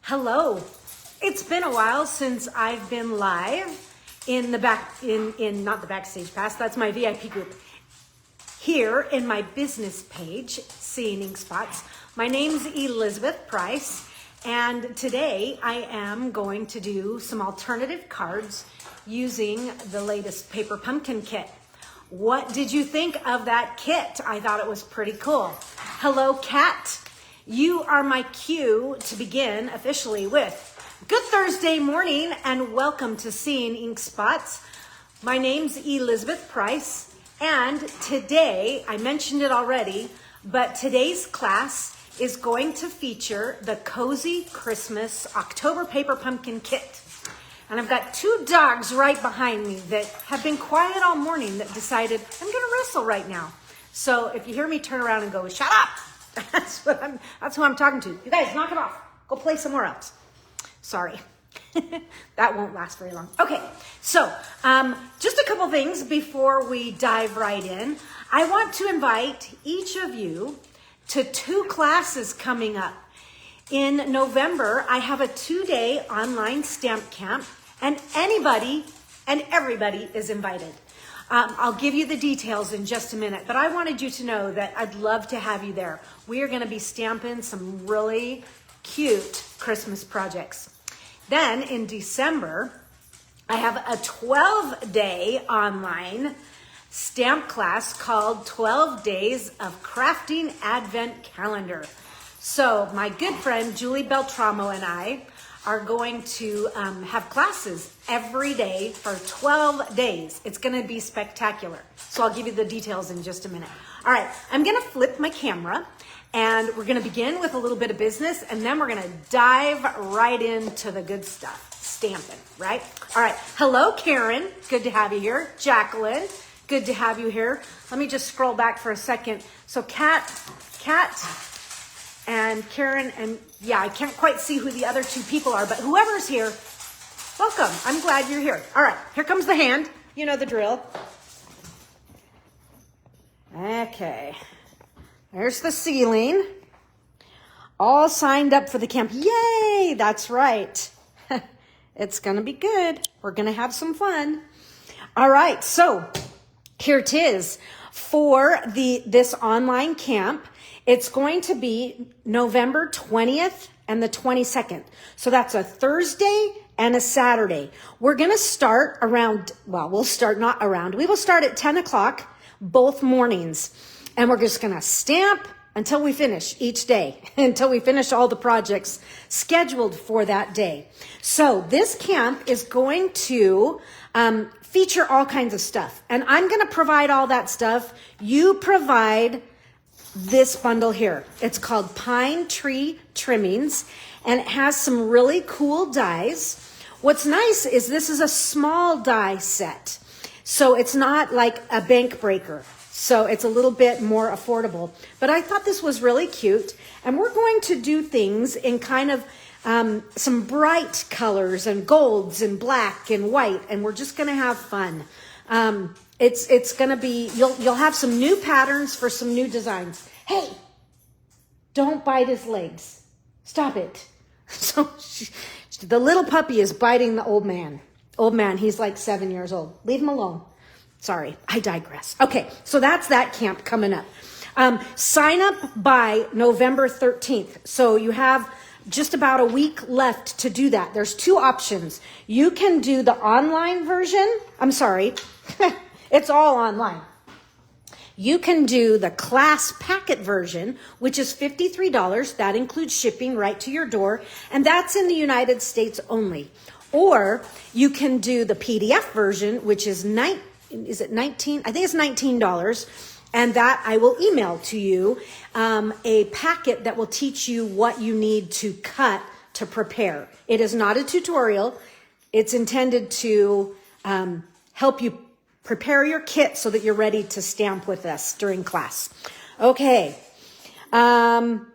Hello. It's been a while since I've been live in the back, not the backstage pass, that's my VIP group. Here in my business page, Seeing Ink Spots. My name's Elizabeth Price, and today I am going to do some alternative cards using the latest paper pumpkin kit. What did you think of that kit? I thought it was pretty cool. Hello, Kat. You are my cue to begin officially with good Thursday morning and welcome to Seeing Ink Spots. My name's Elizabeth Price, and today, I mentioned it already, but today's class is going to feature the Cozy Christmas October Paper Pumpkin Kit. And I've got two dogs right behind me that have been quiet all morning that decided, I'm gonna wrestle right now. So if you hear me turn around and go, shut up, that's who I'm talking to. You guys, knock it off. Go play somewhere else. Sorry. That won't last very long. Okay, so just a couple things before we dive right in. I want to invite each of you to two classes coming up. In November, I have a 2-day online stamp camp, and anybody and everybody is invited. I'll give you the details in just a minute, but I wanted you to know that I'd love to have you there. We are going to be stamping some really cute Christmas projects. Then in December, I have a 12-day online stamp class called 12 Days of Crafting Advent Calendar. So my good friend Julie Beltramo and I are going to have classes every day for 12 days. It's going to be spectacular. So I'll give you the details in just a minute. All right, I'm going to flip my camera and we're going to begin with a little bit of business, and then we're going to dive right into the good stuff, stamping, right? All right, hello Karen, good to have you here. Jacqueline, good to have you here. Let me just scroll back for a second. So Kat, and Karen, and yeah, I can't quite see who the other two people are, but whoever's here, welcome. I'm glad you're here. All right, here comes the hand. You know the drill. Okay, there's the ceiling. All signed up for the camp. Yay, that's right. It's gonna be good. We're gonna have some fun. All right, so here it is for this online camp. It's going to be November 20th and the 22nd. So that's a Thursday and a Saturday. We're going to start around, well, we will start at 10 o'clock both mornings. And we're just going to stamp until we finish each day, until we finish all the projects scheduled for that day. So this camp is going to feature all kinds of stuff. And I'm going to provide all that stuff. You provide this bundle here. It's called Pine Tree Trimmings, and it has some really cool dies. What's nice is this is a small die set, so it's not like a bank breaker. So it's a little bit more affordable. But I thought this was really cute, and we're going to do things in kind of some bright colors and golds and black and white, and we're just going to have fun. It's going to be, you'll have some new patterns for some new designs. Hey, don't bite his legs. Stop it. So the little puppy is biting the old man. Old man, he's like 7 years old. Leave him alone. Sorry, I digress. Okay, so that's that camp coming up. Sign up by November 13th. So you have just about a week left to do that. There's two options. You can do the online version. I'm sorry. It's all online. You can do the class packet version, which is $53. That includes shipping right to your door, and that's in the United States only. Or you can do the PDF version, which is $19? I think it's $19, and that I will email to you a packet that will teach you what you need to cut to prepare. It is not a tutorial. It's intended to help you prepare your kit so that you're ready to stamp with us during class. Okay. Karen,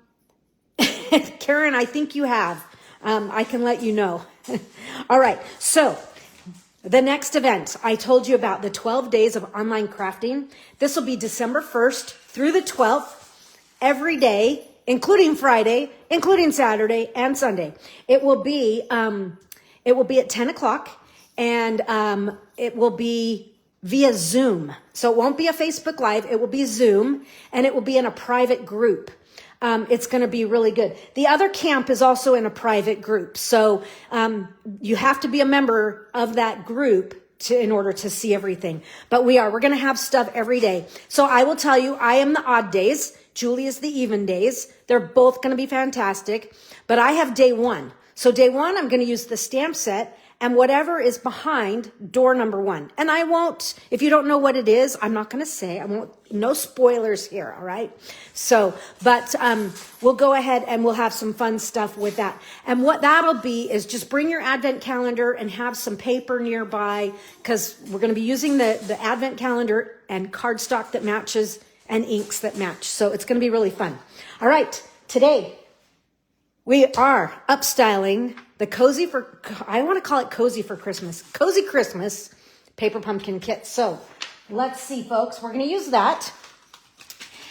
I think you have. I can let you know. All right. So the next event, I told you about the 12 days of online crafting. This will be December 1st through the 12th, every day including Friday, including Saturday and Sunday. It will be at 10 o'clock, and it will be via Zoom. So it won't be a Facebook Live. It will be Zoom, and it will be in a private group. It's going to be really good. The other camp is also in a private group. So you have to be a member of that group in order to see everything. But we're going to have stuff every day. So I will tell you, I am the odd days. Julie is the even days. They're both going to be fantastic. But I have day one. So day one, I'm going to use the stamp set and whatever is behind door number one. And I won't, if you don't know what it is, I'm not going to say. I won't, no spoilers here, all right? So, but we'll go ahead and we'll have some fun stuff with that. And what that'll be is just bring your advent calendar and have some paper nearby, because we're going to be using the advent calendar and cardstock that matches and inks that match. So it's going to be really fun. All right, today we are upstyling the I want to call it Cozy for Christmas. Cozy Christmas paper pumpkin kit. So let's see, folks. We're going to use that.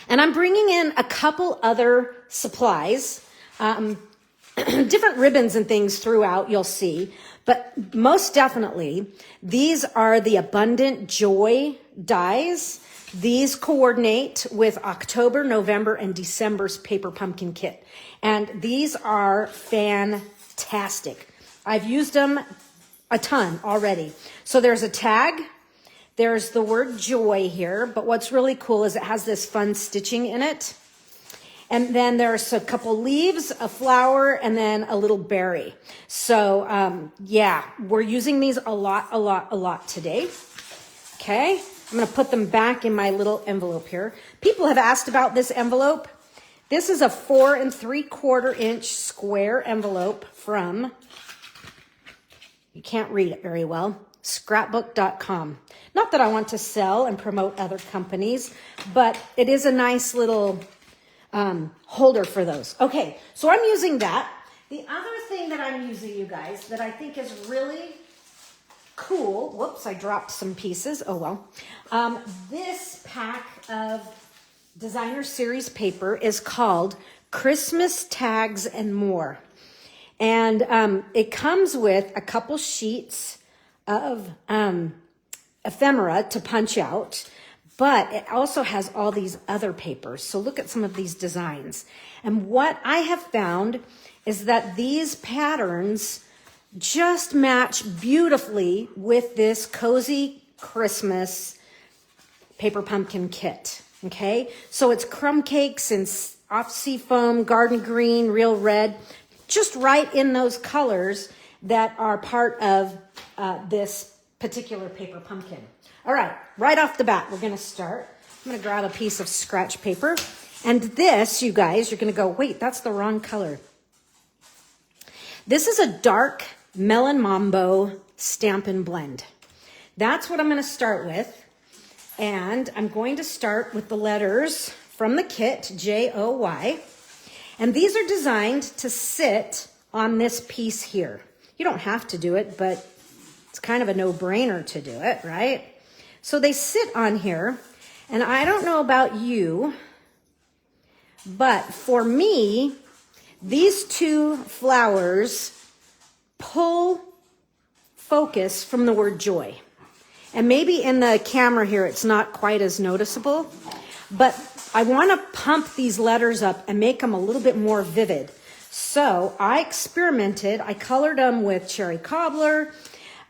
And I'm bringing in a couple other supplies, different ribbons and things throughout, you'll see. But most definitely, these are the Abundant Joy dies. These coordinate with October, November, and December's paper pumpkin kit. And these are fantastic. I've used them a ton already. So there's a tag. There's the word joy here. But what's really cool is it has this fun stitching in it. And then there's a couple leaves, a flower, and then a little berry. So, yeah, we're using these a lot today. Okay. I'm going to put them back in my little envelope here. People have asked about this envelope. This is a 4 3/4 inch square envelope from, you can't read it very well, scrapbook.com. Not that I want to sell and promote other companies, but it is a nice little holder for those. Okay, so I'm using that. The other thing that I'm using, you guys, that I think is really cool. Whoops, I dropped some pieces. Oh, well. This pack of designer series paper is called Christmas Tags and More. And it comes with a couple sheets of ephemera to punch out, but it also has all these other papers. So look at some of these designs. And what I have found is that these patterns just match beautifully with this Cozy Christmas paper pumpkin kit. Okay, so it's crumb cakes and off sea foam, garden green, real red, just right in those colors that are part of this particular paper pumpkin. All right, right off the bat, we're going to start. I'm going to grab a piece of scratch paper. And this, you guys, you're going to go, wait, that's the wrong color. This is a dark Melon Mambo Stampin' Blend. That's what I'm going to start with. And I'm going to start with the letters from the kit, J-O-Y. And these are designed to sit on this piece here. You don't have to do it, but it's kind of a no-brainer to do it, right? So they sit on here. And I don't know about you, but for me, these two flowers pull focus from the word joy. And maybe in the camera here, it's not quite as noticeable, but I want to pump these letters up and make them a little bit more vivid. So I experimented. I colored them with cherry cobbler,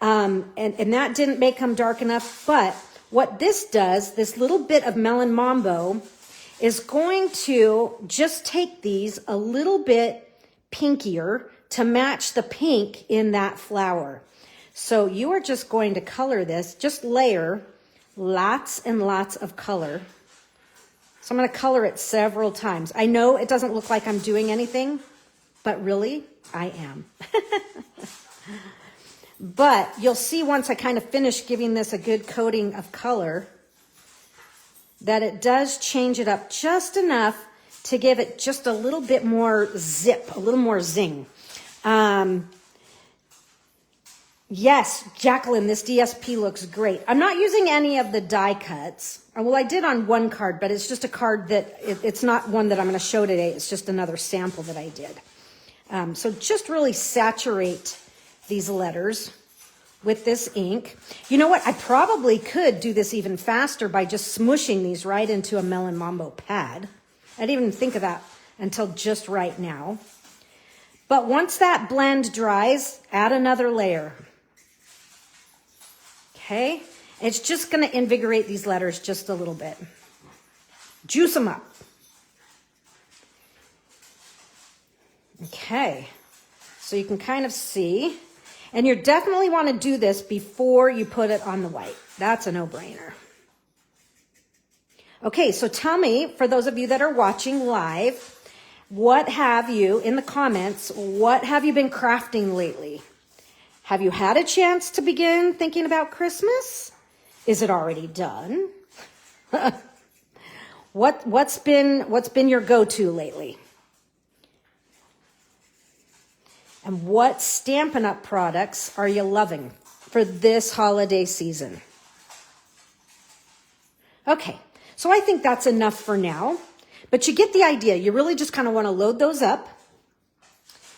and that didn't make them dark enough. But what this does, this little bit of Melon Mambo, is going to just take these a little bit pinkier to match the pink in that flower. So you are just going to color this, just layer lots and lots of color. So I'm going to color it several times. I know it doesn't look like I'm doing anything, but really, I am. But you'll see once I kind of finish giving this a good coating of color that it does change it up just enough to give it just a little bit more zip, a little more zing. Yes, Jacqueline, this DSP looks great. I'm not using any of the die cuts. Well, I did on one card, but it's just a card that, it's not one that I'm going to show today. It's just another sample that I did. So just really saturate these letters with this ink. You know what? I probably could do this even faster by just smushing these right into a Melon Mambo pad. I didn't even think of that until just right now. But once that blend dries, add another layer. Okay? It's just going to invigorate these letters just a little bit. Juice them up. Okay. So you can kind of see. And you definitely want to do this before you put it on the white. That's a no-brainer. Okay, so tell me, for those of you that are watching live, what have you, in the comments, what have you been crafting lately? Have you had a chance to begin thinking about Christmas? Is it already done? What's been your go-to lately? And what Stampin' Up! Products are you loving for this holiday season? Okay, so I think that's enough for now. But you get the idea. You really just kind of want to load those up.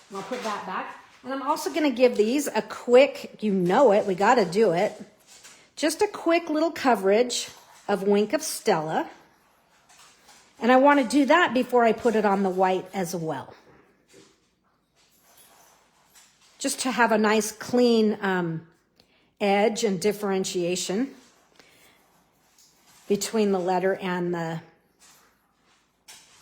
And I'll put that back. And I'm also going to give these a quick, you know it, we got to do it. Just a quick little coverage of Wink of Stella. And I want to do that before I put it on the white as well. Just to have a nice clean edge and differentiation between the letter and the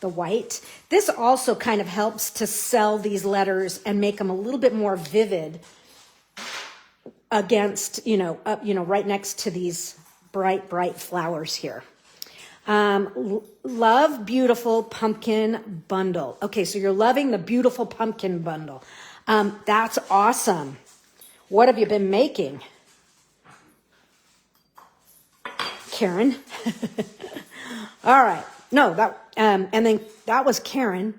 white. This also kind of helps to sell these letters and make them a little bit more vivid against, right next to these bright flowers here. Love Beautiful Pumpkin Bundle. Okay, so you're loving the Beautiful Pumpkin Bundle. That's awesome. What have you been making? Karen. All right. No, and then that was Karen.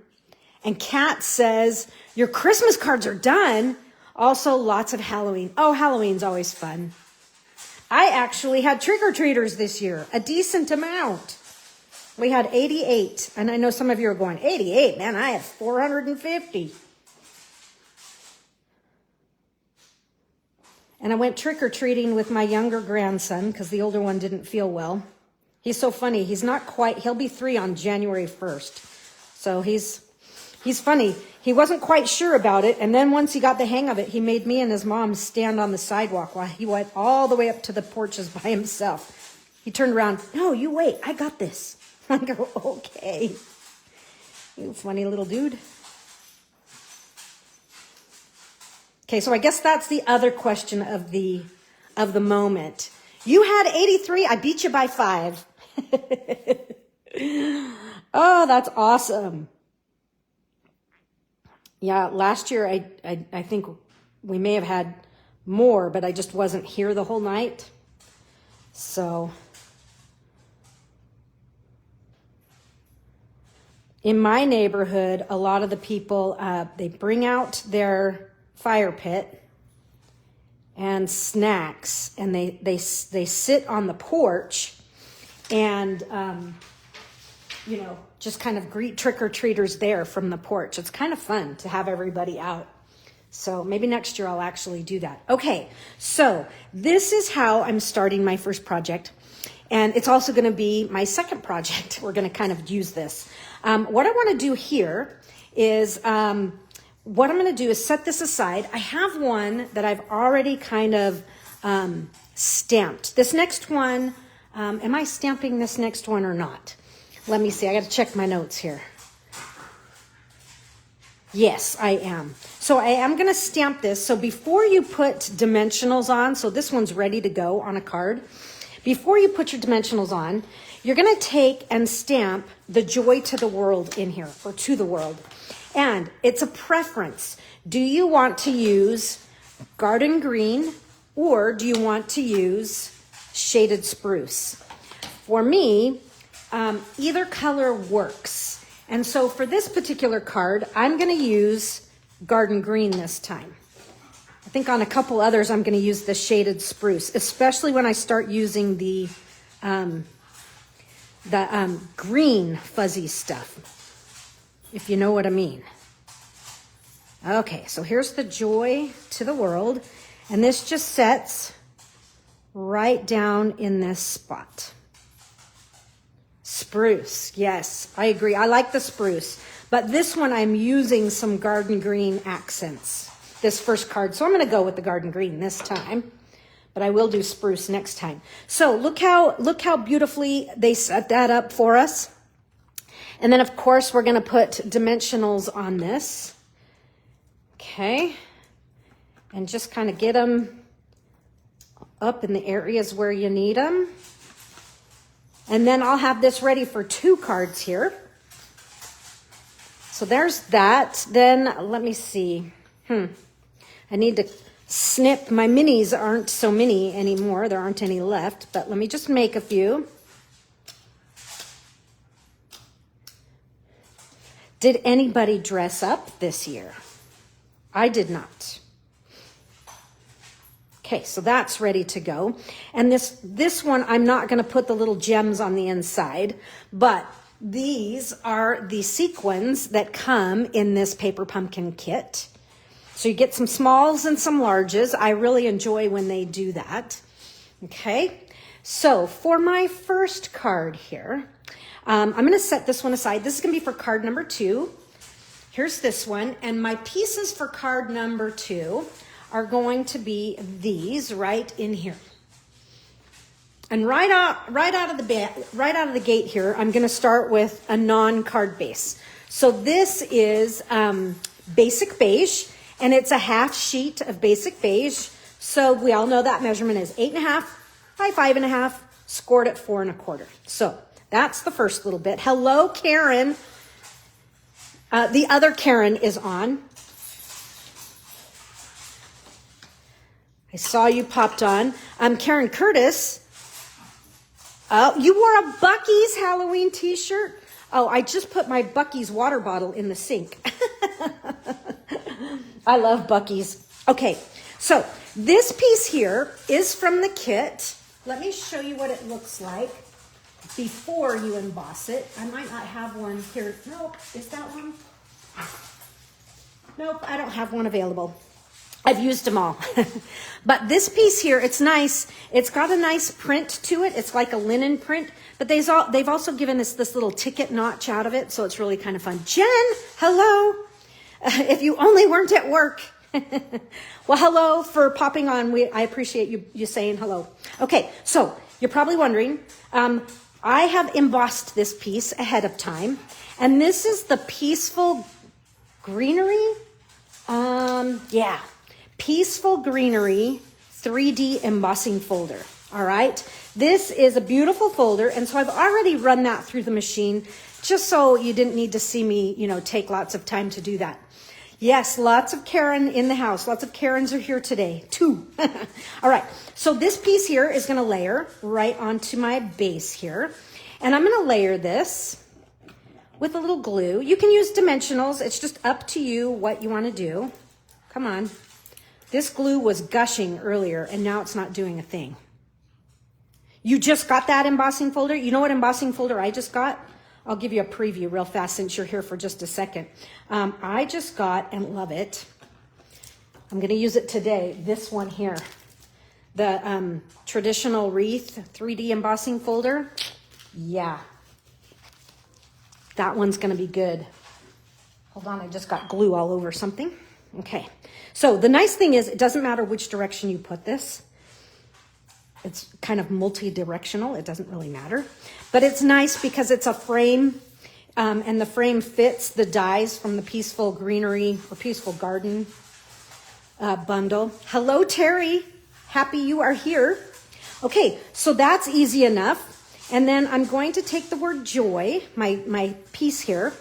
And Kat says, your Christmas cards are done. Also, lots of Halloween. Oh, Halloween's always fun. I actually had trick-or-treaters this year, a decent amount. We had 88. And I know some of you are going, 88? Man, I had 450. And I went trick-or-treating with my younger grandson because the older one didn't feel well. He's so funny. He's not quite, he'll be 3 on January 1st. So he's funny. He wasn't quite sure about it. And then once he got the hang of it, he made me and his mom stand on the sidewalk while he went all the way up to the porches by himself. He turned around. No, you wait. I got this. I go, okay. You funny little dude. Okay, so I guess that's the other question of the moment. You had 83. I beat you by 5. Oh, that's awesome. Yeah, last year I think we may have had more, but I just wasn't here the whole night. So in my neighborhood, a lot of the people, they bring out their fire pit and snacks, and they sit on the porch and just kind of greet trick-or-treaters there from the porch. It's kind of fun to have everybody out. So maybe next year I'll actually do that. Okay, so this is how I'm starting my first project. And it's also going to be my second project. We're going to kind of use this. What I want to do here is, what I'm going to do is set this aside. I have one that I've already kind of stamped. This next one, am I stamping this next one or not? Let me see. I got to check my notes here. Yes, I am. So I am going to stamp this. So before you put dimensionals on, so this one's ready to go on a card. Before you put your dimensionals on, you're going to take and stamp the joy to the world in here, or to the world. And it's a preference. Do you want to use garden green, or do you want to use shaded spruce? For me, either color works. And so for this particular card, I'm going to use garden green this time. think on a couple others, I'm going to use the shaded spruce, especially when I start using the green fuzzy stuff, if you know what I mean. Okay, so here's the joy to the world, and this just sets right down in this spot. Spruce, yes, I agree. I like the spruce, but this one I'm using some garden green accents, this first card. So I'm going to go with the garden green this time, but I will do spruce next time. So look how beautifully they set that up for us. And then of course we're going to put dimensionals on this. Okay. And just kind of get them up in the areas where you need them. And then I'll have this ready for 2 cards here. So there's that. Then let me see. I need to snip. My minis aren't so many anymore. There aren't any left, but let me just make a few. Did anybody dress up this year? I did not. Okay, so that's ready to go. And this one, I'm not going to put the little gems on the inside, but these are the sequins that come in this paper pumpkin kit. So you get some smalls and some larges. I really enjoy when they do that. Okay, so for my first card here, I'm going to set this one aside. This is going to be for card number 2. Here's this one, and my pieces for card number 2 are going to be these right in here. And right out of the gate here, I'm going to start with a non-card base. So this is basic beige, and it's a half sheet of basic beige. So we all know that measurement is 8.5 by 5.5, scored at 4 1/4. So that's the first little bit. Hello, Karen. The other Karen is on. I saw you popped on. Karen Curtis. Oh, you wore a Buc-ee's Halloween t-shirt? Oh, I just put my Buc-ee's water bottle in the sink. I love Buc-ee's. Okay, so this piece here is from the kit. Let me show you what it looks like before you emboss it. I might not have one here. Nope, is that one? Nope, I don't have one available. I've used them all. But this piece here, it's nice. It's got a nice print to it. It's like a linen print, but they've also given us this little ticket notch out of it, so it's really kind of fun. Jen, hello. If you only weren't at work. Well, hello for popping on. I appreciate you saying hello. Okay, so you're probably wondering, I have embossed this piece ahead of time, and this is the Peaceful Greenery. Yeah. Peaceful Greenery 3D embossing folder. All right. This is a beautiful folder. And so I've already run that through the machine just so you didn't need to see me, take lots of time to do that. Yes, lots of Karen in the house. Lots of Karens are here today. 2. All right. So this piece here is going to layer right onto my base here. And I'm going to layer this with a little glue. You can use dimensionals. It's just up to you what you want to do. Come on. This glue was gushing earlier, and now it's not doing a thing. You just got that embossing folder? You know what embossing folder I just got? I'll give you a preview real fast since you're here for just a second. I just got, and love it, I'm going to use it today, this one here. The traditional wreath 3D embossing folder. Yeah. That one's going to be good. Hold on, I just got glue all over something. Okay, so the nice thing is it doesn't matter which direction you put this. It's kind of multi-directional. It doesn't really matter. But it's nice because it's a frame, and the frame fits the dies from the Peaceful Greenery or Peaceful Garden bundle. Hello, Terry. Happy you are here. Okay, so that's easy enough. And then I'm going to take the word joy, my piece here,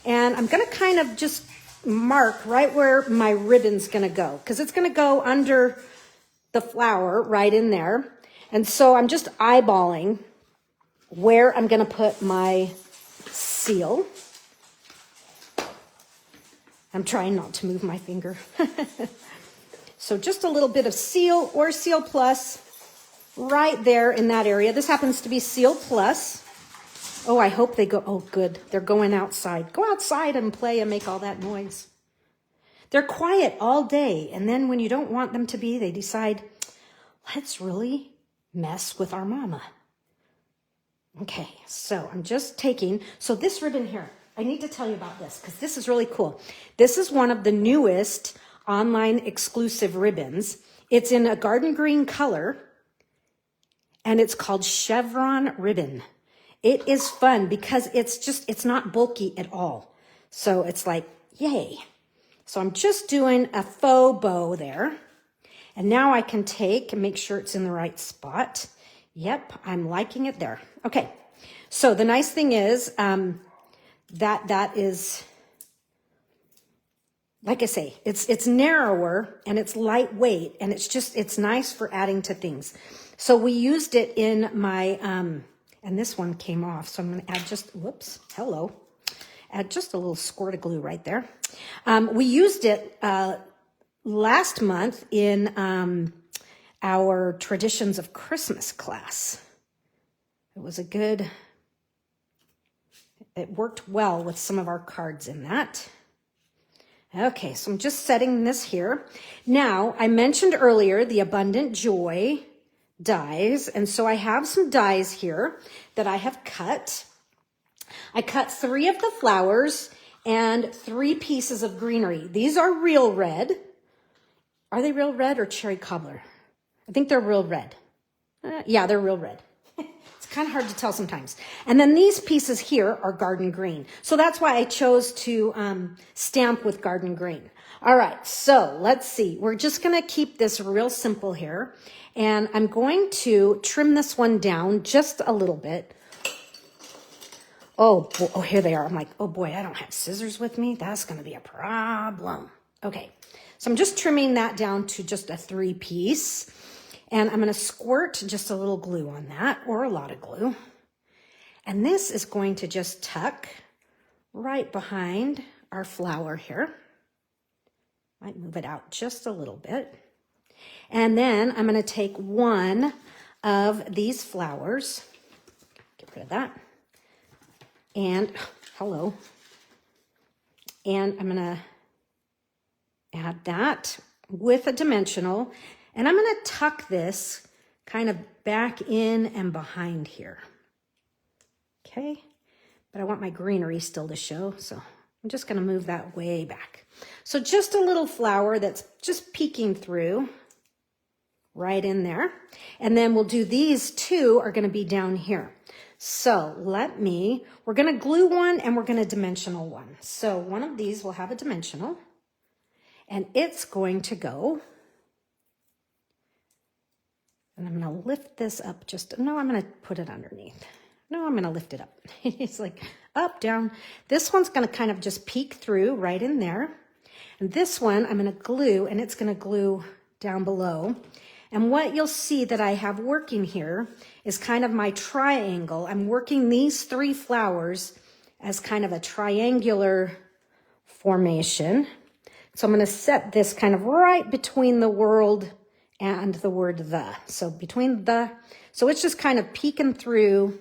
and I'm going to kind of just mark right where my ribbon's going to go, because it's going to go under the flower right in there. And so I'm just eyeballing where I'm going to put my seal. I'm trying not to move my finger. So just a little bit of Seal or Seal Plus right there in that area. This happens to be Seal Plus. Oh, I hope they go, oh good, they're going outside. Go outside and play and make all that noise. They're quiet all day, and then when you don't want them to be, they decide, let's really mess with our mama. Okay, so I'm just taking, so this ribbon here, I need to tell you about this because this is really cool. This is one of the newest online exclusive ribbons. It's in a garden green color, and it's called Chevron Ribbon. It is fun because it's not bulky at all. So it's like, yay. So I'm just doing a faux bow there. And now I can take and make sure it's in the right spot. Yep, I'm liking it there. Okay, so the nice thing is that is, like I say, it's narrower and it's lightweight and it's nice for adding to things. So we used it in my, and this one came off. So I'm going to add just, whoops, hello. Add just a little squirt of glue right there. We used it last month in our Traditions of Christmas class. It was it worked well with some of our cards in that. Okay, so I'm just setting this here. Now, I mentioned earlier the Abundant Joy dies, and so I have some dies here that I have cut. I cut 3 of the flowers and 3 pieces of greenery. These are real red. Are they real red or cherry cobbler? I think they're real red. Yeah, they're real red. It's kind of hard to tell sometimes. And then these pieces here are garden green. So that's why I chose to stamp with garden green. All right, so let's see. We're just going to keep this real simple here. And I'm going to trim this one down just a little bit. Oh, here they are. I'm like, oh boy, I don't have scissors with me. That's going to be a problem. Okay, so I'm just trimming that down to just a 3-piece. And I'm going to squirt just a little glue on that, or a lot of glue. And this is going to just tuck right behind our flower here. Might move it out just a little bit. And then I'm going to take one of these flowers. Get rid of that. And, hello. And I'm going to add that with a dimensional. And I'm going to tuck this kind of back in and behind here. Okay. But I want my greenery still to show. So I'm just going to move that way back. So just a little flower that's just peeking through right in there. And then we'll do these 2 are going to be down here. So we're going to glue one and we're going to dimensional one. So one of these will have a dimensional and it's going to go, and I'm going to lift this up no, I'm going to put it underneath. No, I'm going to lift it up. It's like up, down. This one's going to kind of just peek through right in there. And this one I'm going to glue, and it's going to glue down below. And what you'll see that I have working here is kind of my triangle. I'm working these 3 flowers as kind of a triangular formation. So I'm going to set this kind of right between the world and the word the. So so it's just kind of peeking through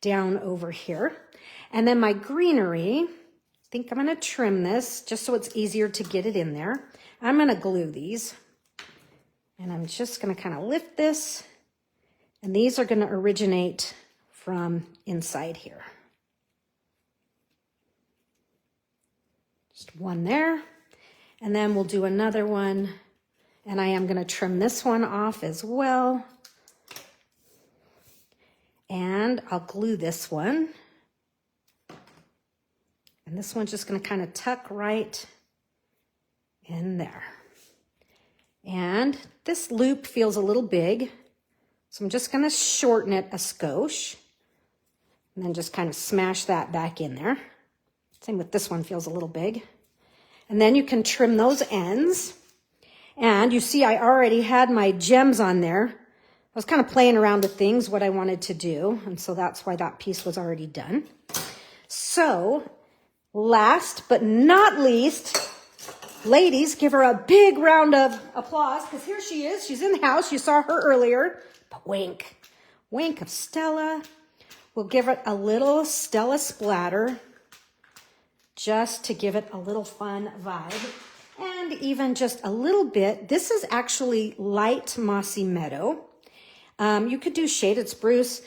down over here. And then my greenery, I think I'm going to trim this just so it's easier to get it in there. I'm going to glue these. And I'm just going to kind of lift this. And these are going to originate from inside here. Just one there. And then we'll do another one. And I am going to trim this one off as well. And I'll glue this one. And this one's just going to kind of tuck right in there. And this loop feels a little big, so I'm just going to shorten it a skosh and then just kind of smash that back in there. Same with this one, feels a little big. And then you can trim those ends. And you see I already had my gems on there. I was kind of playing around with things, what I wanted to do, and so that's why that piece was already done. So last but not least, Ladies, give her a big round of applause because here she is. She's in the house. You saw her earlier. But wink. Wink of Stella. We'll give it a little Stella splatter just to give it a little fun vibe. And even just a little bit. This is actually light mossy meadow. You could do shaded spruce,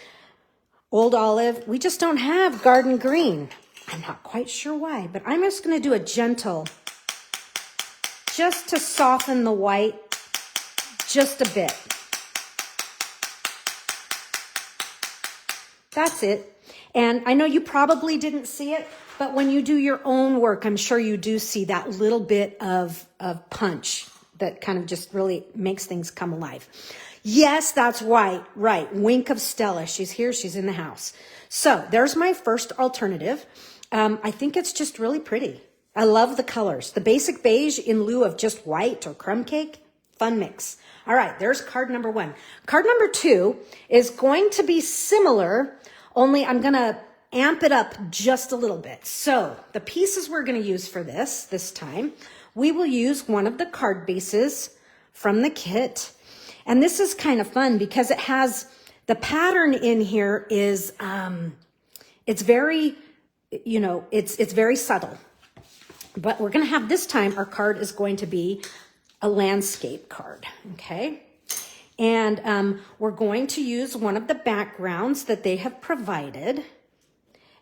old olive. We just don't have garden green. I'm not quite sure why, but I'm just going to do a gentle, just to soften the white just a bit. That's it. And I know you probably didn't see it, but when you do your own work, I'm sure you do see that little bit of punch that kind of just really makes things come alive. Yes, that's right. Wink of Stella. She's here. She's in the house. So there's my first alternative. I think it's just really pretty. I love the colors. The basic beige in lieu of just white or crumb cake. Fun mix. All right, there's card number 1. Card number 2 is going to be similar, only I'm going to amp it up just a little bit. So the pieces we're going to use for this time, we will use one of the card bases from the kit. And this is kind of fun because it has, the pattern in here is, it's very, it's very subtle. But we're going to have this time, our card is going to be a landscape card, okay? And we're going to use one of the backgrounds that they have provided.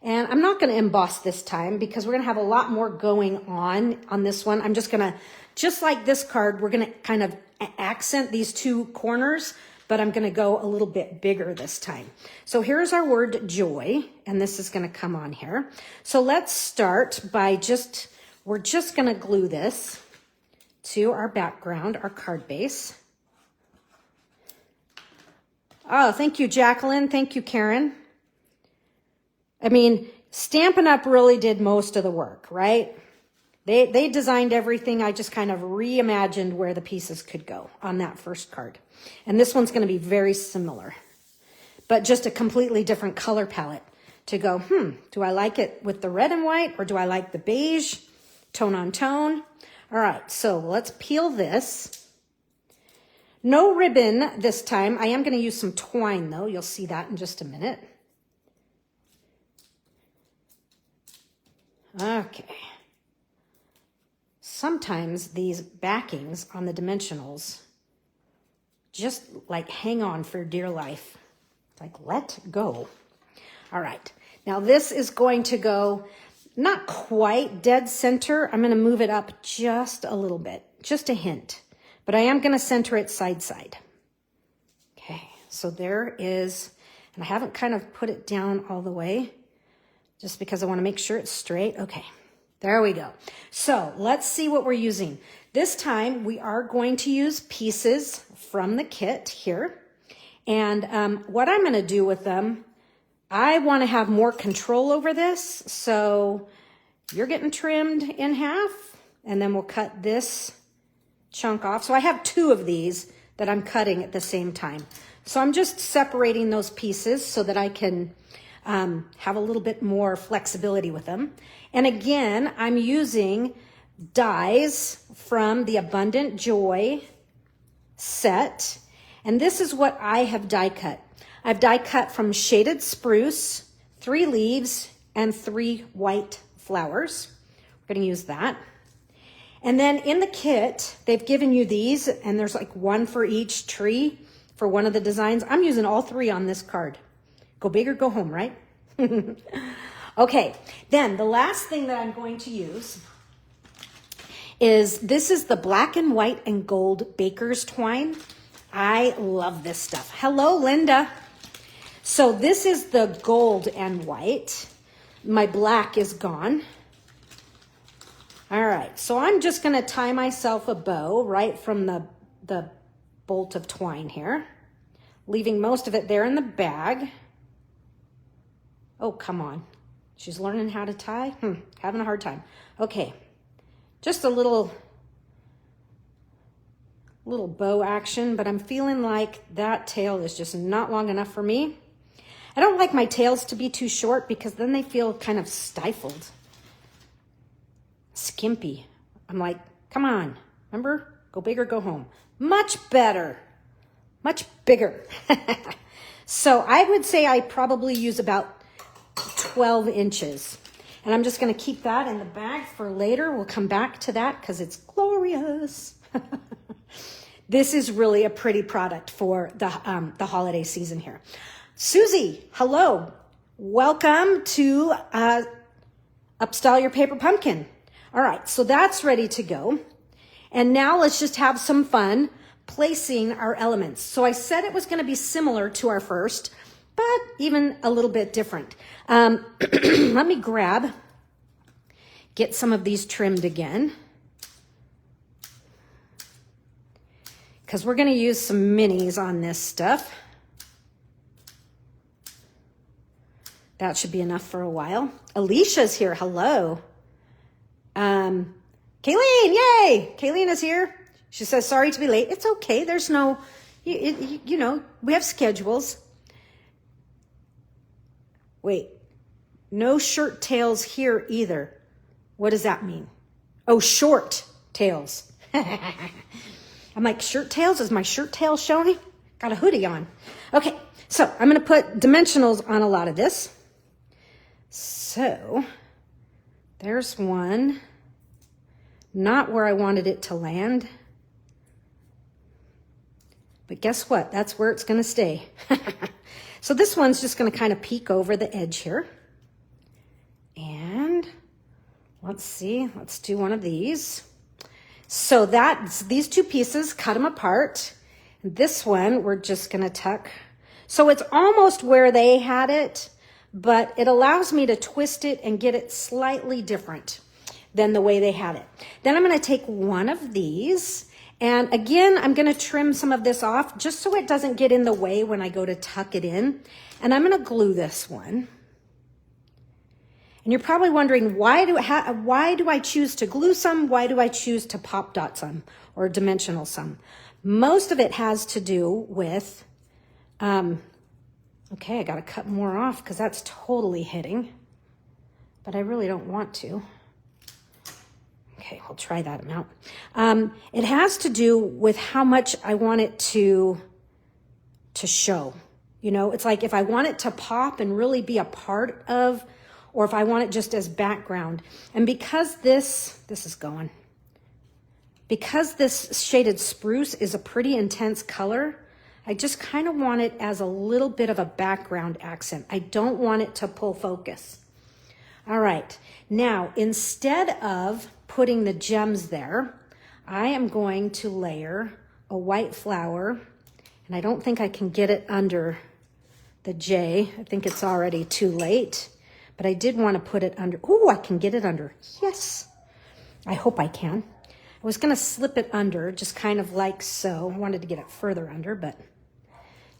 And I'm not going to emboss this time because we're going to have a lot more going on this one. I'm just going to, just like this card, we're going to kind of accent these 2 corners, but I'm going to go a little bit bigger this time. So here's our word joy, and this is going to come on here. So let's start by we're just going to glue this to our background, our card base. Oh, thank you, Jacqueline. Thank you, Karen. I mean, Stampin' Up! Really did most of the work, right? They designed everything. I just kind of reimagined where the pieces could go on that first card. And this one's going to be very similar, but just a completely different color palette to go, do I like it with the red and white or do I like the beige, tone on tone? All right, so let's peel this. No ribbon this time. I am going to use some twine though. You'll see that in just a minute. Okay. Sometimes these backings on the dimensionals just like hang on for dear life. It's like, let go. All right. Now this is going to go not quite dead center. I'm going to move it up just a little bit, just a hint, but I am going to center it side side. Okay. So there is, and I haven't kind of put it down all the way just because I want to make sure it's straight. Okay. There we go. So let's see what we're using. This time we are going to use pieces from the kit here. And what I'm going to do with them, I want to have more control over this. So you're getting trimmed in half and then we'll cut this chunk off. So I have 2 of these that I'm cutting at the same time. So I'm just separating those pieces so that I can have a little bit more flexibility with them. And again, I'm using dies from the Abundant Joy set. And this is what I have die cut. I've die cut from shaded spruce, 3 leaves, and 3 white flowers. We're going to use that. And then in the kit, they've given you these, and there's like 1 for each tree for one of the designs. I'm using all 3 on this card. Go big or go home, right? Okay, then the last thing that I'm going to use is, this is the black and white and gold baker's twine. I love this stuff. Hello, Linda. So this is the gold and white. My black is gone. All right, so I'm just going to tie myself a bow right from the bolt of twine here, leaving most of it there in the bag. Oh, come on. She's learning how to tie? Having a hard time. Okay, just a little bow action, but I'm feeling like that tail is just not long enough for me. I don't like my tails to be too short because then they feel kind of stifled. Skimpy. I'm like Come on. Remember? Go big or go home. Much better. Much bigger. So I would say I probably use about 12 inches. And I'm just going to keep that in the bag for later. We'll come back to that because it's glorious. This is really a pretty product for the holiday season here. Susie, hello. Welcome to Upstyle Your Paper Pumpkin. All right, so that's ready to go. And now let's just have some fun placing our elements. So I said it was going to be similar to our first, but even a little bit different. Let me get some of these trimmed again, because we're going to use some minis on this stuff. That should be enough for a while. Alicia's here. Hello. Kayleen, yay! Kayleen is here. She says, sorry to be late. It's okay. There's no, you know, we have schedules. Wait, no shirt tails here either. What does that mean? Oh, short tails. I'm like, shirt tails? Is my shirt tail showing? Got a hoodie on. Okay, so I'm going to put dimensionals on a lot of this. So there's one. Not where I wanted it to land. But guess what? That's where it's going to stay. So this one's just going to kind of peek over the edge here. And let's see. Let's do one of these. So these two pieces, cut them apart. This one we're just going to tuck. So it's almost where they had it, but it allows me to twist it and get it slightly different than the way they had it. Then I'm going to take one of these, and again, I'm going to trim some of this off just so it doesn't get in the way when I go to tuck it in. And I'm going to glue this one. And you're probably wondering, why do I choose to glue some? Why do I choose to pop dot some or dimensional some? Most of it has to do with, okay, I got to cut more off because that's totally hitting, but I really don't want to. Okay, I'll try that amount. It has to do with how much I want it to show. You know, it's like if I want it to pop and really be a part of, or if I want it just as background. And because this is going, because this shaded spruce is a pretty intense color, I just kind of want it as a little bit of a background accent. I don't want it to pull focus. All right, now instead of putting the gems there, I am going to layer a white flower, and I don't think I can get it under the J. I think it's already too late, but I did want to put it under. Oh, I can get it under. Yes, I hope I can. I was going to slip it under, just kind of like so. I wanted to get it further under, but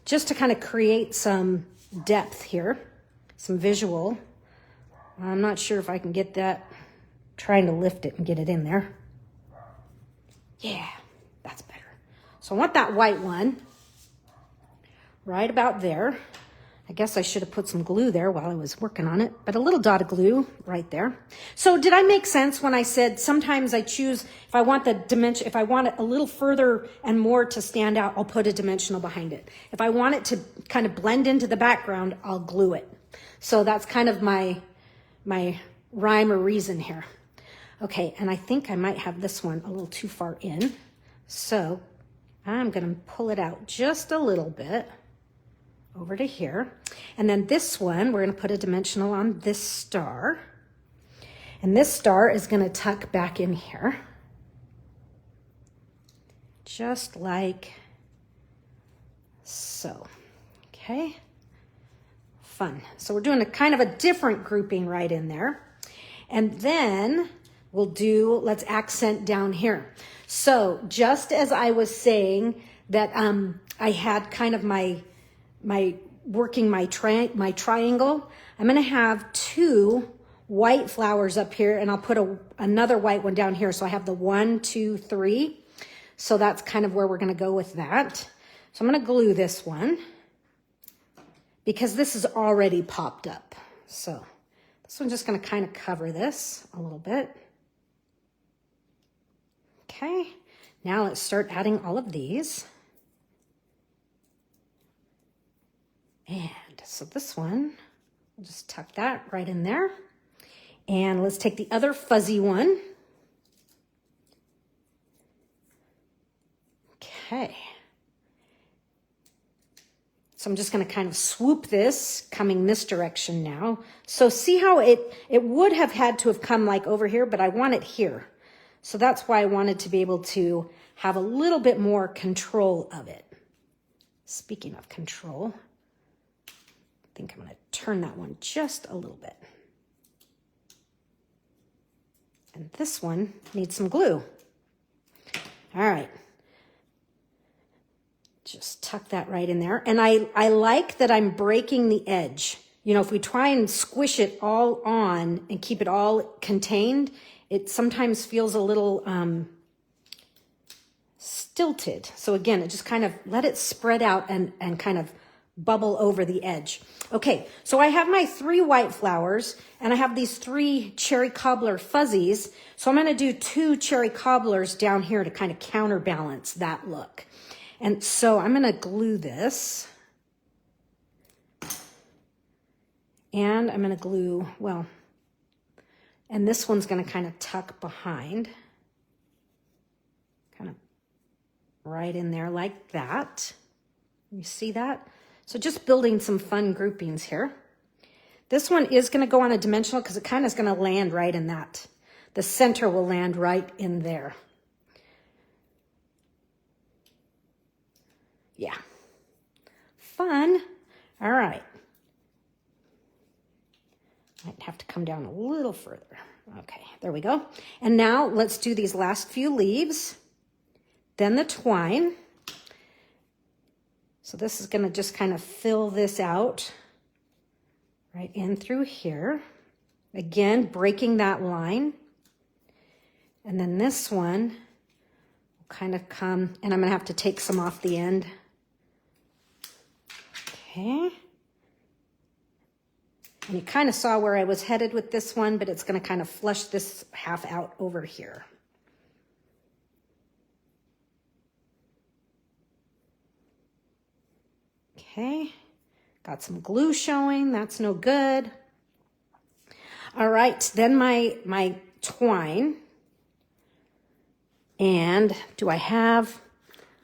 just to kind of create some depth here, some visual. I'm not sure if I can get that. Trying to lift it and get it in there. Yeah, that's better. So I want that white one right about there. I guess I should have put some glue there while I was working on it, but a little dot of glue right there. So did I make sense when I said sometimes I choose, if I want the dimension, if I want it a little further and more to stand out, I'll put a dimensional behind it. If I want it to kind of blend into the background, I'll glue it. So that's kind of my rhyme or reason here. Okay, and I think I might have this one a little too far in. So I'm going to pull it out just a little bit over to here. And then this one, we're going to put a dimensional on this star. And this star is going to tuck back in here. Just like so. Okay. Fun. So we're doing a kind of a different grouping right in there. And then let's accent down here. So just as I was saying that I had kind of my triangle, I'm going to have two white flowers up here, and I'll put another white one down here. So I have the 1, 2, 3. So that's kind of where we're going to go with that. So I'm going to glue this one because this is already popped up. So this one's just going to kind of cover this a little bit. Okay, now let's start adding all of these. And so this one, we'll just tuck that right in there. And let's take the other fuzzy one. Okay. So I'm just going to kind of swoop this, coming this direction now. So see how it would have had to have come like over here, but I want it here. So that's why I wanted to be able to have a little bit more control of it. Speaking of control, I think I'm going to turn that one just a little bit. And this one needs some glue. All right. Just tuck that right in there. And I like that I'm breaking the edge. You know, if we try and squish it all on and keep it all contained, it sometimes feels a little stilted. So again, it just kind of let it spread out and kind of bubble over the edge. Okay, so I have my 3 white flowers and I have these 3 cherry cobbler fuzzies. So I'm going to do 2 cherry cobblers down here to kind of counterbalance that look. And so I'm going to glue this. And I'm going to glue, well, and this one's going to kind of tuck behind. Kind of right in there like that. You see that? So just building some fun groupings here. This one is going to go on a dimensional because it kind of is going to land right in that. The center will land right in there. Yeah. Fun. All right. Might have to come down a little further. Okay, there we go. And now let's do these last few leaves. Then the twine. So this is going to just kind of fill this out right in through here. Again, breaking that line. And then this one will kind of come, and I'm going to have to take some off the end. Okay. And you kind of saw where I was headed with this one, but it's going to kind of flush this half out over here. Okay, got some glue showing. That's no good. All right, then my twine. And do I have...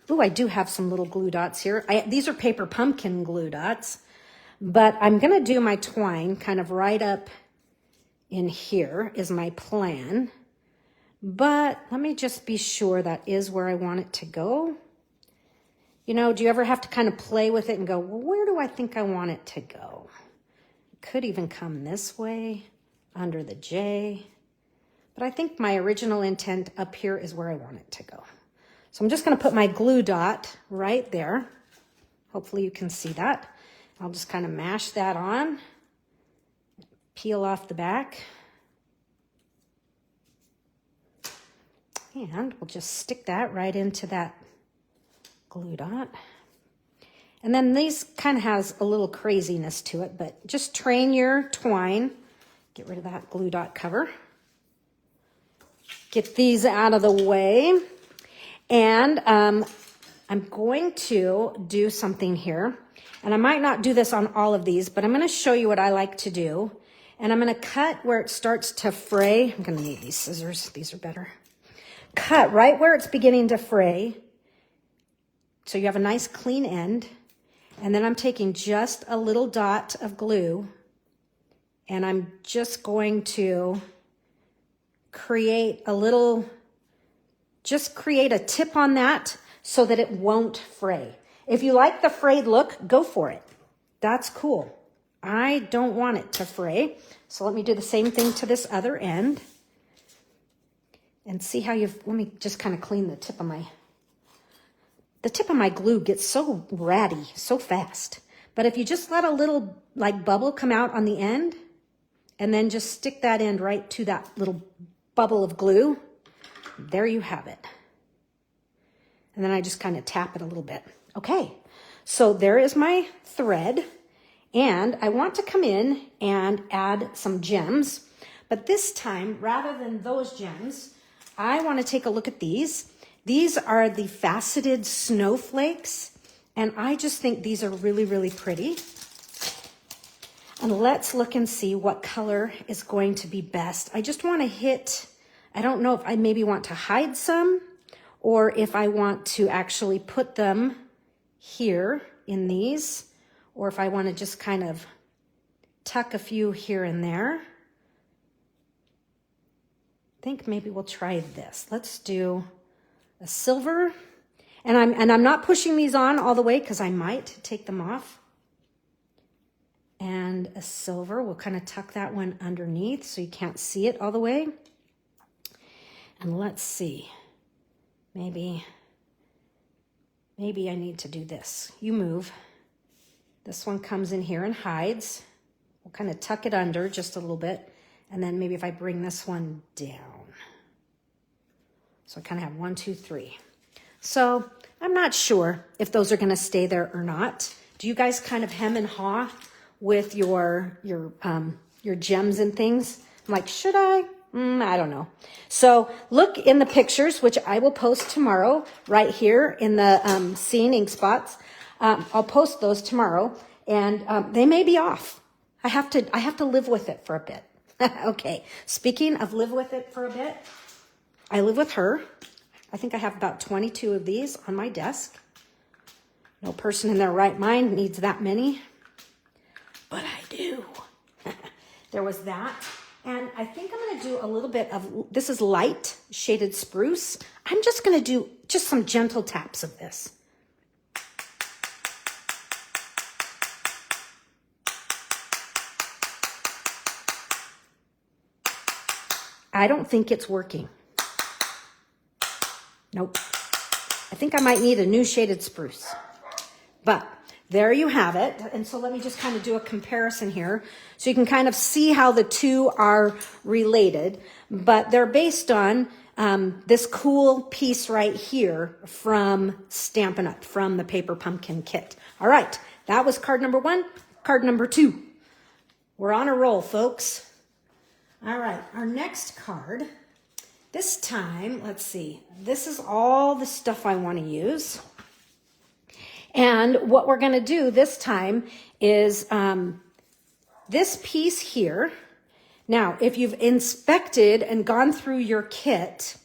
Oh, I do have some little glue dots here. These are paper pumpkin glue dots, but I'm going to do my twine kind of right up in here is my plan. But let me just be sure that is where I want it to go. You know, do you ever have to kind of play with it and go, well, where do I think I want it to go? It could even come this way under the J. But I think my original intent up here is where I want it to go. So I'm just going to put my glue dot right there. Hopefully you can see that. I'll just kind of mash that on, peel off the back, and we'll just stick that right into that glue dot. And then these kind of has a little craziness to it, but just train your twine. Get rid of that glue dot cover. Get these out of the way. And I'm going to do something here. And I might not do this on all of these, but I'm going to show you what I like to do. And I'm going to cut where it starts to fray. I'm going to need these scissors. These are better. Cut right where it's beginning to fray. So you have a nice clean end. And then I'm taking just a little dot of glue. And I'm just going to create a little... Just create a tip on that so that it won't fray. If you like the frayed look, go for it. That's cool. I don't want it to fray. So let me do the same thing to this other end. And see how let me just kind of clean the tip of my glue gets so ratty so fast. But if you just let a little like bubble come out on the end and then just stick that end right to that little bubble of glue, there you have it. And then I just kind of tap it a little bit. Okay, so there is my thread. And I want to come in and add some gems. But this time, rather than those gems, I want to take a look at these. These are the faceted snowflakes, and I just think these are really, really pretty. And let's look and see what color is going to be best. I just want to hit, I don't know if I maybe want to hide some or if I want to actually put them here in these, or if I want to just kind of tuck a few here and there. I think maybe we'll try this. Let's do a silver, and I'm not pushing these on all the way because I might take them off. And a silver, we'll kind of tuck that one underneath so you can't see it all the way. And let's see, maybe I need to do this. You move. This one comes in here and hides. We'll kind of tuck it under just a little bit. And then maybe if I bring this one down. So I kind of have 1, 2, 3. So I'm not sure if those are going to stay there or not. Do you guys kind of hem and haw with your gems and things? I'm like, should I? I don't know. So look in the pictures, which I will post tomorrow right here in the Seeing Ink Spots. I'll post those tomorrow, and they may be off. I have to live with it for a bit. Okay, speaking of live with it for a bit, I live with her. I think I have about 22 of these on my desk. No person in their right mind needs that many, but I do. There was that. And I think I'm going to do a little bit of, this is light shaded spruce. I'm just going to do just some gentle taps of this. I don't think it's working. Nope. I think I might need a new shaded spruce. But there you have it. And so let me just kind of do a comparison here so you can kind of see how the two are related. But they're based on this cool piece right here from Stampin' Up, from the Paper Pumpkin Kit. All right, that was card number 1. Card number 2. We're on a roll, folks. All right, our next card. This time, let's see. This is all the stuff I want to use. And what we're going to do this time is this piece here. Now, if you've inspected and gone through your kit,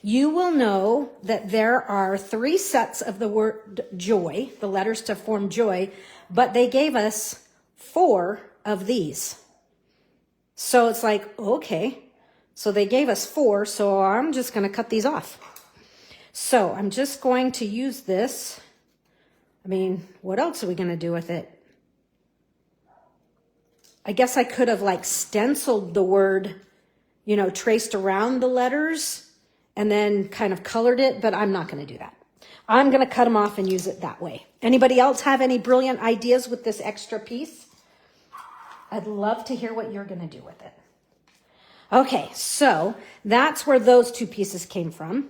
you will know that there are 3 sets of the word joy, the letters to form joy, but they gave us 4 of these. So it's like, okay, so they gave us 4, so I'm just going to cut these off. So I'm just going to use this. I mean, what else are we going to do with it? I guess I could have like stenciled the word, you know, traced around the letters and then kind of colored it, but I'm not going to do that. I'm going to cut them off and use it that way. Anybody else have any brilliant ideas with this extra piece? I'd love to hear what you're going to do with it. Okay, so that's where those 2 pieces came from.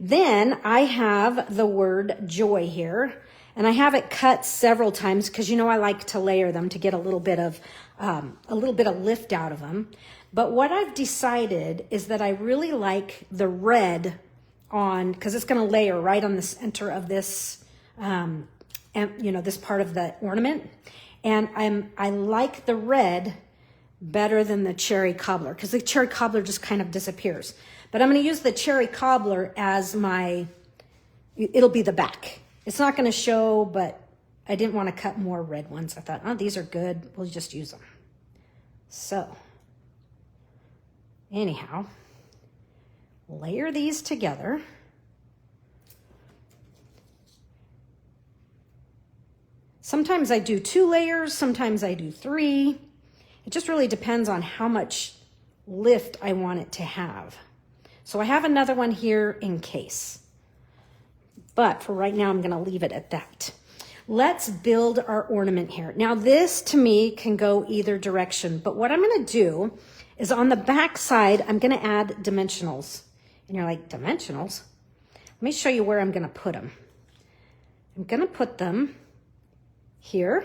Then I have the word joy here, and I have it cut several times because you know I like to layer them to get a little bit of lift out of them. But what I've decided is that I really like the red on, because it's going to layer right on the center of this, and you know, this part of the ornament. And I like the red better than the cherry cobbler because the cherry cobbler just kind of disappears. But I'm going to use the cherry cobbler as it'll be the back. It's not going to show, but I didn't want to cut more red ones. I thought, oh, these are good. We'll just use them. So anyhow, layer these together. Sometimes I do 2 layers, sometimes I do 3. It just really depends on how much lift I want it to have. So I have another one here in case. But for right now, I'm going to leave it at that. Let's build our ornament here. Now this to me can go either direction, but what I'm going to do is on the back side, I'm going to add dimensionals. And you're like, dimensionals? Let me show you where I'm going to put them. I'm going to put them here,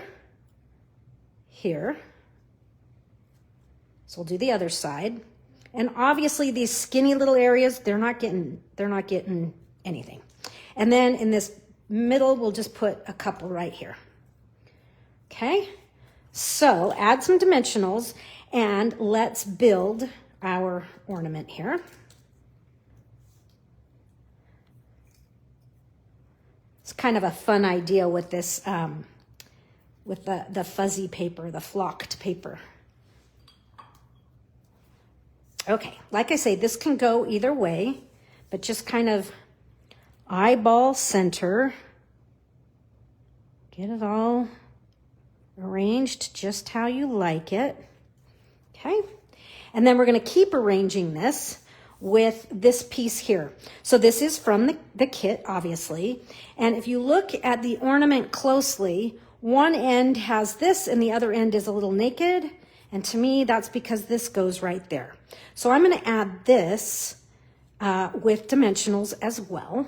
here. So we'll do the other side. And obviously these skinny little areas, they're not getting anything. And then in this middle, we'll just put a couple right here. Okay, so add some dimensionals and let's build our ornament here. It's kind of a fun idea with this, with the fuzzy paper, the flocked paper. Okay, like I say, this can go either way, but just kind of eyeball center. Get it all arranged just how you like it. Okay, and then we're going to keep arranging this with this piece here. So this is from the kit, obviously. And if you look at the ornament closely, one end has this and the other end is a little naked. And to me, that's because this goes right there. So I'm going to add this with dimensionals as well.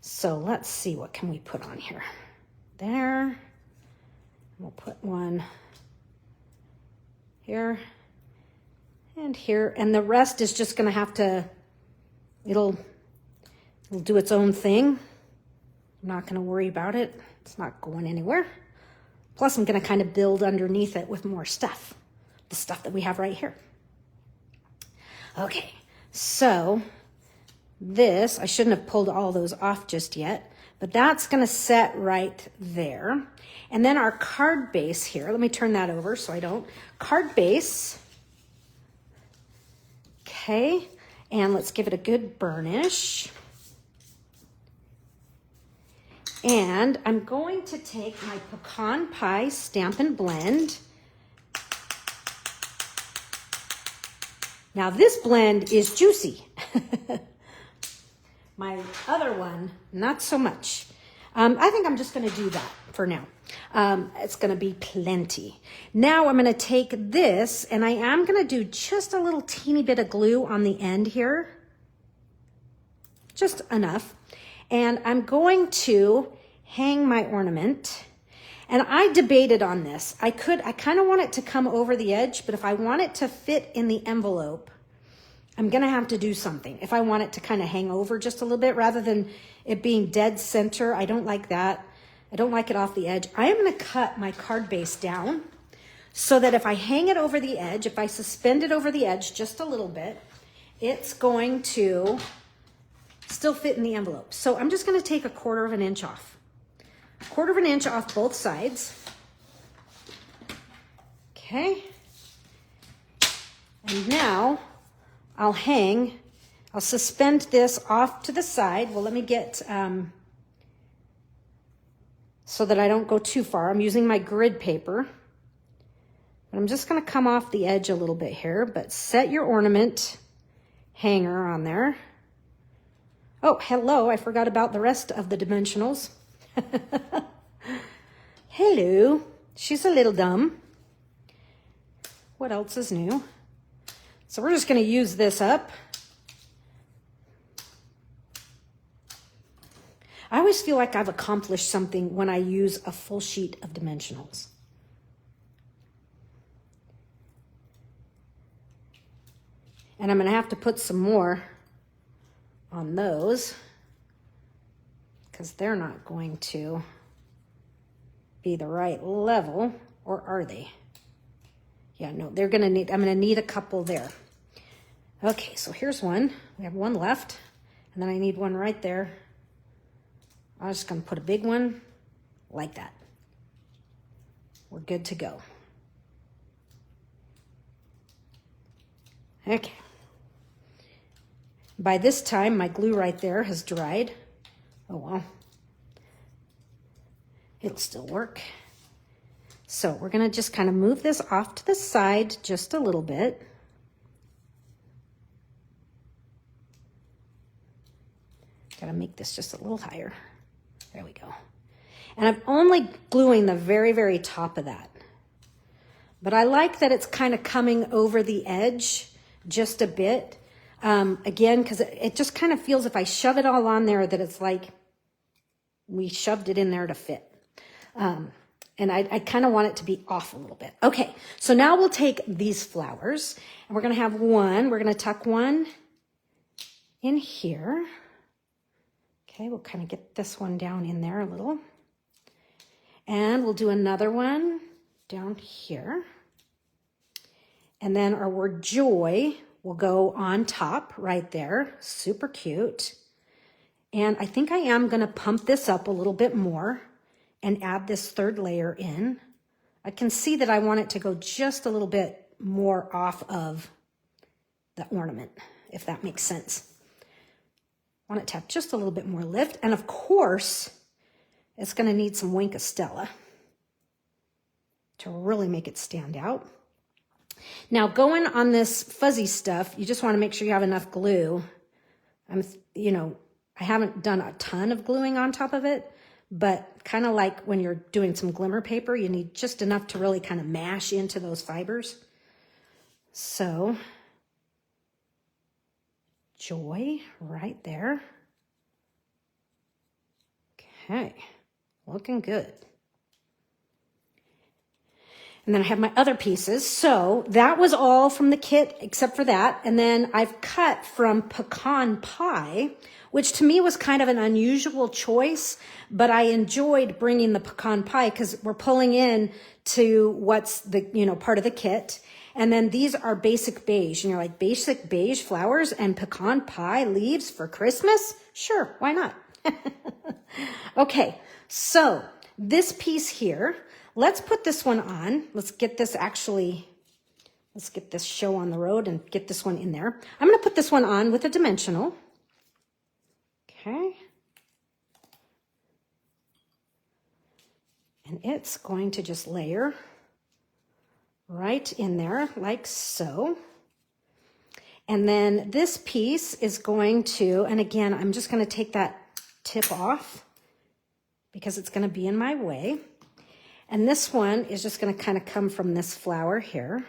So let's see, what can we put on here? There. We'll put one here and here. And the rest is just going to have to, it'll do its own thing. I'm not going to worry about it. It's not going anywhere. Plus, I'm going to kind of build underneath it with more stuff. The stuff that we have right here. Okay, so this, I shouldn't have pulled all those off just yet, but that's going to set right there. And then our card base here, let me turn that over so I don't. Card base. Okay, and let's give it a good burnish. And I'm going to take my Pecan Pie Stampin' Blend. Now this blend is juicy. My other one, not so much. I think I'm just going to do that for now. It's going to be plenty. Now I'm going to take this and I am going to do just a little teeny bit of glue on the end here. Just enough. And I'm going to hang my ornament. And I debated on this. I kind of want it to come over the edge, but if I want it to fit in the envelope, I'm going to have to do something. If I want it to kind of hang over just a little bit rather than it being dead center, I don't like that. I don't like it off the edge. I am going to cut my card base down so that if I hang it over the edge, if I suspend it over the edge just a little bit, it's going to still fit in the envelope. So I'm just going to take 1/4 inch off. 1/4 inch off both sides. Okay. And now I'll suspend this off to the side. Well, let me get, so that I don't go too far. I'm using my grid paper. But I'm just going to come off the edge a little bit here, but set your ornament hanger on there. Oh, hello, I forgot about the rest of the dimensionals. Hello, she's a little dumb. What else is new? So we're just going to use this up. I always feel like I've accomplished something when I use a full sheet of dimensionals. And I'm going to have to put some more on those because they're not going to be the right level, or are they? Yeah, no, they're going to need, I'm going to need a couple there. Okay, so here's one. We have one left, and then I need one right there. I'm just going to put a big one like that. We're good to go. Okay. By this time, my glue right there has dried. Oh, well. It'll still work. So we're going to just kind of move this off to the side just a little bit. Got to make this just a little higher. There we go. And I'm only gluing the very, very top of that. But I like that it's kind of coming over the edge just a bit. Again, because it just kind of feels, if I shove it all on there, that it's like we shoved it in there to fit. And I kind of want it to be off a little bit. Okay, so now we'll take these flowers and we're gonna have one, we're gonna tuck one in here. Okay, we'll kind of get this one down in there a little. And we'll do another one down here. And then our word joy will go on top right there. Super cute. And I think I am gonna pump this up a little bit more and add this third layer in. I can see that I want it to go just a little bit more off of the ornament, if that makes sense. I want it to have just a little bit more lift. And of course, it's gonna need some Wink of Stella to really make it stand out. Now going on this fuzzy stuff, you just wanna make sure you have enough glue. I haven't done a ton of gluing on top of it, but kind of like when you're doing some glimmer paper, you need just enough to really kind of mash into those fibers. So, joy right there. Okay, looking good. And then I have my other pieces. So that was all from the kit except for that. And then I've cut from pecan pie, which to me was kind of an unusual choice, but I enjoyed bringing the pecan pie because we're pulling in to what's the, part of the kit. And then these are basic beige, and you're like, basic beige flowers and pecan pie leaves for Christmas? Sure, why not? Okay, so this piece here, let's put this one on. Let's get this show on the road and get this one in there. I'm gonna put this one on with a dimensional. Okay. And it's going to just layer right in there like so. And then this piece is going to, and again, I'm just going to take that tip off because it's going to be in my way. And this one is just going to kind of come from this flower here.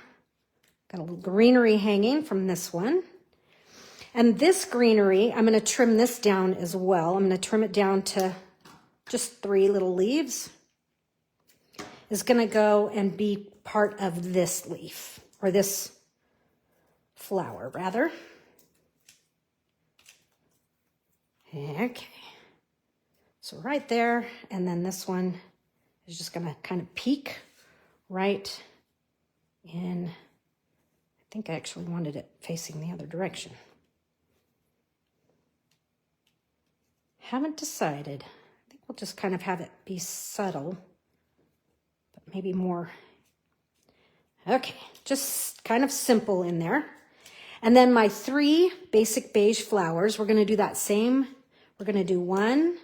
Got a little greenery hanging from this one. And this greenery, I'm going to trim this down as well. I'm going to trim it down to just 3 little leaves. Is going to go and be part of this leaf, or this flower, rather. Okay. So right there, and then this one is just going to kind of peek right in. I think I actually wanted it facing the other direction. Haven't decided. I think we'll just kind of have it be subtle, but maybe more. Okay, just kind of simple in there. And then my 3 basic beige flowers, we're going to do that same. We're going to do 1.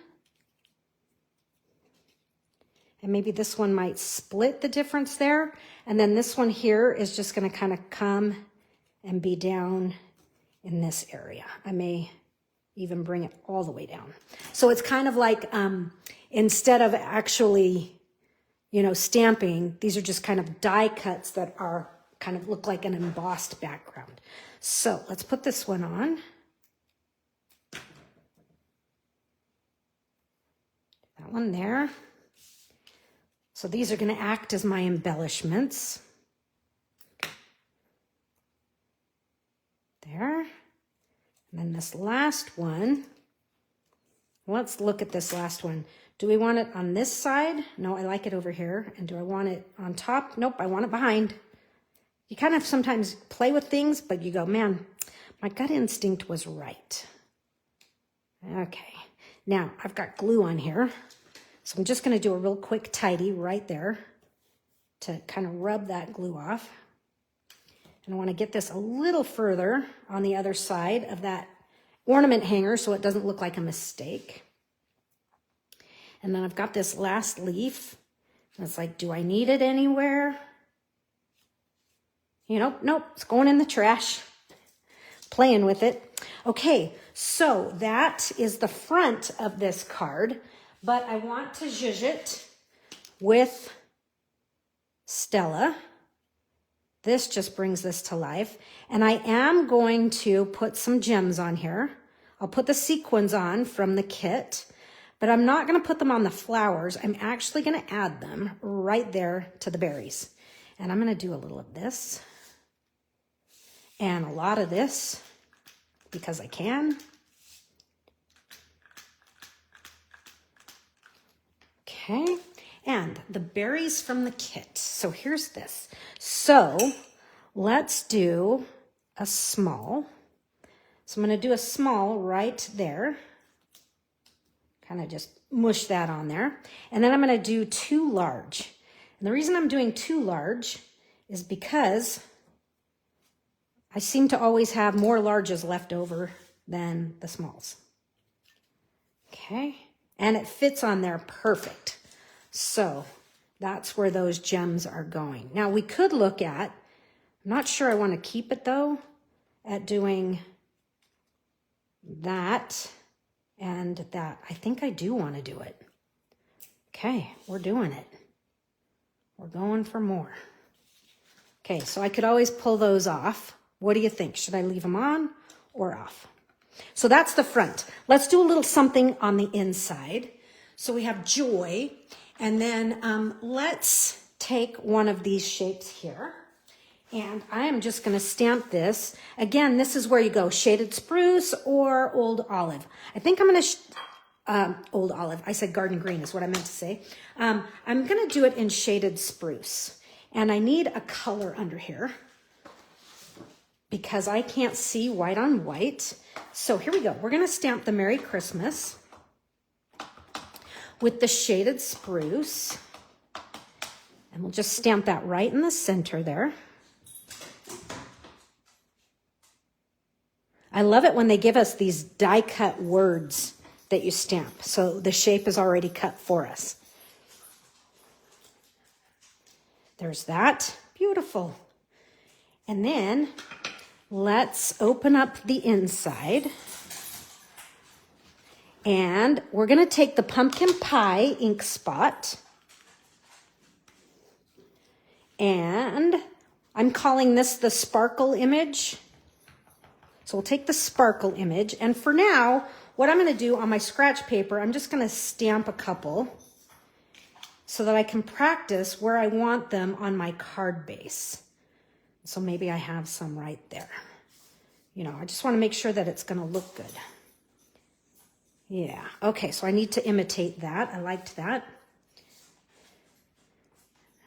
And maybe this one might split the difference there. And then this one here is just going to kind of come and be down in this area. I may even bring it all the way down. So it's kind of like instead of actually, stamping, these are just kind of die cuts that are kind of look like an embossed background. So let's put this one on. That one there. So these are going to act as my embellishments. There. And then this last one, let's look at this last one. Do we want it on this side? No, I like it over here. And do I want it on top? Nope, I want it behind. You kind of sometimes play with things, but you go, man, my gut instinct was right. Okay, now I've got glue on here. So I'm just gonna do a real quick tidy right there to kind of rub that glue off. And I wanna get this a little further on the other side of that ornament hanger so it doesn't look like a mistake. And then I've got this last leaf. And it's like, do I need it anywhere? Nope, it's going in the trash. Playing with it. Okay, so that is the front of this card, but I want to zhuzh it with Stella. This just brings this to life. And I am going to put some gems on here. I'll put the sequins on from the kit, but I'm not going to put them on the flowers. I'm actually going to add them right there to the berries. And I'm going to do a little of this and a lot of this because I can. Okay, and the berries from the kit. So here's this. So let's do a small. So I'm going to do a small right there. Kind of just mush that on there. And then I'm going to do 2 large. And the reason I'm doing 2 large is because I seem to always have more larges left over than the smalls. Okay, and it fits on there perfect. So that's where those gems are going. Now we could look at, I'm not sure I want to keep it though, at doing that and that. I think I do want to do it. Okay, we're doing it. We're going for more. Okay, so I could always pull those off. What do you think? Should I leave them on or off? So that's the front. Let's do a little something on the inside. So we have joy, and then let's take one of these shapes here. And I am just going to stamp this. Again, this is where you go shaded spruce or old olive. I think I'm going to, old olive. I said garden green is what I meant to say. I'm going to do it in shaded spruce. And I need a color under here because I can't see white on white. So here we go. We're going to stamp the Merry Christmas with the shaded spruce. And we'll just stamp that right in the center there. I love it when they give us these die cut words that you stamp. So the shape is already cut for us. There's that. Beautiful. And then let's open up the inside. And we're going to take the pumpkin pie ink spot. And I'm calling this the sparkle image. So we'll take the sparkle image. And for now, what I'm going to do on my scratch paper, I'm just going to stamp a couple so that I can practice where I want them on my card base. So maybe I have some right there. You know, I just want to make sure that it's going to look good. Yeah. Okay, so I need to imitate that. I liked that.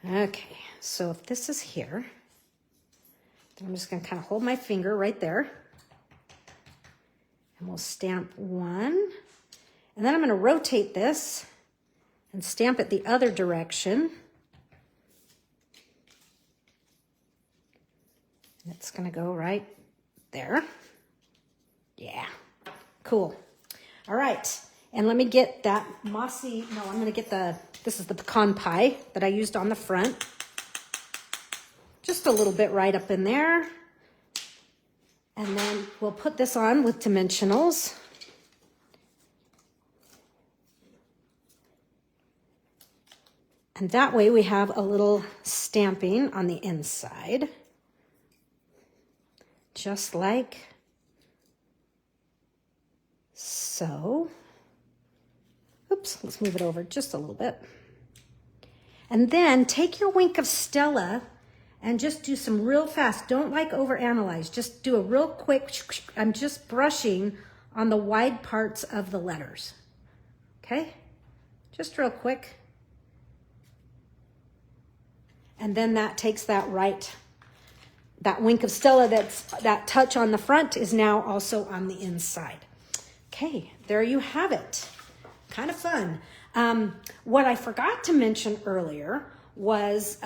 Okay, so if this is here, then I'm just going to kind of hold my finger right there. And we'll stamp one. And then I'm going to rotate this and stamp it the other direction. And it's going to go right there. Yeah, cool. All right, and let me get that mossy, no, I'm going to get this is the pecan pie that I used on the front. Just a little bit right up in there. And then we'll put this on with dimensionals. And that way we have a little stamping on the inside. Just like so. Oops, let's move it over just a little bit. And then take your Wink of Stella and just do some real fast. Don't like overanalyze. Just do a real quick, I'm just brushing on the wide parts of the letters. Okay? Just real quick. And then that takes that right, that Wink of Stella, that touch on the front is now also on the inside. Okay, there you have it. Kind of fun. What I forgot to mention earlier was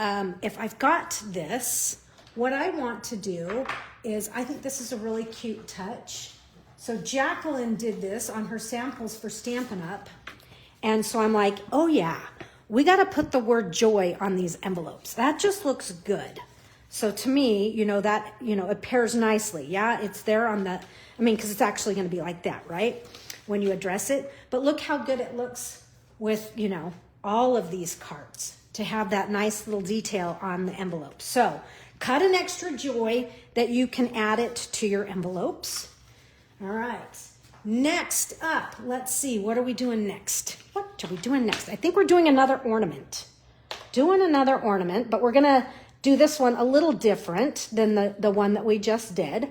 if I've got this, what I want to do is, I think this is a really cute touch. So Jacqueline did this on her samples for Stampin' Up. And so I'm like, oh yeah, we got to put the word joy on these envelopes. That just looks good. So to me, you know, that, you know, it pairs nicely. Yeah, it's there on the, I mean, because it's actually going to be like that, right? When you address it. But look how good it looks with, you know, all of these cards to have that nice little detail on the envelope. So cut an extra joy that you can add it to your envelopes. All right. next up, let's see, what are we doing next? What are we doing next? I think we're doing another ornament. But we're gonna do this one a little different than the one that we just did.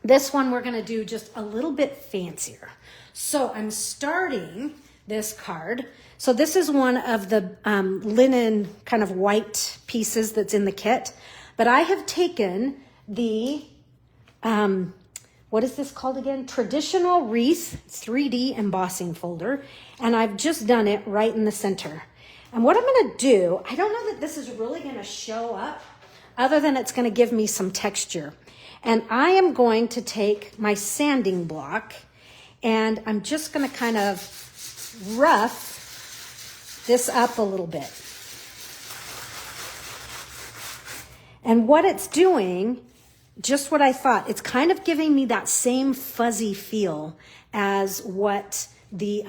This one we're gonna do just a little bit fancier. So I'm starting this card. So this is one of the linen kind of white pieces that's in the kit. But I have taken the, what is this called again? Traditional Wreath 3D embossing folder. And I've just done it right in the center. And what I'm gonna do, I don't know that this is really gonna show up other than it's gonna give me some texture. And I am going to take my sanding block and I'm just gonna kind of rough this up a little bit. And what it's doing, just what I thought, it's kind of giving me that same fuzzy feel as what the,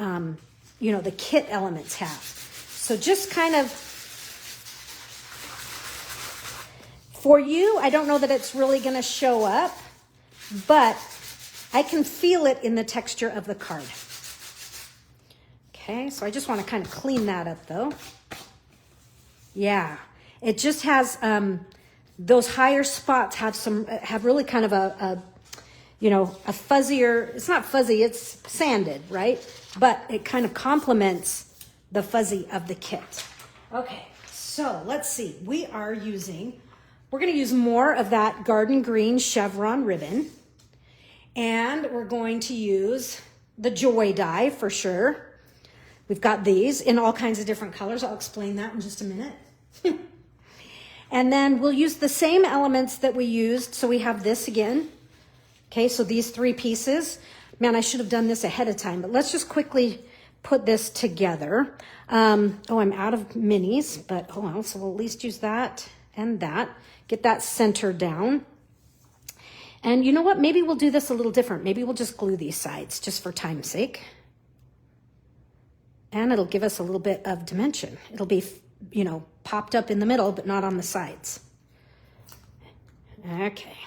the kit elements have. So just kind of, for you, I don't know that it's really gonna show up, but I can feel it in the texture of the card. Okay, so I just wanna kind of clean that up though. Yeah, it just has, those higher spots have really kind of a fuzzier, it's not fuzzy, it's sanded, right? But it kind of complements the fuzzy of the kit. Okay, so let's see. We're gonna use more of that garden green chevron ribbon. And we're going to use the joy die for sure. We've got these in all kinds of different colors. I'll explain that in just a minute. And then we'll use the same elements that we used. So we have this again. Okay, so these 3 pieces. Man, I should have done this ahead of time, but let's just quickly put this together. I'm out of minis, but oh well, so we'll at least use that and that. Get that center down. And you know what? Maybe we'll do this a little different. Maybe we'll just glue these sides just for time's sake. And it'll give us a little bit of dimension. It'll be, popped up in the middle, but not on the sides. Okay.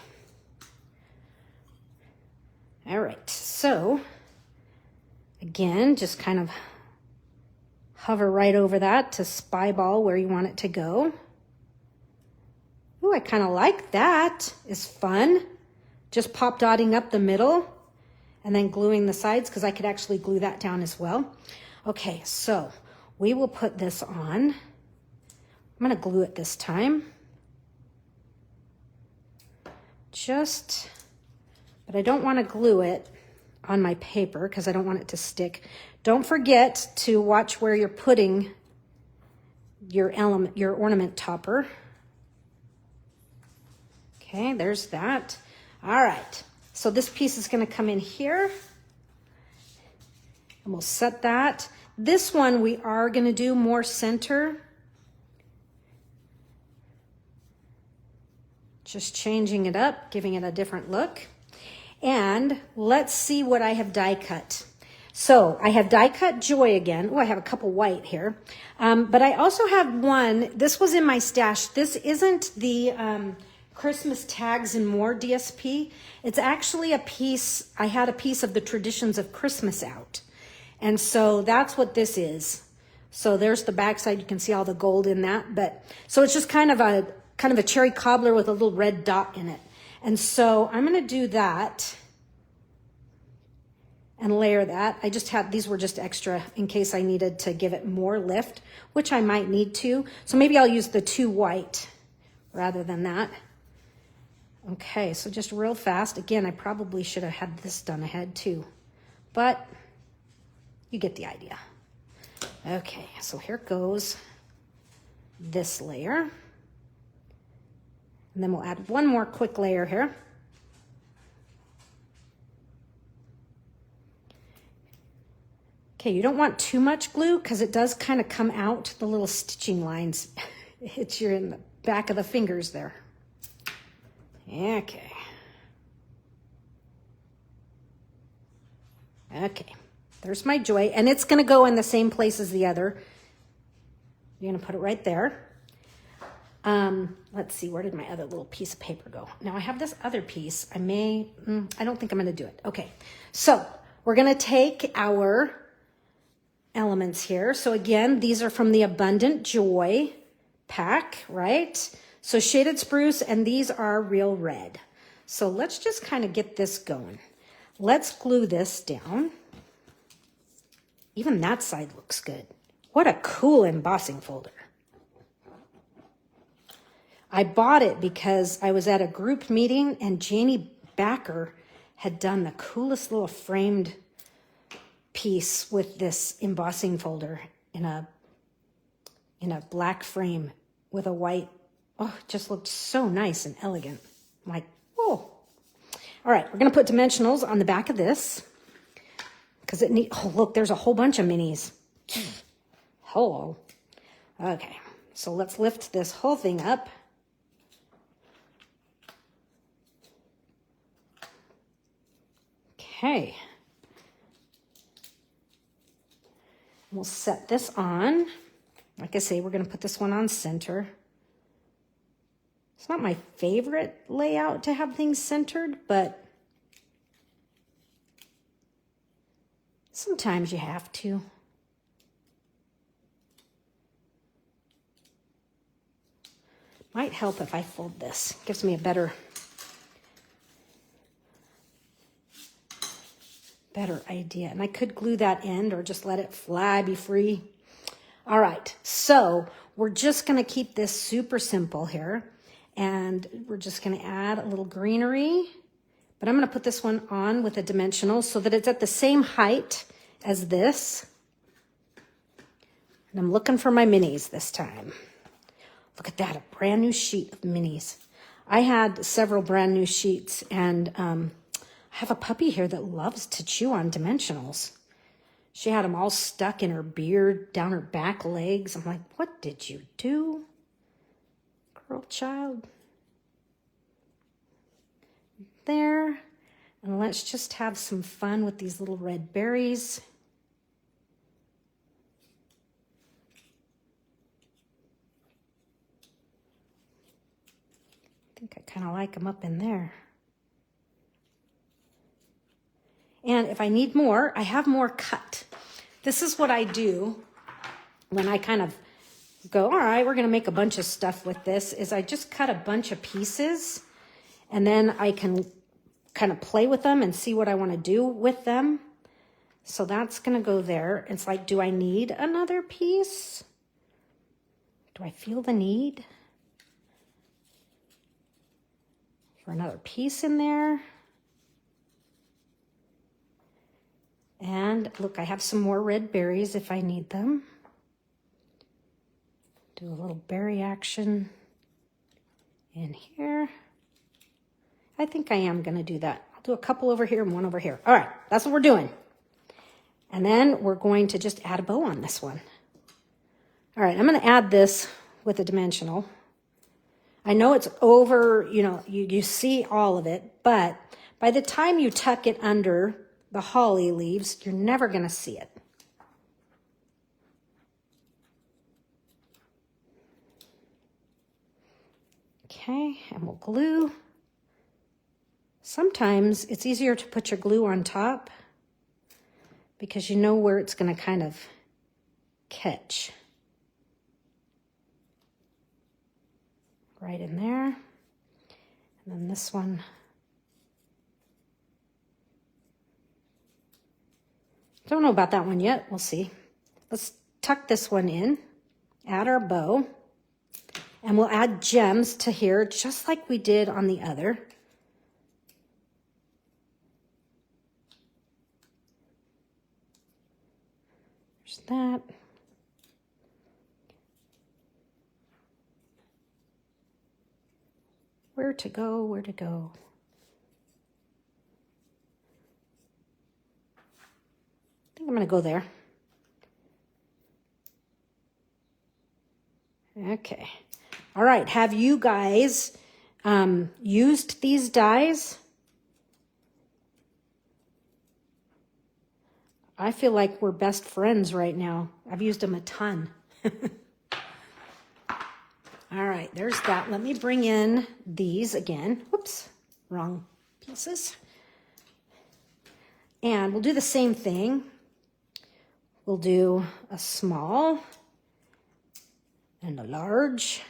All right, so again, just kind of hover right over that to spyball where you want it to go. Ooh, I kind of like that. It's fun. Just pop dotting up the middle and then gluing the sides because I could actually glue that down as well. Okay, so we will put this on. I'm gonna glue it this time. But I don't want to glue it on my paper because I don't want it to stick. Don't forget to watch where you're putting your ornament topper. Okay, there's that. All right, so this piece is going to come in here. And we'll set that. This one we are going to do more center. Just changing it up, giving it a different look. And let's see what I have die cut. So I have die cut Joy again. Oh, I have a couple white here. But I also have one, this was in my stash. This isn't the Christmas Tags and More DSP. It's actually a piece, I had a piece of the Traditions of Christmas out. And so that's what this is. So there's the backside. You can see all the gold in that. But so it's just kind of a cherry cobbler with a little red dot in it. And so I'm going to do that and layer that. I just had, these were just extra in case I needed to give it more lift, which I might need to. So maybe I'll use the 2 white rather than that. Okay, so just real fast. Again, I probably should have had this done ahead too, but you get the idea. Okay, so here goes this layer. And then we'll add one more quick layer here. Okay, you don't want too much glue because it does kind of come out the little stitching lines. It hits you in the back of the fingers there. Okay. Okay, there's my Joy, and it's gonna go in the same place as the other. You're gonna put it right there. Let's see, where did my other little piece of paper go? Now I have this other piece. I don't think I'm gonna do it. Okay, so we're going to take our elements here. So again, these are from the Abundant Joy pack, right? So Shaded Spruce, and these are Real Red. So let's just kind of get this going. Let's glue this down. Even that side looks good. What a cool embossing folder. I bought it because I was at a group meeting and Janie Backer had done the coolest little framed piece with this embossing folder in a black frame with a white. Oh, it just looked so nice and elegant. I'm like, oh. All right, we're going to put dimensionals on the back of this because it need. Oh, look, there's a whole bunch of minis. Hello. Okay, so let's lift this whole thing up. Okay. We'll set this on. Like I say, we're going to put this one on center. It's not my favorite layout to have things centered, but sometimes you have to. Might help if I fold this. Gives me a better idea. And I could glue that end or just let it fly, be free. All right, so we're just going to keep this super simple here. And we're just going to add a little greenery. But I'm going to put this one on with a dimensional so that it's at the same height as this. And I'm looking for my minis this time. Look at that, a brand new sheet of minis. I had several brand new sheets, and I have a puppy here that loves to chew on dimensionals. She had them all stuck in her beard, down her back legs. I'm like, what did you do, girl child? There. And let's just have some fun with these little red berries. I think I kind of like them up in there. And if I need more, I have more cut. This is what I do when I kind of go, all right, we're going to make a bunch of stuff with this, is I just cut a bunch of pieces, and then I can kind of play with them and see what I want to do with them. So that's going to go there. It's like, do I need another piece? Do I feel the need for another piece in there? And look, I have some more red berries if I need them. Do a little berry action in here. I think I am going to do that. I'll do a couple over here and one over here. All right, that's what we're doing. And then we're going to just add a bow on this one. All right, I'm going to add this with a dimensional. I know it's over, you see all of it, but by the time you tuck it under the holly leaves, you're never going to see it. Okay, and we'll glue. Sometimes it's easier to put your glue on top because you know where it's going to kind of catch. Right in there. And then this one. Don't know about that one yet. We'll see. Let's tuck this one in, add our bow, and we'll add gems to here just like we did on the other. There's that. Where to go, where to go. I think I'm going to go there. Okay. All right. Have you guys used these dies? I feel like we're best friends right now. I've used them a ton. All right, there's that. Let me bring in these again. Whoops, wrong pieces. And we'll do the same thing. We'll do a small and a large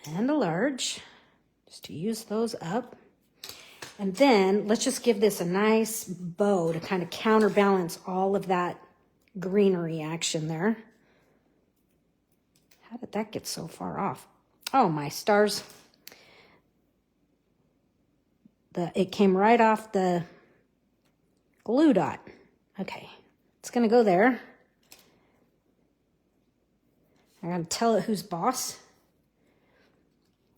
and a large, just to use those up. And then let's just give this a nice bow to kind of counterbalance all of that greenery action there. How did that get so far off? Oh, my stars. It came right off the glue dot. Okay, it's gonna go there. I gotta tell it who's boss.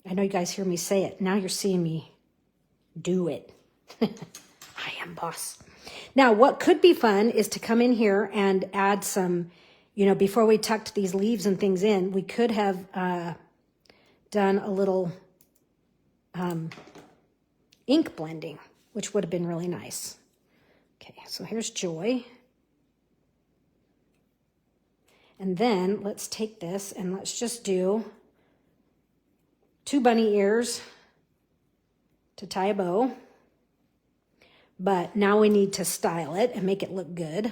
I know you guys hear me say it. Now you're seeing me do it. I am boss. Now, what could be fun is to come in here and add some, you know, before we tucked these leaves and things in, we could have done a little ink blending, which would have been really nice. Okay, so here's Joy. And then let's take this and let's just do 2 bunny ears to tie a bow. But now we need to style it and make it look good.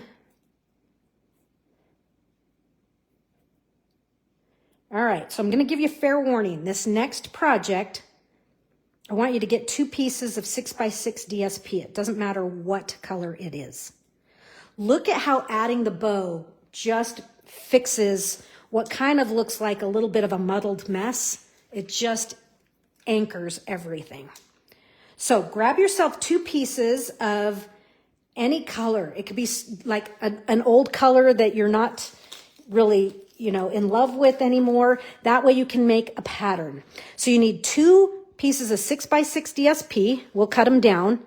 All right, so I'm going to give you fair warning. This next project, I want you to get 2 pieces of 6x6 DSP. It doesn't matter what color it is. Look at how adding the bow just fixes what kind of looks like a little bit of a muddled mess. It just anchors everything. So grab yourself 2 pieces of any color. It could be like an old color that you're not really, you know, in love with anymore. That way you can make a pattern. So you need 2 pieces of 6x6 DSP. We'll cut them down.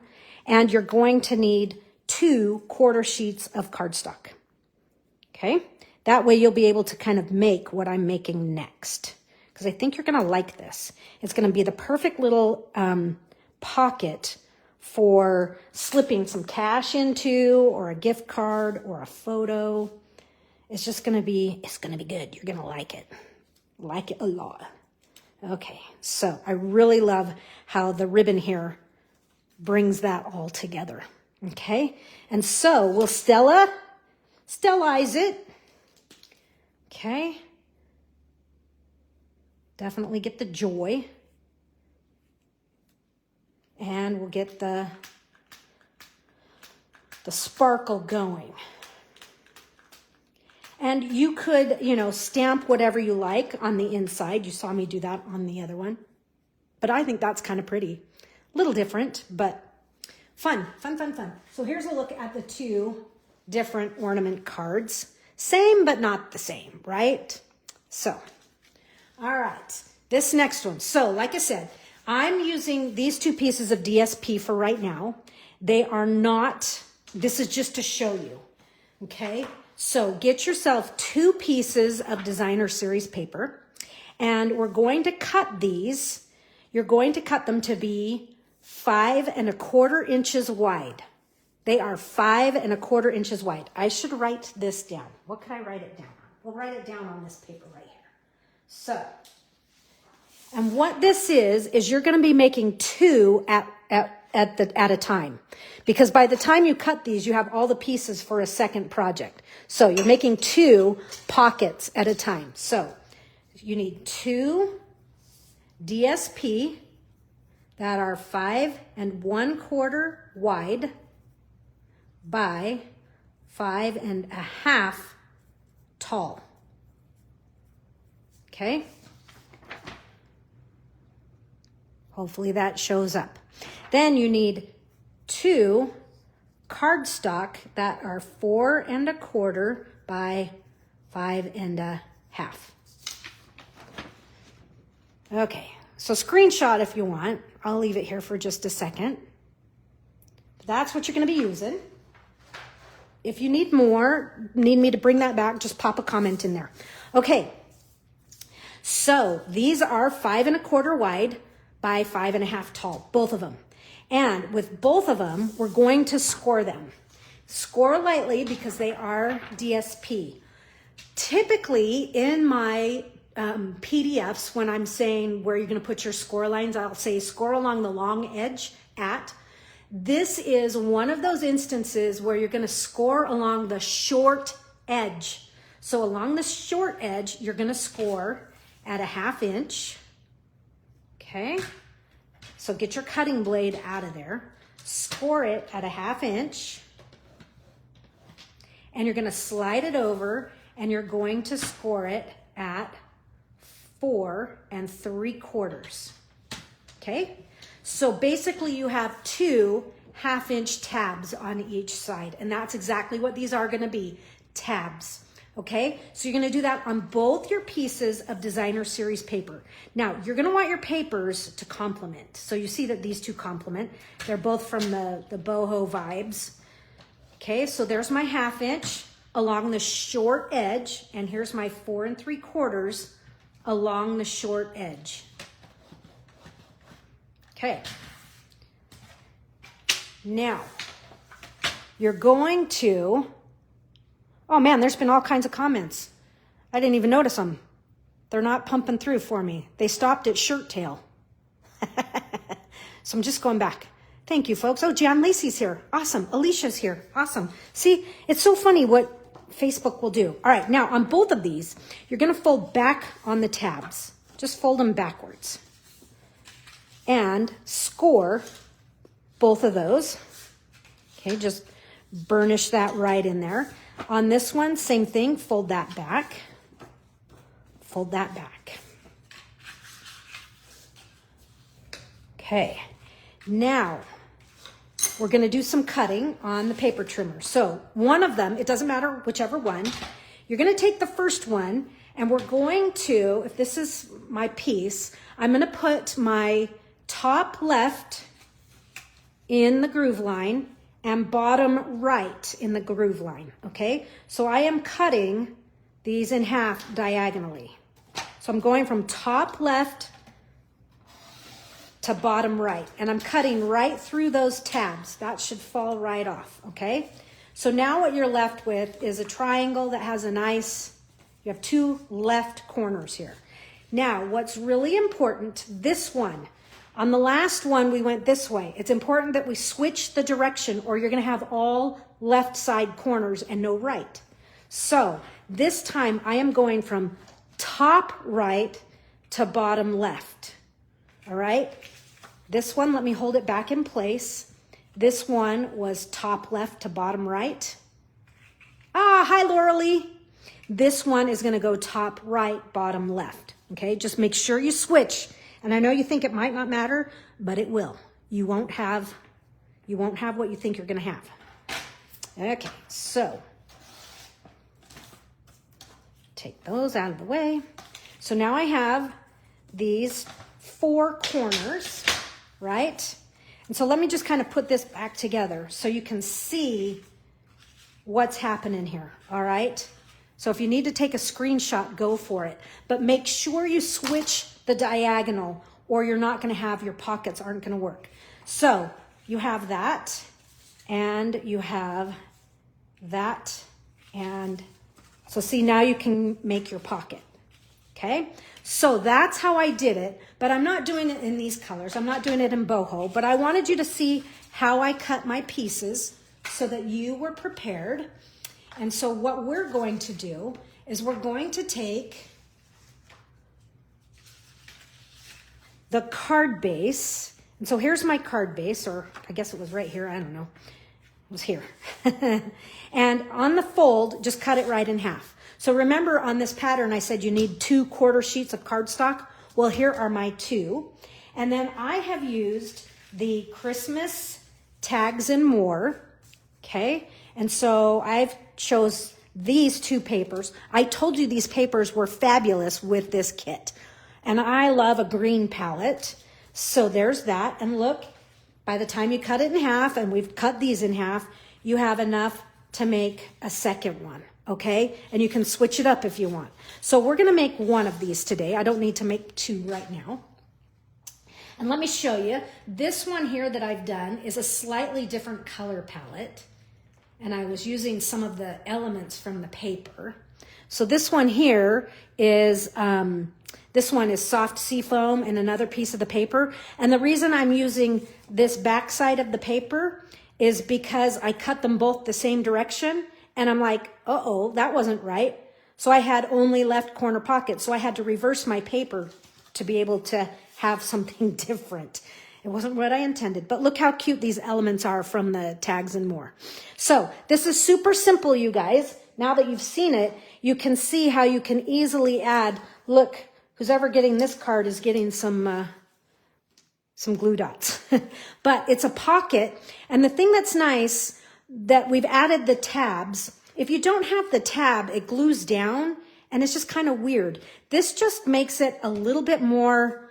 And you're going to need 2 quarter sheets of cardstock. Okay? That way you'll be able to kind of make what I'm making next. Because I think you're going to like this. It's going to be the perfect little pocket for slipping some cash into, or a gift card, or a photo. It's just going to be, it's going to be good. You're going to like it. Like it a lot. Okay, so I really love how the ribbon here brings that all together. Okay, and so we'll stellize it. Okay, definitely get the joy. And we'll get the sparkle going. And you could, you know, stamp whatever you like on the inside. You saw me do that on the other one. But I think that's kind of pretty. A little different, but fun, fun, fun, fun. So here's a look at the 2 different ornament cards. Same, but not the same, right? So, all right, this next one. So, like I said, I'm using these 2 pieces of DSP for right now. They are not, this is just to show you, okay? So get yourself 2 pieces of designer series paper, and we're going to cut these. You're going to cut them to be 5 1/4 inches wide. They are 5 1/4 inches wide. I should write this down. What could I write it down on? We'll write it down on this paper right here. So, and what this is you're going to be making 2 at a time. Because by the time you cut these, you have all the pieces for a second project. So you're making 2 pockets at a time. So you need 2 DSP that are 5 1/4 wide by 5 1/2 tall. Okay? Hopefully that shows up. Then you need 2 cardstock that are 4 1/4 by 5 1/2. Okay, so screenshot if you want. I'll leave it here for just a second. That's what you're going to be using. If you need more, need me to bring that back, just pop a comment in there. Okay, so these are 5 1/4 wide by 5 1/2 tall, both of them. And with both of them, we're going to score them. Score lightly because they are DSP. Typically in my PDFs, when I'm saying where you're going to put your score lines, I'll say score along the long edge at. This is one of those instances where you're going to score along the short edge. So along the short edge, you're going to score at a 1/2 inch. Okay. So get your cutting blade out of there. Score it at a 1/2 inch. And you're going to slide it over and you're going to score it at 4 3/4. Okay. So basically you have 2 1/2 inch tabs on each side, and that's exactly what these are going to be, tabs. Okay, so you're going to do that on both your pieces of designer series paper. Now you're going to want your papers to complement. So you see that these two complement. They're both from the boho vibes. Okay, so there's my 1/2 inch along the short edge, and here's my 4 3/4 along the short edge. Okay. Now, you're going to, oh man, there's been all kinds of comments. I didn't even notice them. They're not pumping through for me. They stopped at shirt tail. So I'm just going back. Thank you, folks. Oh, Jan Lacey's here. Awesome. Alicia's here. Awesome. See, it's so funny what Facebook will do. All right, now on both of these, you're going to fold back on the tabs. Just fold them backwards. And score both of those. Okay, just burnish that right in there. On this one, same thing, fold that back. Fold that back. Okay, now we're going to do some cutting on the paper trimmer. So one of them, it doesn't matter whichever one, you're going to take the first one and we're going to, if this is my piece, I'm going to put my top left in the groove line and bottom right in the groove line, okay? So I am cutting these in half diagonally. So I'm going from top left to bottom right, and I'm cutting right through those tabs. That should fall right off, okay? So now what you're left with is a triangle that has a nice, you have 2 left corners here. Now, what's really important, this one, on the last one, we went this way. It's important that we switch the direction or you're going to have all left side corners and no right. So this time I am going from top right to bottom left. All right. This one, let me hold it back in place. This one was top left to bottom right. Ah, hi, Lauralee. This one is going to go top right, bottom left. Okay. Just make sure you switch. And I know you think it might not matter, but it will. You won't have what you think you're going to have. Okay, so take those out of the way. So now I have these 4 corners, right? And so let me just kind of put this back together so you can see what's happening here, all right? So if you need to take a screenshot, go for it. But make sure you switch the diagonal or you're not going to have, your pockets aren't going to work. So you have that and you have that. And so see, now you can make your pocket. Okay. So that's how I did it, but I'm not doing it in these colors. I'm not doing it in boho, but I wanted you to see how I cut my pieces so that you were prepared. And so what we're going to do is we're going to take the card base. And so here's my card base, or I guess it was right here. I don't know. It was here. And on the fold, just cut it right in half. So remember on this pattern, I said you need 2 quarter sheets of cardstock. Well, here are my 2. And then I have used the Christmas Tags and More. Okay. And so I've chose these 2 papers. I told you these papers were fabulous with this kit. And I love a green palette. So there's that. And look, by the time you cut it in half, and we've cut these in half, you have enough to make a second one, okay? And you can switch it up if you want. So we're gonna make one of these today. I don't need to make 2 right now. And let me show you. This one here that I've done is a slightly different color palette. And I was using some of the elements from the paper. So this one here is This one is soft seafoam and another piece of the paper. And the reason I'm using this back side of the paper is because I cut them both the same direction. And I'm like, uh-oh, that wasn't right. So I had only left corner pockets. So I had to reverse my paper to be able to have something different. It wasn't what I intended, but look how cute these elements are from the tags and more. So this is super simple, you guys. Now that you've seen it, you can see how you can easily add, look, who's ever getting this card is getting some glue dots. But it's a pocket. And the thing that's nice that we've added the tabs. If you don't have the tab, it glues down and it's just kind of weird. This just makes it a little bit more,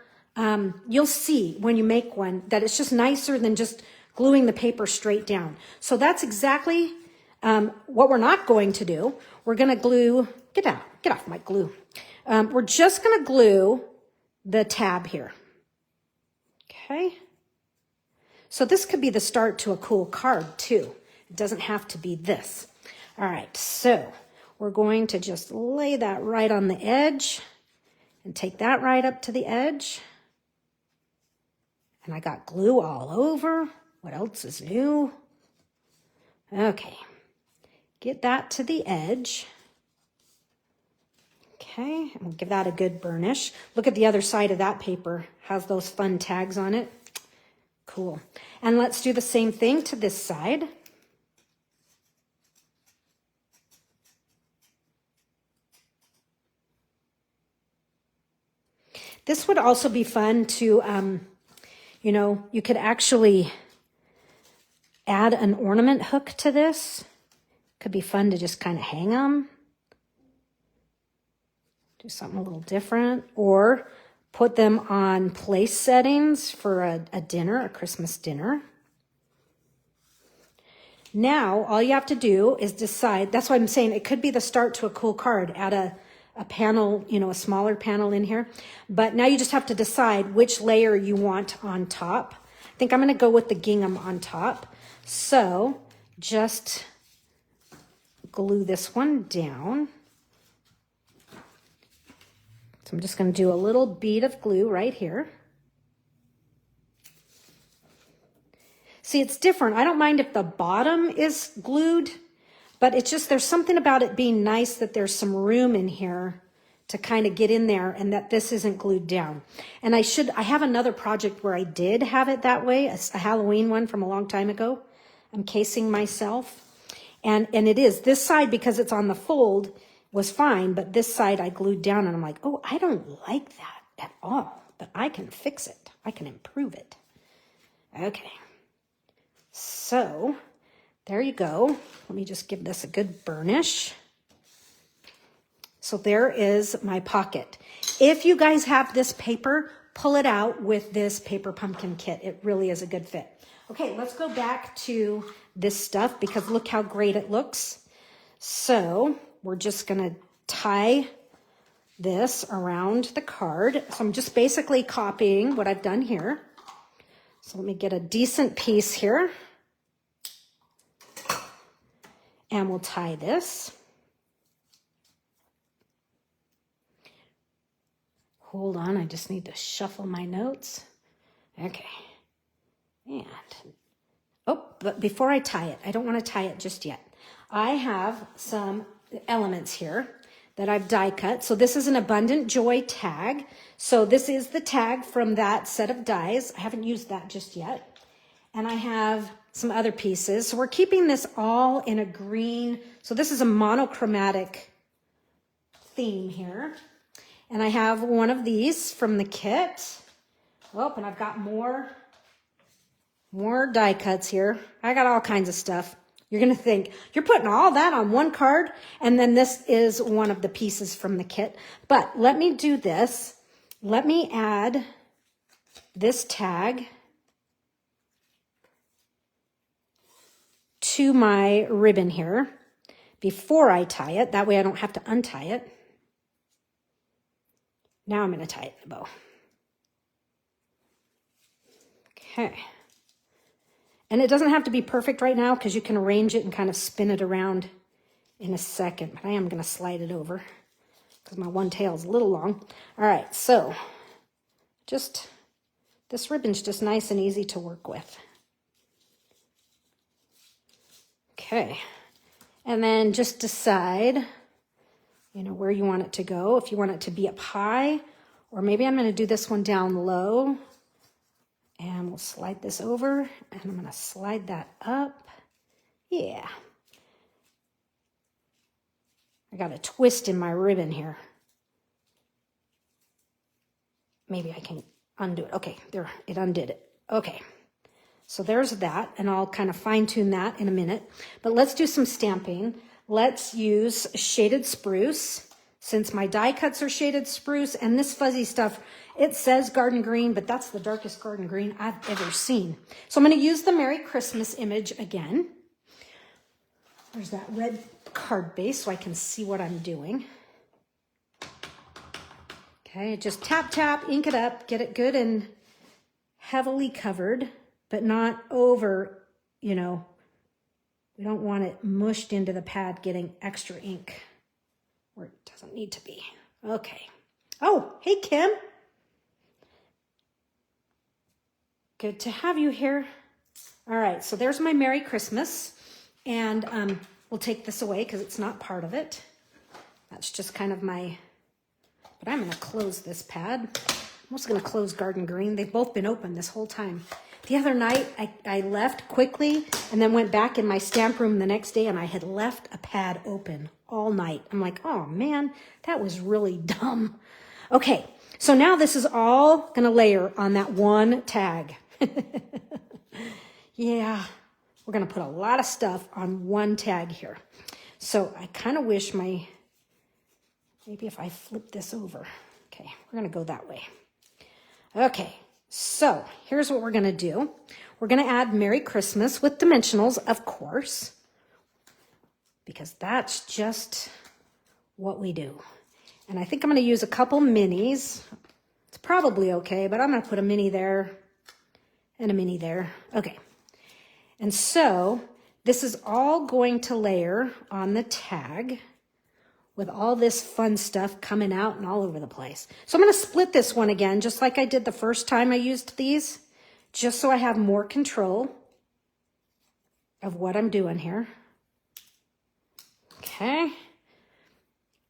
you'll see when you make one that it's just nicer than just gluing the paper straight down. So that's exactly what we're not going to do. We're going to glue, get off my glue. We're just going to glue the tab here. Okay. So this could be the start to a cool card too. It doesn't have to be this. All right. So we're going to just lay that right on the edge and take that right up to the edge. And I got glue all over. What else is new? Okay. Get that to the edge. Okay, and we'll give that a good burnish. Look at the other side of that paper. Has those fun tags on it. Cool. And let's do the same thing to this side. This would also be fun to, you know, you could actually add an ornament hook to this. Could be fun to just kind of hang them. Do something a little different, or put them on place settings for a dinner, a Christmas dinner. Now, all you have to do is decide, that's why I'm saying it could be the start to a cool card. Add a panel, you know, a smaller panel in here. But now you just have to decide which layer you want on top. I think I'm going to go with the gingham on top. So just glue this one down. So I'm just going to do a little bead of glue right here. See, it's different. I don't mind if the bottom is glued, but it's just, there's something about it being nice that there's some room in here to kind of get in there and that this isn't glued down. And I have another project where I did have it that way, a Halloween one from a long time ago. I'm casing myself. And it is this side, because it's on the fold, was fine, but this side I glued down and I'm like, oh, I don't like that at all, but I can fix it. I can improve it. Okay. So there you go. Let me just give this a good burnish. So there is my pocket. If you guys have this paper, pull it out with this paper pumpkin kit. It really is a good fit. Okay, let's go back to this stuff because look how great it looks. So we're just going to tie this around the card. So I'm just basically copying what I've done here. So let me get a decent piece here. And we'll tie this. Hold on, I just need to shuffle my notes. Okay. And, oh, but before I tie it, I don't want to tie it just yet. I have some elements here that I've die cut. So this is an Abundant Joy tag. So this is the tag from that set of dies. I haven't used that just yet. And I have some other pieces. So we're keeping this all in a green. So this is a monochromatic theme here. And I have one of these from the kit. Oh, and I've got more die cuts here. I got all kinds of stuff. You're going to think, you're putting all that on one card, and then this is one of the pieces from the kit. But let me do this. Let me add this tag to my ribbon here before I tie it. That way I don't have to untie it. Now I'm going to tie it in a bow. Okay. And it doesn't have to be perfect right now because you can arrange it and kind of spin it around in a second. But I am going to slide it over because my one tail is a little long. All right, so just, this ribbon's just nice and easy to work with. Okay, and then just decide, you know, where you want it to go. If you want it to be up high, or maybe I'm going to do this one down low. And we'll slide this over, and I'm going to slide that up. Yeah. I got a twist in my ribbon here. Maybe I can undo it. Okay, there, it undid it. Okay, so there's that, and I'll kind of fine tune that in a minute. But let's do some stamping. Let's use shaded spruce. Since my die cuts are shaded spruce, and this fuzzy stuff, it says garden green, but that's the darkest garden green I've ever seen. So I'm going to use the Merry Christmas image again. There's that red card base so I can see what I'm doing. Okay, just tap, tap, ink it up, get it good and heavily covered, but not over, you know, we don't want it mushed into the pad getting extra ink where it doesn't need to be. Okay. Oh, hey, Kim. Good to have you here. All right, so there's my Merry Christmas, and we'll take this away because it's not part of it. That's just kind of my, but I'm going to close this pad. I'm also going to close Garden Green. They've both been open this whole time. The other night, I left quickly and then went back in my stamp room the next day, and I had left a pad open all night. I'm like, oh man, that was really dumb. Okay, so now this is all going to layer on that one tag. Yeah, we're going to put a lot of stuff on one tag here. So I kind of wish maybe if I flip this over. Okay, we're going to go that way. Okay, so here's what we're going to do. We're going to add Merry Christmas with dimensionals, of course, because that's just what we do. And I think I'm going to use a couple minis. It's probably okay, but I'm going to put a mini there and a mini there. Okay. And so this is all going to layer on the tag with all this fun stuff coming out and all over the place. So I'm going to split this one again, just like I did the first time I used these, just so I have more control of what I'm doing here. Okay.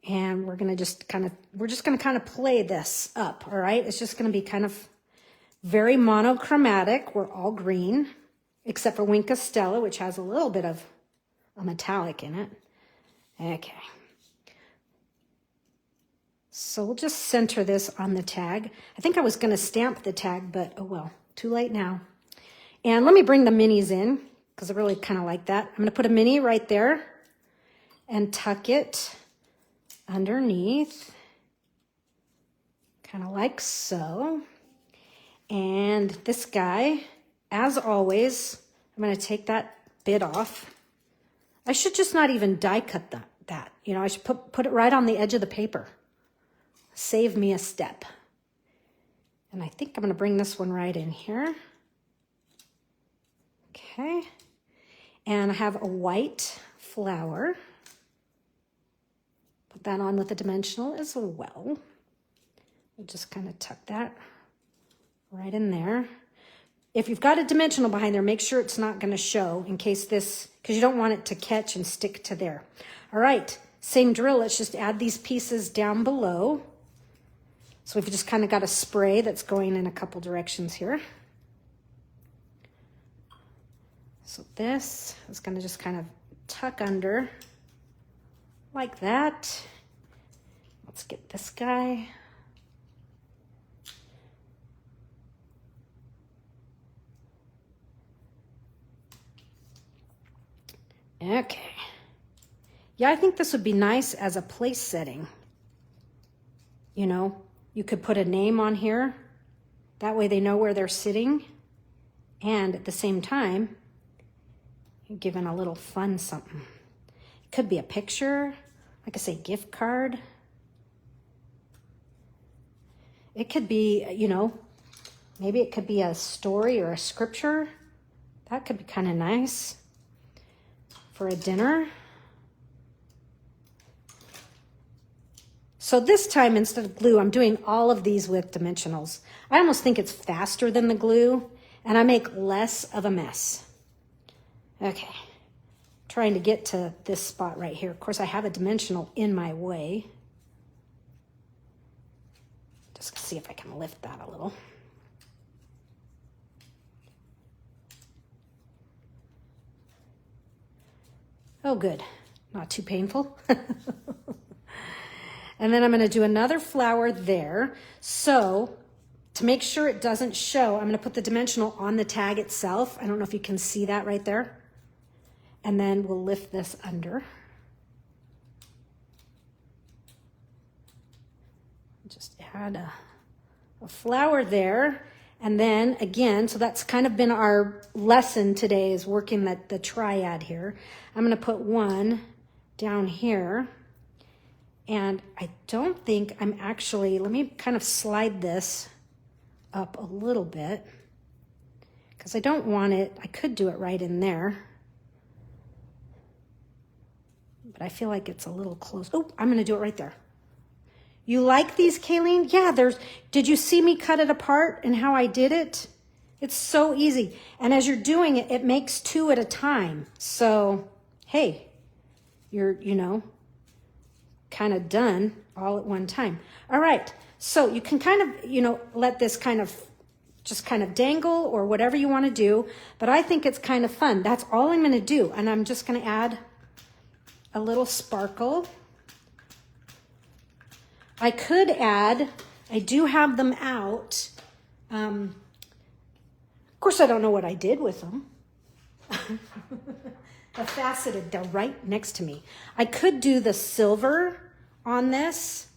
And we're going to just kind of play this up. All right. It's just going to be kind of very monochromatic. We're all green, except for Winka Stella, which has a little bit of a metallic in it. Okay. So we'll just center this on the tag. I think I was going to stamp the tag, but oh well, too late now. And let me bring the minis in because I really kind of like that. I'm going to put a mini right there and tuck it underneath, kind of like so. And this guy, as always, I'm going to take that bit off. I should just not even die cut that. You know, I should put it right on the edge of the paper. Save me a step. And I think I'm going to bring this one right in here. Okay. And I have a white flower. Put that on with the dimensional as well. We'll just kind of tuck that right in there. If you've got a dimensional behind there, make sure it's not going to show in case this, because you don't want it to catch and stick to there. All right, same drill. Let's just add these pieces down below. So we've just kind of got a spray that's going in a couple directions here. So this is going to just kind of tuck under like that. Let's get this guy. Okay. Yeah, I think this would be nice as a place setting. You know, you could put a name on here. That way they know where they're sitting. And at the same time, you're giving a little fun something. It could be a picture, like I say, gift card. It could be, you know, maybe it could be a story or a scripture. That could be kind of nice for a dinner. So this time, instead of glue, I'm doing all of these with dimensionals. I almost think it's faster than the glue, and I make less of a mess. Okay, trying to get to this spot right here. Of course, I have a dimensional in my way. Just see if I can lift that a little. Oh, good. Not too painful. And then I'm going to do another flower there. So to make sure it doesn't show, I'm going to put the dimensional on the tag itself. I don't know if you can see that right there. And then we'll lift this under. Just add a flower there. And then again, so that's kind of been our lesson today, is working the triad here. I'm going to put one down here. And I don't think I'm actually, let me kind of slide this up a little bit, because I don't want it, I could do it right in there, but I feel like it's a little close. Oh, I'm going to do it right there. You like these, Kayleen? Yeah, did you see me cut it apart and how I did it? It's so easy. And as you're doing it, it makes two at a time. So, hey, you're, kind of done all at one time. All right. So you can kind of, let this just kind of dangle or whatever you want to do. But I think it's kind of fun. That's all I'm going to do. And I'm just going to add a little sparkle. I could add, I do have them out. Of course, I don't know what I did with them. The faceted, they're right next to me. I could do the silver on this.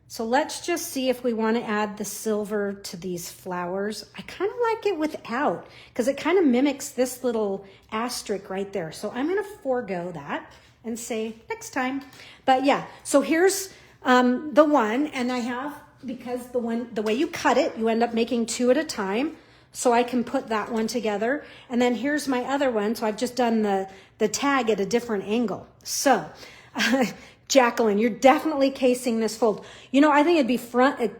So let's just see if we want to add the silver to these flowers. I kind of like it without, because it kind of mimics this little asterisk right there. So I'm going to forego that and say next time. But yeah, so here's the one, and I have, because the way you cut it, you end up making two at a time. So I can put that one together. And then here's my other one. So I've just done the tag at a different angle. So, Jacqueline, you're definitely casing this fold. I think it'd be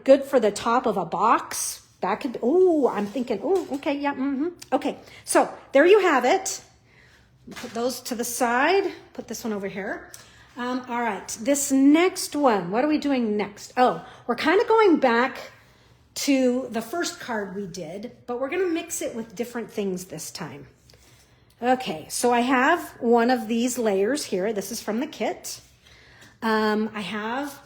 good for the top of a box. That could, I'm thinking, okay, yeah, Okay, so there you have it. Put those to the side. Put this one over here. All right, this next one, what are we doing next? Oh, we're kind of going back to the first card we did, but we're going to mix it with different things this time. Okay, so I have one of these layers here. This is from the kit. I have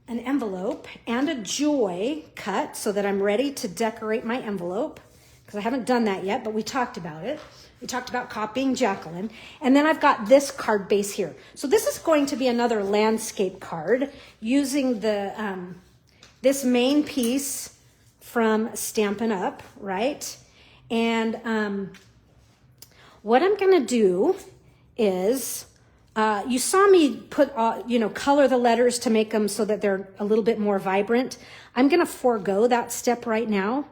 an envelope and a joy cut so that I'm ready to decorate my envelope, because I haven't done that yet, but we talked about it. We talked about copying Jacqueline. And then I've got this card base here. So this is going to be another landscape card using this main piece from Stampin' Up, right? And what I'm going to do is, you saw me put, color the letters to make them so that they're a little bit more vibrant. I'm going to forego that step right now,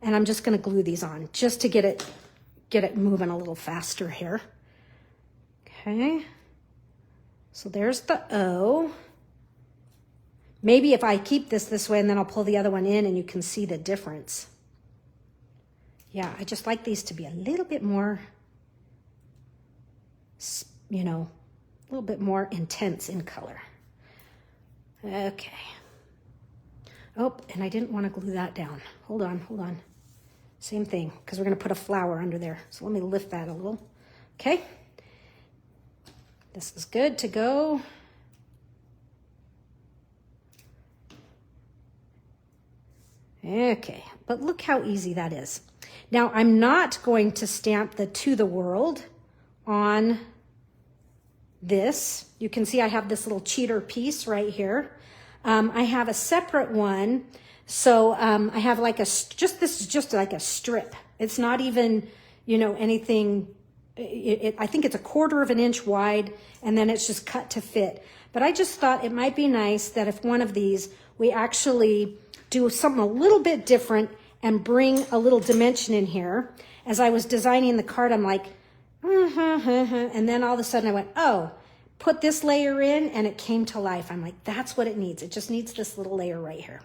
and I'm just going to glue these on just to get it moving a little faster here. Okay. So there's the O. Maybe if I keep this way and then I'll pull the other one in and you can see the difference. Yeah, I just like these to be a little bit more, a little bit more intense in color. Okay. Oh, and I didn't want to glue that down. Hold on. Same thing, because we're going to put a flower under there. So let me lift that a little. Okay. This is good to go. Okay, but look how easy that is. Now, I'm not going to stamp the To the World on this. You can see I have this little cheater piece right here. I have a separate one. So I have like this is just like a strip. It's not even, anything. I think it's 1/4 of an inch wide, and then it's just cut to fit. But I just thought it might be nice that if one of these, we actually do something a little bit different and bring a little dimension in here. As I was designing the card, I'm like, and then all of a sudden I went, oh, put this layer in and it came to life. I'm like, that's what it needs. It just needs this little layer right here.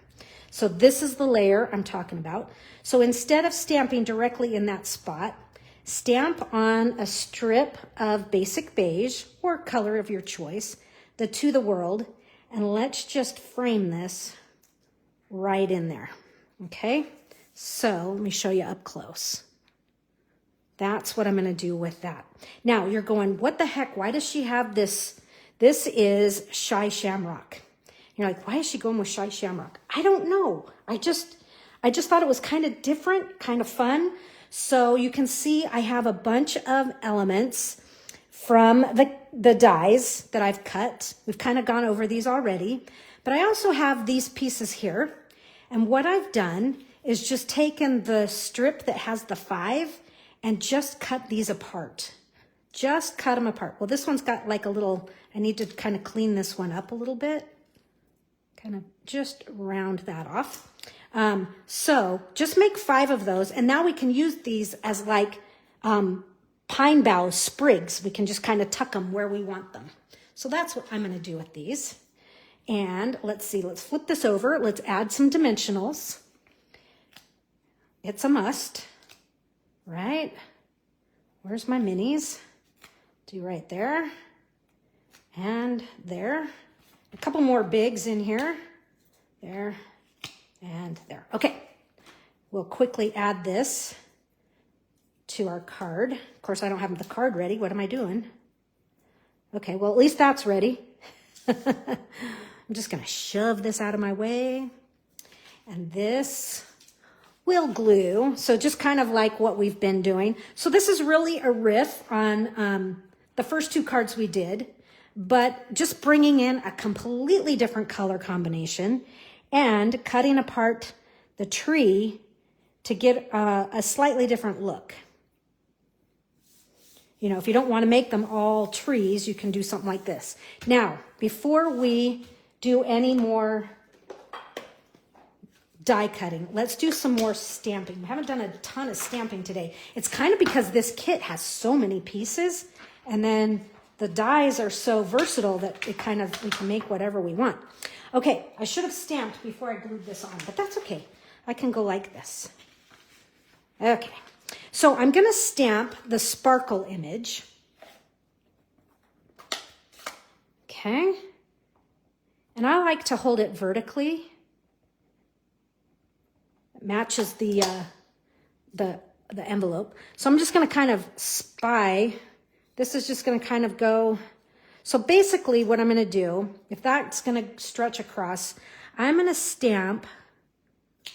So this is the layer I'm talking about. So instead of stamping directly in that spot, stamp on a strip of basic beige or color of your choice, the To the World, and let's just frame this right in there. Okay, so let me show you up close. That's what I'm going to do with that. Now you're going, what the heck? Why does she have this? This is Shy Shamrock. You're like, why is she going with Shy Shamrock? I don't know. I just thought it was kind of different, kind of fun. So you can see I have a bunch of elements from the dies that I've cut. We've kind of gone over these already. But I also have these pieces here. And what I've done is just taken the strip that has the 5 and just cut these apart. Just cut them apart. Well, this one's got like a little, I need to kind of clean this one up a little bit. Kind of just round that off. So just make 5 of those. And now we can use these as like pine bough sprigs. We can just kind of tuck them where we want them. So that's what I'm going to do with these. And let's see, let's flip this over. Let's add some dimensionals. It's a must, right? Where's my minis? Do right there and there. A couple more bigs in here, there and there. Okay, we'll quickly add this to our card. Of course, I don't have the card ready. What am I doing? Okay, well, at least that's ready. I'm just going to shove this out of my way. And this will glue. So just kind of like what we've been doing. So this is really a riff on the first 2 cards we did, but just bringing in a completely different color combination and cutting apart the tree to get a slightly different look. You know, if you don't want to make them all trees, you can do something like this. Now, before we do any more die cutting, let's do some more stamping. We haven't done a ton of stamping today. It's kind of because this kit has so many pieces, and then the dies are so versatile that we can make whatever we want. Okay, I should have stamped before I glued this on, but that's okay. I can go like this. Okay, so I'm going to stamp the sparkle image. Okay, and I like to hold it vertically. It matches the envelope. So I'm just going to kind of spy. This is just going to kind of go. So basically what I'm going to do, if that's going to stretch across, I'm going to stamp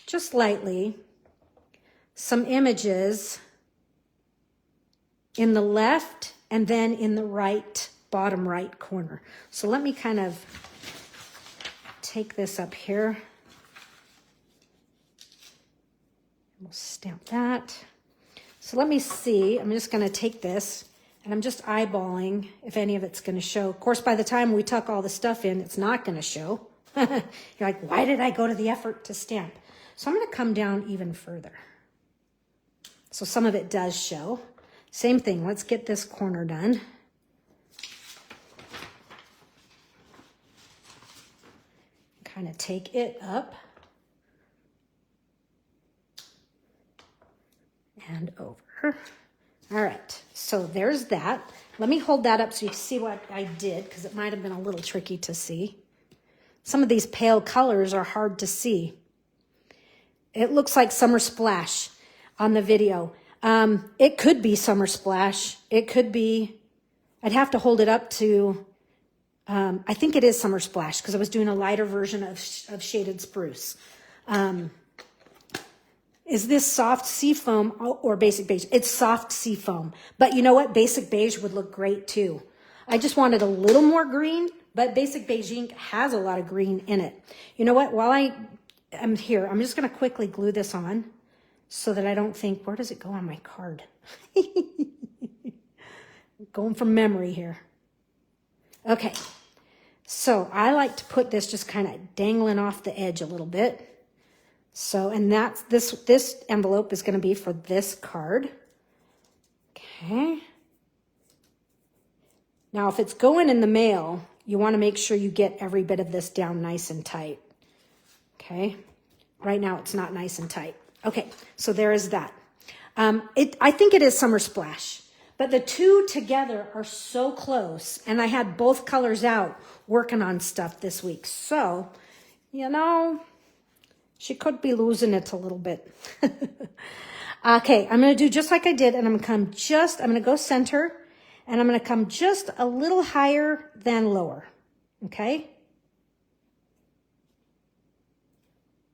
just lightly some images in the left and then in the right, bottom right corner. So let me kind of take this up here. We'll stamp that. So let me see. I'm just going to take this and I'm just eyeballing if any of it's going to show. Of course, by the time we tuck all the stuff in, it's not going to show. You're like, why did I go to the effort to stamp? So I'm going to come down even further. So some of it does show. Same thing. Let's get this corner done. Kind of take it up and over. All right, so there's that. Let me hold that up so you can see what I did, because it might have been a little tricky to see. Some of these pale colors are hard to see. It looks like Summer Splash on the video. It could be Summer Splash. It could be, I'd have to hold it up to, I think it is Summer Splash, because I was doing a lighter version of Shaded Spruce. Is this soft seafoam or basic beige? It's soft seafoam. But you know what? Basic beige would look great too. I just wanted a little more green, but basic beige ink has a lot of green in it. You know what? While I am here, I'm just going to quickly glue this on so that I don't think, where does it go on my card? Going from memory here. Okay. So I like to put this just kind of dangling off the edge a little bit. So, and that's this envelope is going to be for this card. Okay. Now, if it's going in the mail, you want to make sure you get every bit of this down nice and tight. Okay. Right now, it's not nice and tight. Okay, so there is that. I think it is Summer Splash, but the two together are so close, and I had both colors out working on stuff this week. So, you know, she could be losing it a little bit. Okay, I'm going to do just like I did, and I'm going to go center, and I'm going to come just a little higher than lower. Okay?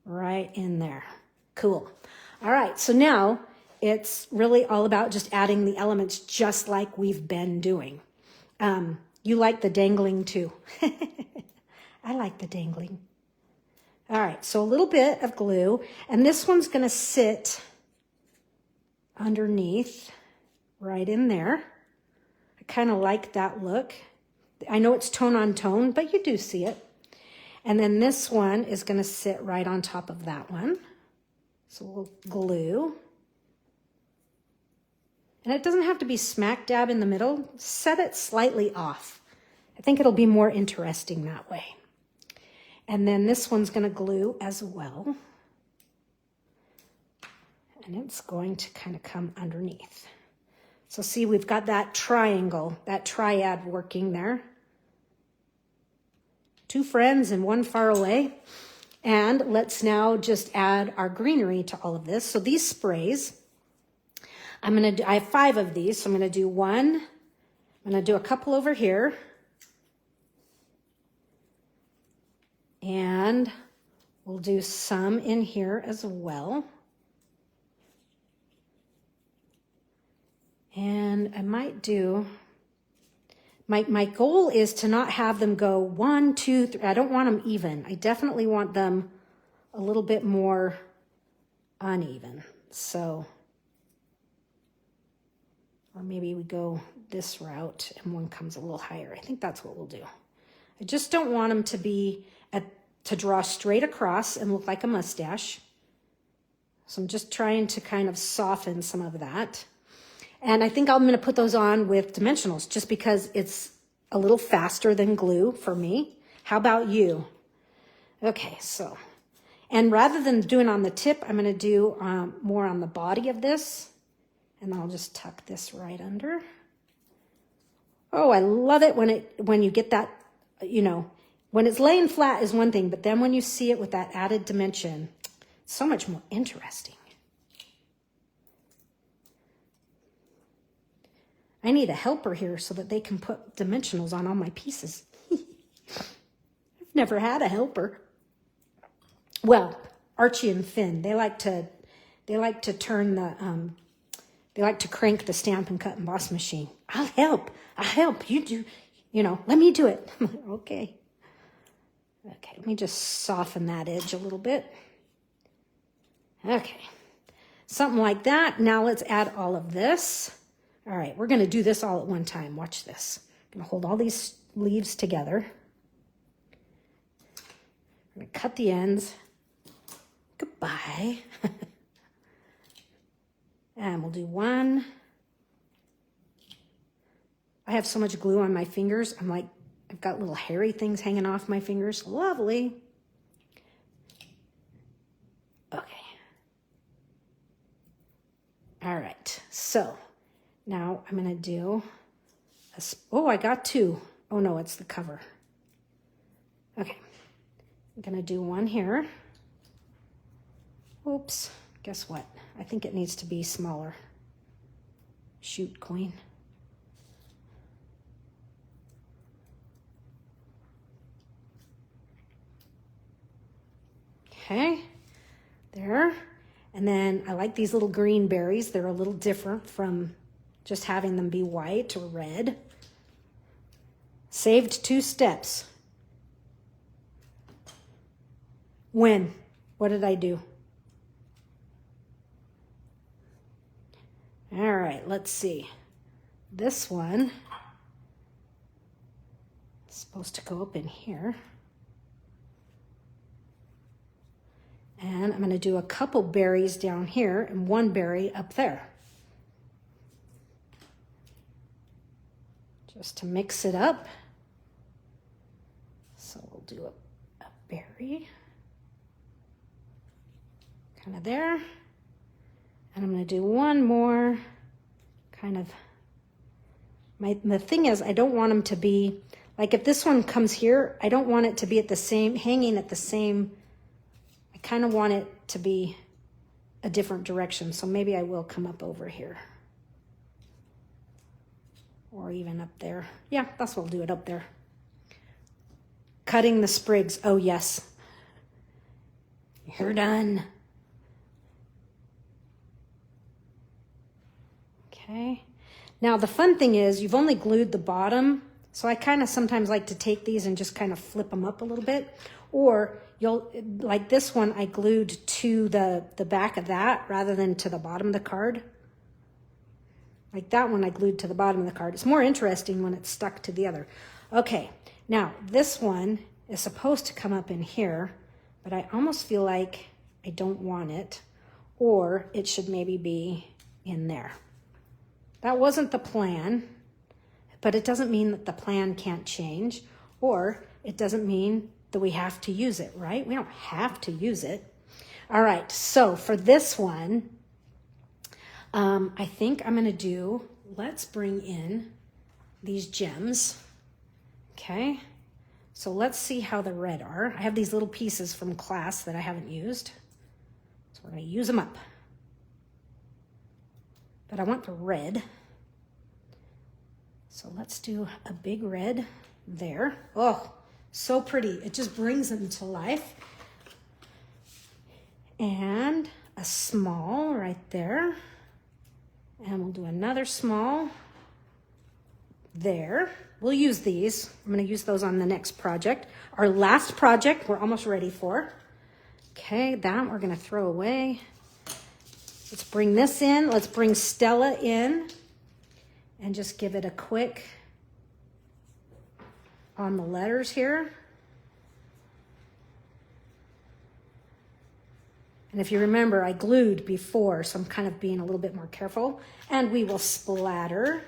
Right in there. Cool. All right, so now it's really all about just adding the elements just like we've been doing. You like the dangling too. I like the dangling. All right, so a little bit of glue, and this one's going to sit underneath right in there. I kind of like that look. I know it's tone on tone, but you do see it. And then this one is going to sit right on top of that one. So we'll glue. And it doesn't have to be smack dab in the middle. Set it slightly off. I think it'll be more interesting that way. And then this one's going to glue as well. And it's going to kind of come underneath. So see, we've got that triangle, that triad working there. Two friends and one far away. And let's now just add our greenery to all of this. So these sprays, I have 5 of these. So I'm going to do one. I'm going to do a couple over here. And we'll do some in here as well. And I might do... My goal is to not have them go 1, 2, 3. I don't want them even. I definitely want them a little bit more uneven. So, or maybe we go this route and one comes a little higher. I think that's what we'll do. I just don't want them to be to draw straight across and look like a mustache. So I'm just trying to kind of soften some of that. And I think I'm going to put those on with dimensionals just because it's a little faster than glue for me. How about you? Okay, so, and rather than doing on the tip, I'm going to do more on the body of this. And I'll just tuck this right under. Oh, I love it when you get that, you know, when it's laying flat is one thing, but then when you see it with that added dimension, it's so much more interesting. I need a helper here so that they can put dimensionals on all my pieces. I've never had a helper. Well, Archie and Finn, they like to turn the, they like to crank the Stamp and Cut and Emboss machine. I'll help. You do, you know, let me do it. Okay. Okay, let me just soften that edge a little bit. Okay, something like that. Now let's add all of this. All right, we're going to do this all at one time. Watch this. I'm going to hold all these leaves together. I'm going to cut the ends. Goodbye. And we'll do one. I have so much glue on my fingers. I'm like, I've got little hairy things hanging off my fingers. Lovely. Okay. All right, so now I'm going to do, I got 2. Oh no, it's the cover. Okay, I'm going to do one here. Oops, guess what? I think it needs to be smaller. Shoot, Queen. Okay, there. And then I like these little green berries. They're a little different from just having them be white or red. Saved 2 steps. When? What did I do? All right, let's see. This one is supposed to go up in here. And I'm going to do a couple berries down here and 1 berry up there. just to mix it up. So we'll do a berry, kind of there. And I'm going to do one more kind of, the thing is, I don't want them to be, like if this one comes here, I don't want it to be at the same, hanging at the same, I kind of want it to be a different direction. So maybe I will come up over here. Or even up there. Yeah, that's what we'll do it up there. Cutting the sprigs. Oh, yes. You're done. Okay. Now, the fun thing is you've only glued the bottom. So I kind of sometimes like to take these and just kind of flip them up a little bit. Or you'll, like this one, I glued to the back of that rather than to the bottom of the card. Like that one I glued to the bottom of the card. It's more interesting when it's stuck to the other. Okay, now this one is supposed to come up in here, but I almost feel like I don't want it, or it should maybe be in there. That wasn't the plan, but it doesn't mean that the plan can't change, or it doesn't mean that we have to use it, right? We don't have to use it. All right, so for this one, I think I'm going to do, let's bring in these gems. Okay, so let's see how the red are. I have these little pieces from class that I haven't used. So we're going to use them up. But I want the red. So let's do a big red there. Oh, so pretty. It just brings them to life. And a small right there. And we'll do another small there. We'll use these. I'm going to use those on the next project. Our last project we're almost ready for. Okay, that we're going to throw away. Let's bring this in. Let's bring Stella in and just give it a quick on the letters here. And if you remember, I glued before, so I'm kind of being a little bit more careful. And we will splatter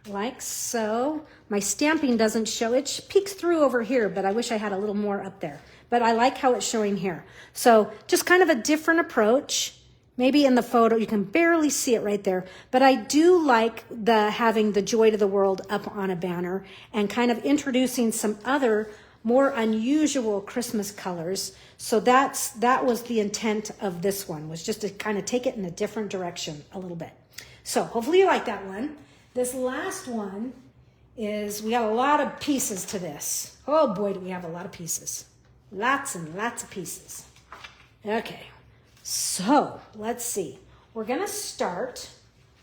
like so. My stamping doesn't show, it peeks through over here, but I wish I had a little more up there. But I like how it's showing here. So just kind of a different approach. Maybe in the photo, you can barely see it right there. But I do like having the Joy to the World up on a banner and kind of introducing some other more unusual Christmas colors. So that was the intent of this one, was just to kind of take it in a different direction a little bit. So hopefully you like that one. This last one is, we got a lot of pieces to this. Oh boy, do we have a lot of pieces. Lots and lots of pieces. Okay, so let's see. We're gonna start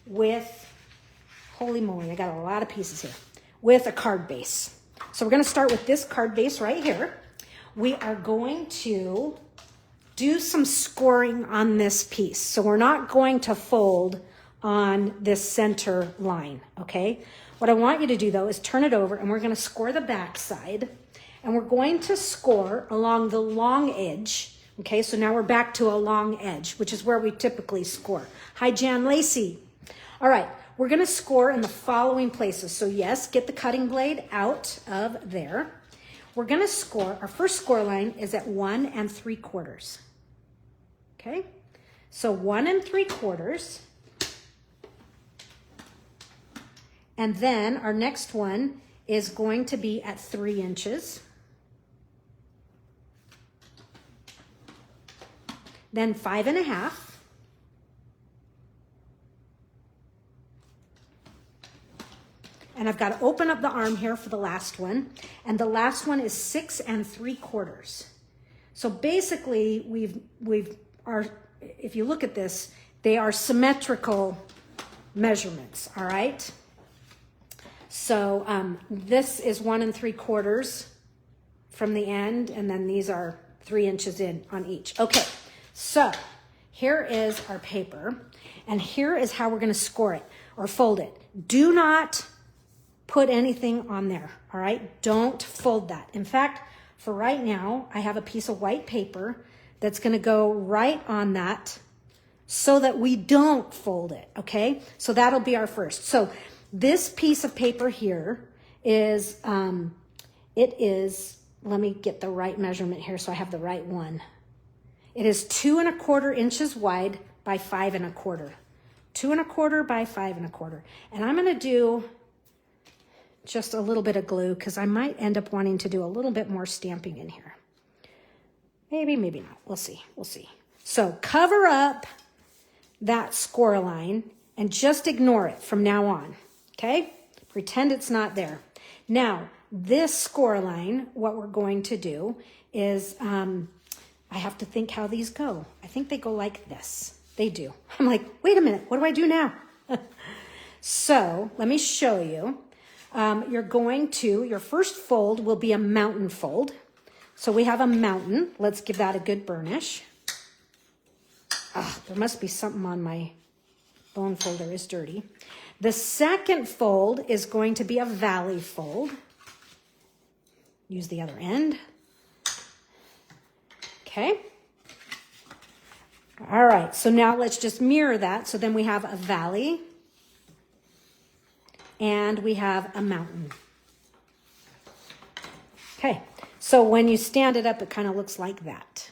with, holy moly, I got a lot of pieces here, with a card base. So we're going to start with this card base right here. We are going to do some scoring on this piece. So we're not going to fold on this center line, okay? What I want you to do, though, is turn it over, and we're going to score the back side. And we're going to score along the long edge, okay? So now we're back to a long edge, which is where we typically score. Hi, Jan Lacey. All right. We're going to score in the following places. So yes, get the cutting blade out of there. We're going to score, our first score line is at 1 3/4. Okay, so 1 3/4. And then our next one is going to be at 3 inches. Then 5 1/2. And I've got to open up the arm here for the last one. And the last one is 6 3/4. So basically, if you look at this, they are symmetrical measurements, all right? So this is 1 3/4 from the end, and then these are 3 inches in on each. Okay, so here is our paper, and here is how we're going to score it or fold it. Do not put anything on there, all right? Don't fold that. In fact, for right now, I have a piece of white paper that's going to go right on that so that we don't fold it, okay? So that'll be our first. So this piece of paper here is, let me get the right measurement here so I have the right one. It is 2 1/4 inches wide by 5 1/4. 2 1/4 by 5 1/4. And I'm gonna do just a little bit of glue because I might end up wanting to do a little bit more stamping in here. Maybe, maybe not. We'll see, we'll see. So cover up that score line and just ignore it from now on, okay? Pretend it's not there. Now, this score line, what we're going to do is, I have to think how these go. I think they go like this. They do. I'm like, wait a minute, what do I do now? So let me show you. Your first fold will be a mountain fold. So we have a mountain. Let's give that a good burnish. There must be something on my bone folder is dirty. The second fold is going to be a valley fold. Use the other end. Okay. All right, so now let's just mirror that. So then we have a valley and we have a mountain. Okay, so when you stand it up, it kind of looks like that.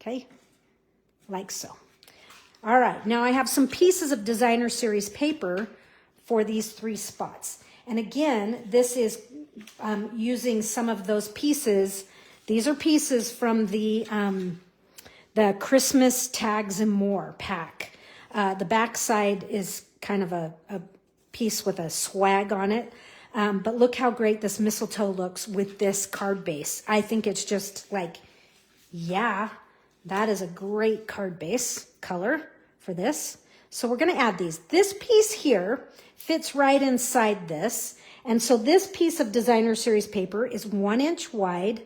Okay, like so. All right, now I have some pieces of designer series paper for these 3 spots. And again, this is using some of those pieces. These are pieces from the Christmas Tags and More pack. The back side is kind of a piece with a swag on it. But look how great this mistletoe looks with this card base. I think it's just like, yeah, that is a great card base color for this. So we're going to add these. This piece here fits right inside this. And so this piece of designer series paper is 1 inch wide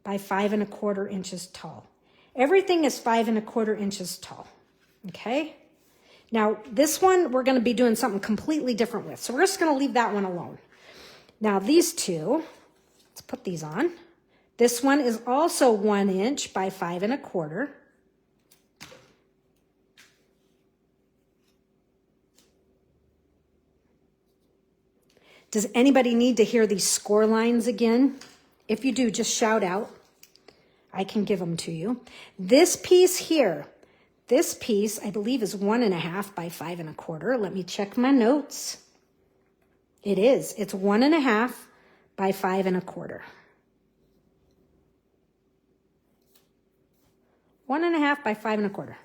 by 5 1/4 inches tall. Everything is 5 1/4 inches tall. Okay. Now this one, we're going to be doing something completely different with. So we're just going to leave that one alone. Now these two, let's put these on. This one is also 1 inch by 5 1/4. Does anybody need to hear these score lines again? If you do, just shout out. I can give them to you. This piece here, this piece, I believe is 1 1/2 by 5 1/4. Let me check my notes. It is. It's 1 1/2 by 5 1/4. 1 1/2 by 5 1/4.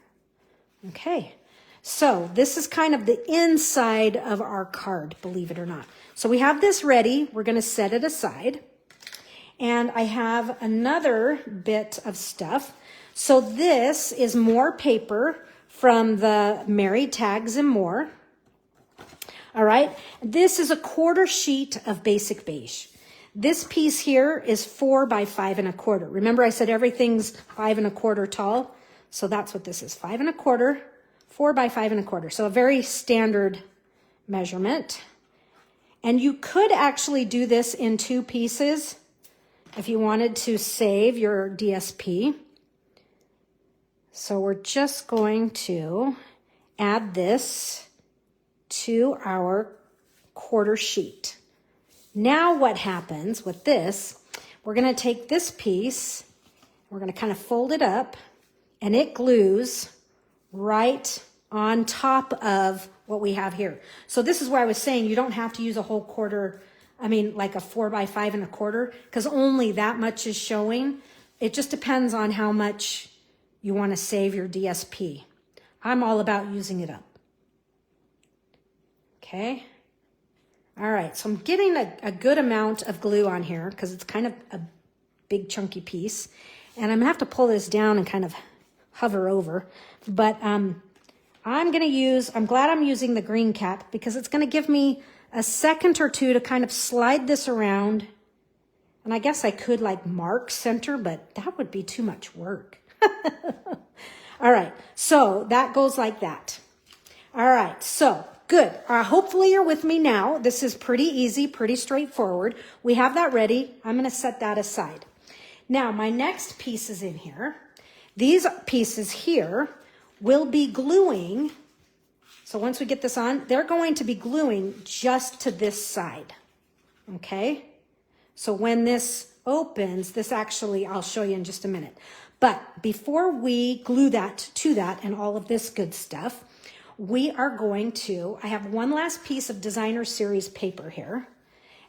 Okay. So this is kind of the inside of our card, believe it or not. So we have this ready. We're going to set it aside. And I have another bit of stuff. So this is more paper from the Merry Tags and More. All right. This is a 1/4 sheet of basic beige. This piece here is 4 by 5 1/4. Remember I said everything's 5 1/4 tall. So that's what this is. 5 1/4, 4 by 5 1/4. So a very standard measurement. And you could actually do this in 2 pieces if you wanted to save your DSP. So we're just going to add this to our 1/4 sheet. Now what happens with this, we're going to take this piece, we're going to kind of fold it up, and it glues right on top of what we have here. So this is why I was saying you don't have to use a whole 1/4, like a 4 by 5 1/4, because only that much is showing. It just depends on how much you want to save your DSP. I'm all about using it up. Okay. All right. So I'm getting a good amount of glue on here because it's kind of a big chunky piece. And I'm going to have to pull this down and kind of hover over. But I'm glad I'm using the green cap because it's going to give me a second or two to kind of slide this around. And I guess I could like mark center, but that would be too much work. All right, so that goes like that. All right, so good. Hopefully you're with me now. This is pretty easy, pretty straightforward. We have that ready. I'm going to set that aside. Now, my next piece is in here. These pieces here, will be gluing. So once we get this on, they're going to be gluing just to this side, okay? So when this opens, this actually, I'll show you in just a minute. But before we glue that to that and all of this good stuff, we are going to, I have one last piece of designer series paper here.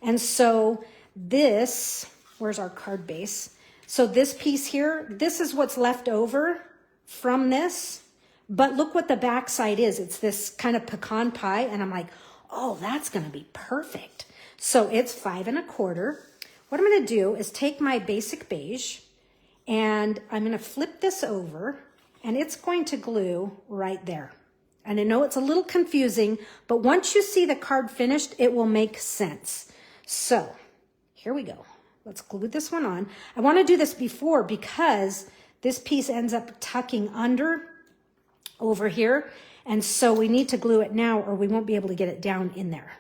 And so this, where's our card base? So this piece here, this is what's left over from this. But look what the back side is. It's this kind of pecan pie. And I'm like, oh, that's going to be perfect. So it's 5 1/4. What I'm going to do is take my basic beige and I'm going to flip this over and it's going to glue right there. And I know it's a little confusing, but once you see the card finished, it will make sense. So here we go. Let's glue this one on. I want to do this before because this piece ends up tucking under over here. And so we need to glue it now or we won't be able to get it down in there.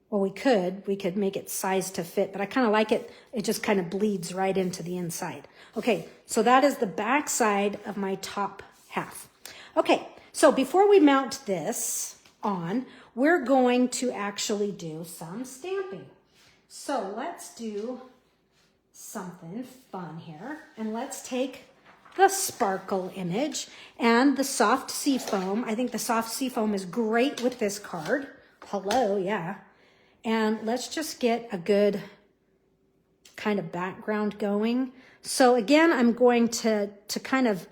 Well, we could make it sized to fit, but I kind of like it. It just kind of bleeds right into the inside. Okay, so that is the back side of my top half. Okay, so before we mount this on, we're going to actually do some stamping. So let's do something fun here. And let's take the sparkle image and the soft sea foam. I think the soft sea foam is great with this card. Hello, yeah. And let's just get a good kind of background going. So again, I'm going to kind of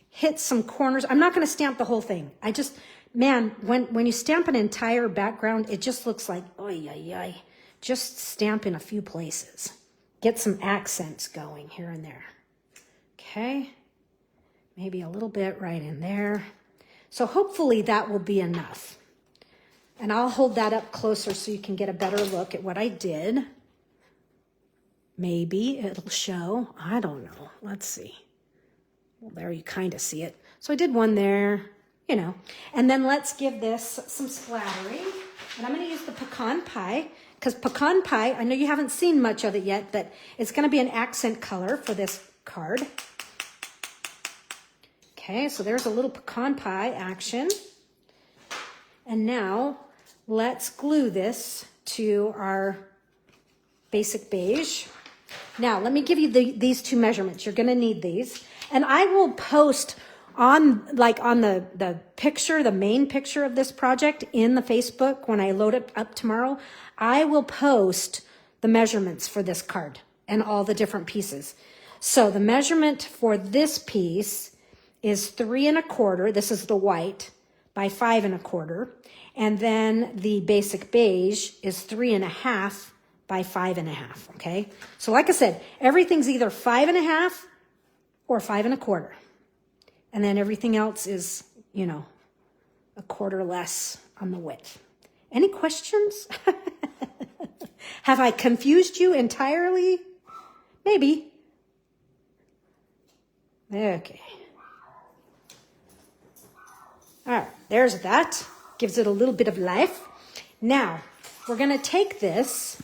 hit some corners. I'm not going to stamp the whole thing. I just, man, when you stamp an entire background, it just looks like, oy, oy, oy. Just stamp in a few places. Get some accents going here and there. Okay. Maybe a little bit right in there. So hopefully that will be enough. And I'll hold that up closer so you can get a better look at what I did. Maybe it'll show. I don't know. Let's see. Well, there you kind of see it. So I did one there, you know. And then let's give this some splattering. And I'm going to use the pecan pie because pecan pie, I know you haven't seen much of it yet, but it's going to be an accent color for this card. Okay, so there's a little pecan pie action. And now let's glue this to our basic beige. Now, let me give you these two measurements. You're going to need these. And I will post on the picture, the main picture of this project in the Facebook when I load it up tomorrow. I will post the measurements for this card and all the different pieces. So the measurement for this piece is 3 1/4. This is the white by 5 1/4. And then the basic beige is 3 1/2 by 5 1/2. Okay. So like I said, everything's either 5 1/2 or 5 1/4. And then everything else is, you know, a quarter less on the width. Any questions? Have I confused you entirely? Maybe. Okay. All right, there's that. Gives it a little bit of life. Now, we're going to take this,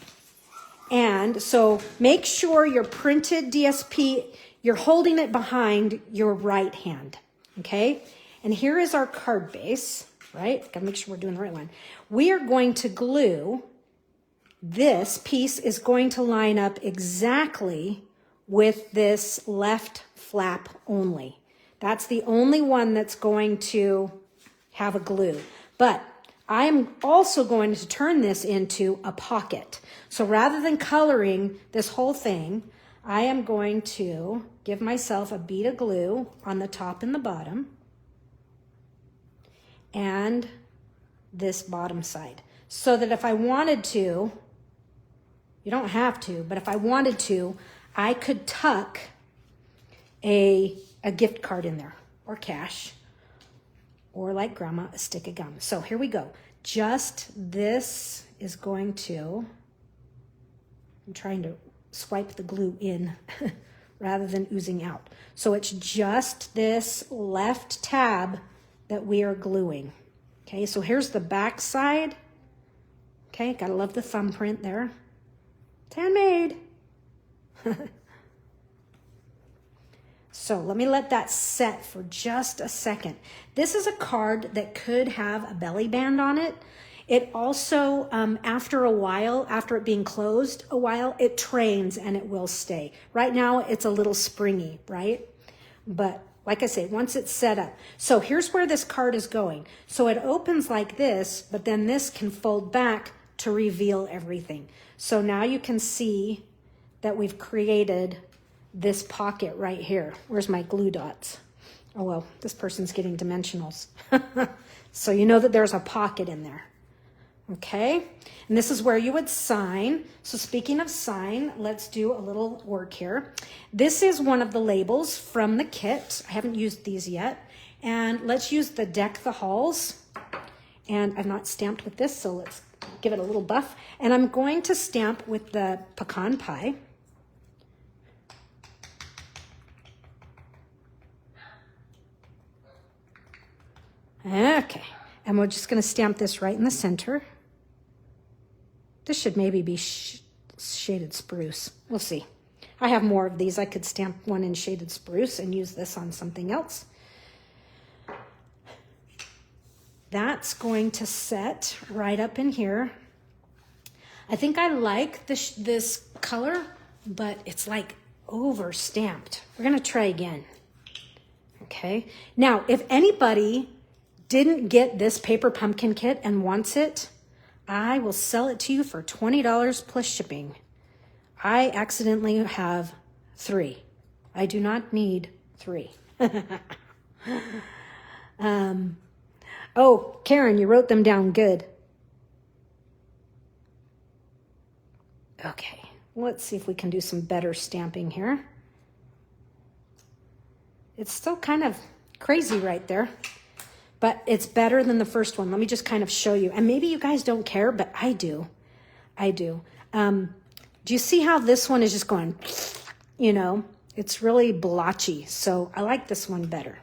and so make sure your printed DSP, you're holding it behind your right hand, okay? And here is our card base, right? Got to make sure we're doing the right one. We are going to glue, this piece is going to line up exactly with this left flap only. That's the only one that's going to have a glue. But I'm also going to turn this into a pocket. So rather than coloring this whole thing, I am going to give myself a bead of glue on the top and the bottom and this bottom side. So that if I wanted to, you don't have to, but if I wanted to, I could tuck a gift card in there or cash. Or like grandma, a stick of gum. So here we go. Just this is going to, I'm trying to swipe the glue in rather than oozing out. So it's just this left tab that we are gluing. Okay, so here's the back side. Okay, gotta love the thumbprint there. It's handmade. So let me let that set for just a second. This is a card that could have a belly band on it. It also, after a while, after it being closed a while, it trains and it will stay. Right now, it's a little springy, right? But like I say, once it's set up. So here's where this card is going. So it opens like this, but then this can fold back to reveal everything. So now you can see that we've created this pocket right here. Where's my glue dots? Oh, well, this person's getting dimensionals. So you know that there's a pocket in there. Okay, and this is where you would sign. So speaking of sign, let's do a little work here. This is one of the labels from the kit. I haven't used these yet. And let's use the Deck the Halls. And I've not stamped with this, so let's give it a little buff. And I'm going to stamp with the pecan pie. Okay, and we're just going to stamp this right in the center. This should maybe be shaded spruce. We'll see. I have more of these. I could stamp one in shaded spruce and use this on something else. That's going to set right up in here. I think I like this color, but it's like over stamped. We're going to try again. Okay. Now, if anybody didn't get this paper pumpkin kit and wants it, I will sell it to you for $20 plus shipping. I accidentally have 3. I do not need 3. Oh, Karen, you wrote them down good. Okay, let's see if we can do some better stamping here. It's still kind of crazy right there, but it's better than the first one. Let me just kind of show you. And maybe you guys don't care, but I do. I do. Do you see how this one is just going, you know, it's really blotchy. So I like this one better.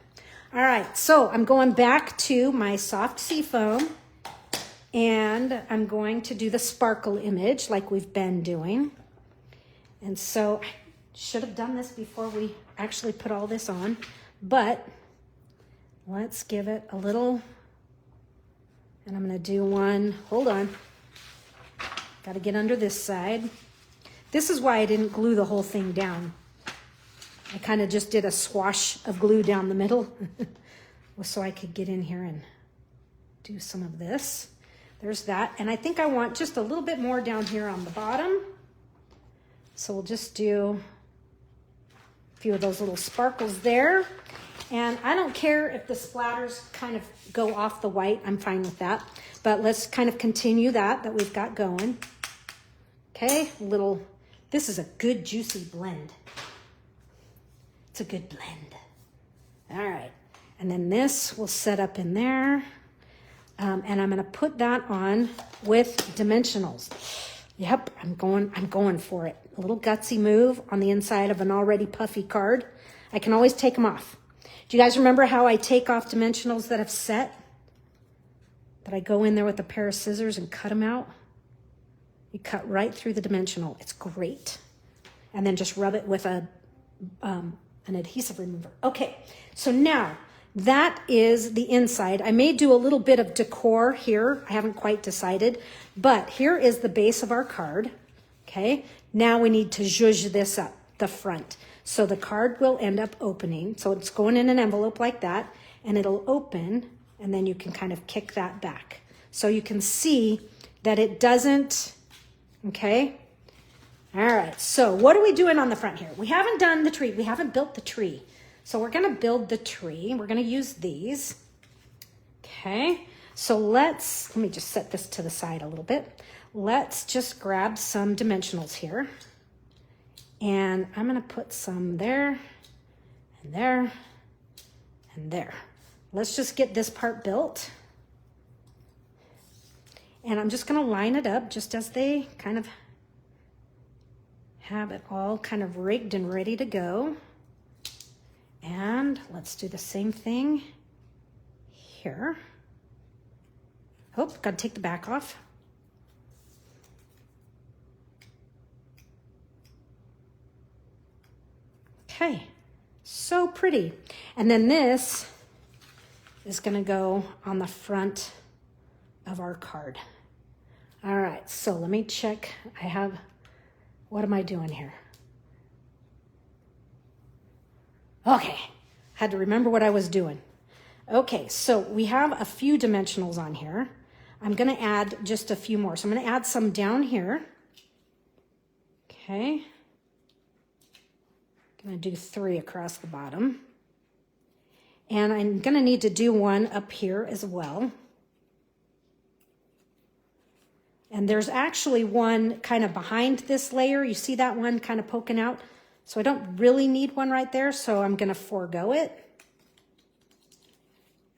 All right, so I'm going back to my soft sea foam and I'm going to do the sparkle image like we've been doing. And so I should have done this before we actually put all this on, but let's give it a little, and I'm going to do one, hold on, got to get under this side. This is why I didn't glue the whole thing down. I kind of just did a swash of glue down the middle so I could get in here and do some of this. There's that, and I think I want just a little bit more down here on the bottom. So we'll just do a few of those little sparkles there. And I don't care if the splatters kind of go off the white. I'm fine with that. But let's kind of continue that we've got going. Okay, this is a good juicy blend. It's a good blend. All right, and then this will set up in there. And I'm gonna put that on with dimensionals. Yep, I'm going for it. A little gutsy move on the inside of an already puffy card. I can always take them off. Do you guys remember how I take off dimensionals that have set? That I go in there with a pair of scissors and cut them out? You cut right through the dimensional. It's great. And then just rub it with an adhesive remover. Okay, so now that is the inside. I may do a little bit of decor here. I haven't quite decided, but here is the base of our card. Okay, now we need to zhuzh this up, the front. So the card will end up opening. So it's going in an envelope like that, and it'll open, and then you can kind of kick that back. So you can see that it doesn't, okay? All right, so what are we doing on the front here? We haven't done the tree. We haven't built the tree. So we're gonna build the tree. We're gonna use these, okay? So let me just set this to the side a little bit. Let's just grab some dimensionals here. And I'm gonna put some there, and there, and there. Let's just get this part built. And I'm just gonna line it up just as they kind of have it all kind of rigged and ready to go. And let's do the same thing here. Oh, gotta take the back off. Okay, So pretty. And then this is gonna go on the front of our card. All right, so let me check. What am I doing here? Okay, had to remember what I was doing. Okay, so we have a few dimensionals on here. I'm gonna add just a few more. So I'm gonna add some down here. Okay. Gonna do 3 across the bottom. And I'm gonna need to do one up here as well. And there's actually one kind of behind this layer. You see that one kind of poking out? So I don't really need one right there, so I'm gonna forego it.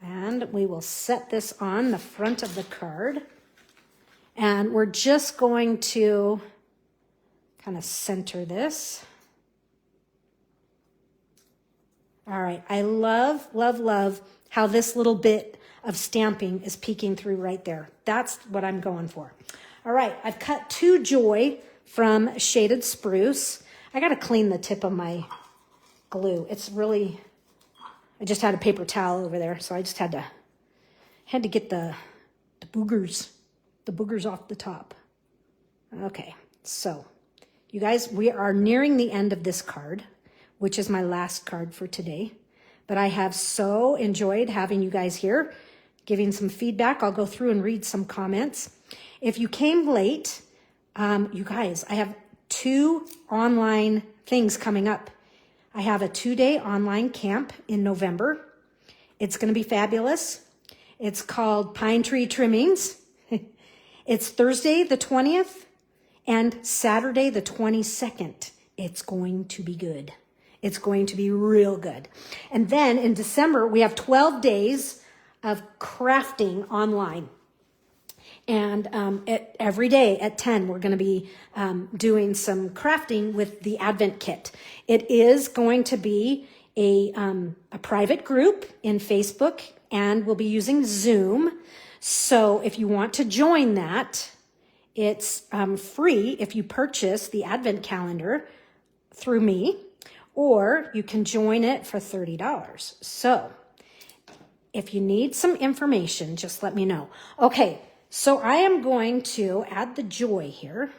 And we will set this on the front of the card. And we're just going to kind of center this. All right, I love, love, love how this little bit of stamping is peeking through right there. That's what I'm going for. All right, I've cut 2 Joy from Shaded Spruce. I gotta clean the tip of my glue. It's really, I just had a paper towel over there, so I just had to get the boogers off the top. Okay, so you guys, we are nearing the end of this card, which is my last card for today. But I have so enjoyed having you guys here, giving some feedback. I'll go through and read some comments. If you came late, you guys, I have 2 online things coming up. I have a 2-day online camp in November. It's going to be fabulous. It's called Pine Tree Trimmings. It's Thursday the 20th and Saturday the 22nd. It's going to be good. It's going to be real good. And then in December, we have 12 days of crafting online. And every day at 10, we're going to be doing some crafting with the Advent Kit. It is going to be a private group in Facebook, and we'll be using Zoom. So if you want to join that, it's free if you purchase the Advent calendar through me, or you can join it for $30. So if you need some information, just let me know. Okay. So I am going to add the Joy here,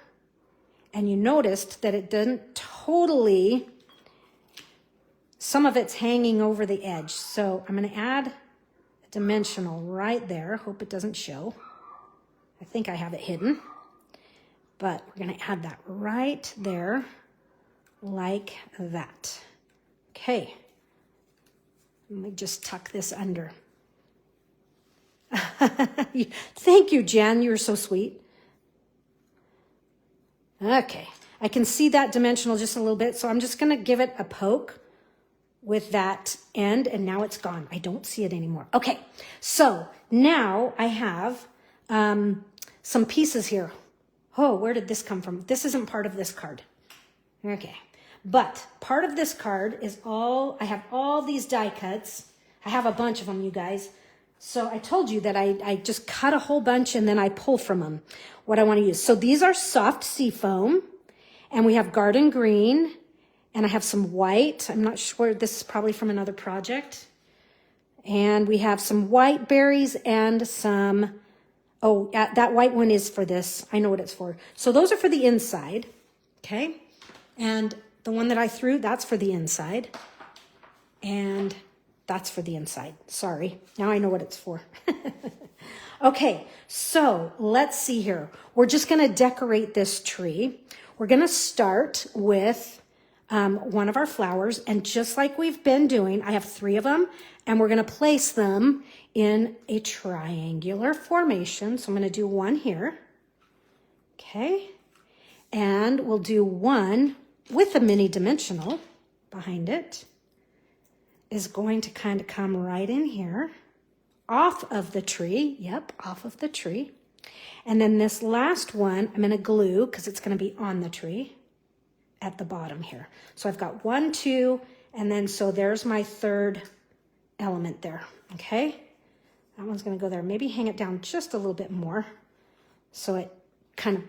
and you noticed that it didn't totally, some of it's hanging over the edge. So I'm going to add a dimensional right there. Hope it doesn't show. I think I have it hidden, but we're going to add that right there like that. Okay. Let me just tuck this under. Thank you, Jen. You're so sweet. Okay. I can see that dimensional just a little bit, so I'm just going to give it a poke with that end, and now it's gone. I don't see it anymore. Okay. So now I have some pieces here. Oh, where did this come from? This isn't part of this card. Okay. But part of this card is I have all these die cuts. I have a bunch of them, you guys. So I told you that I just cut a whole bunch and then I pull from them what I want to use. So these are soft sea foam, and we have garden green, and I have some white. I'm not sure. This is probably from another project. And we have some white berries and some, that white one is for this. I know what it's for. So those are for the inside. Okay. And the one that I threw, that's for the inside. And that's for the inside. Sorry. Now I know what it's for. Okay, so let's see here. We're just going to decorate this tree. We're going to start with one of our flowers. And just like we've been doing, I have 3 of them. And we're going to place them in a triangular formation. So I'm going to do one here. Okay. And we'll do one with a mini dimensional behind it. Is going to kind of come right in here, off of the tree. Yep, off of the tree. And then this last one, I'm going to glue because it's going to be on the tree at the bottom here. So I've got 1, 2, and then so there's my 3rd element there. Okay, that one's going to go there. Maybe hang it down just a little bit more so it kind of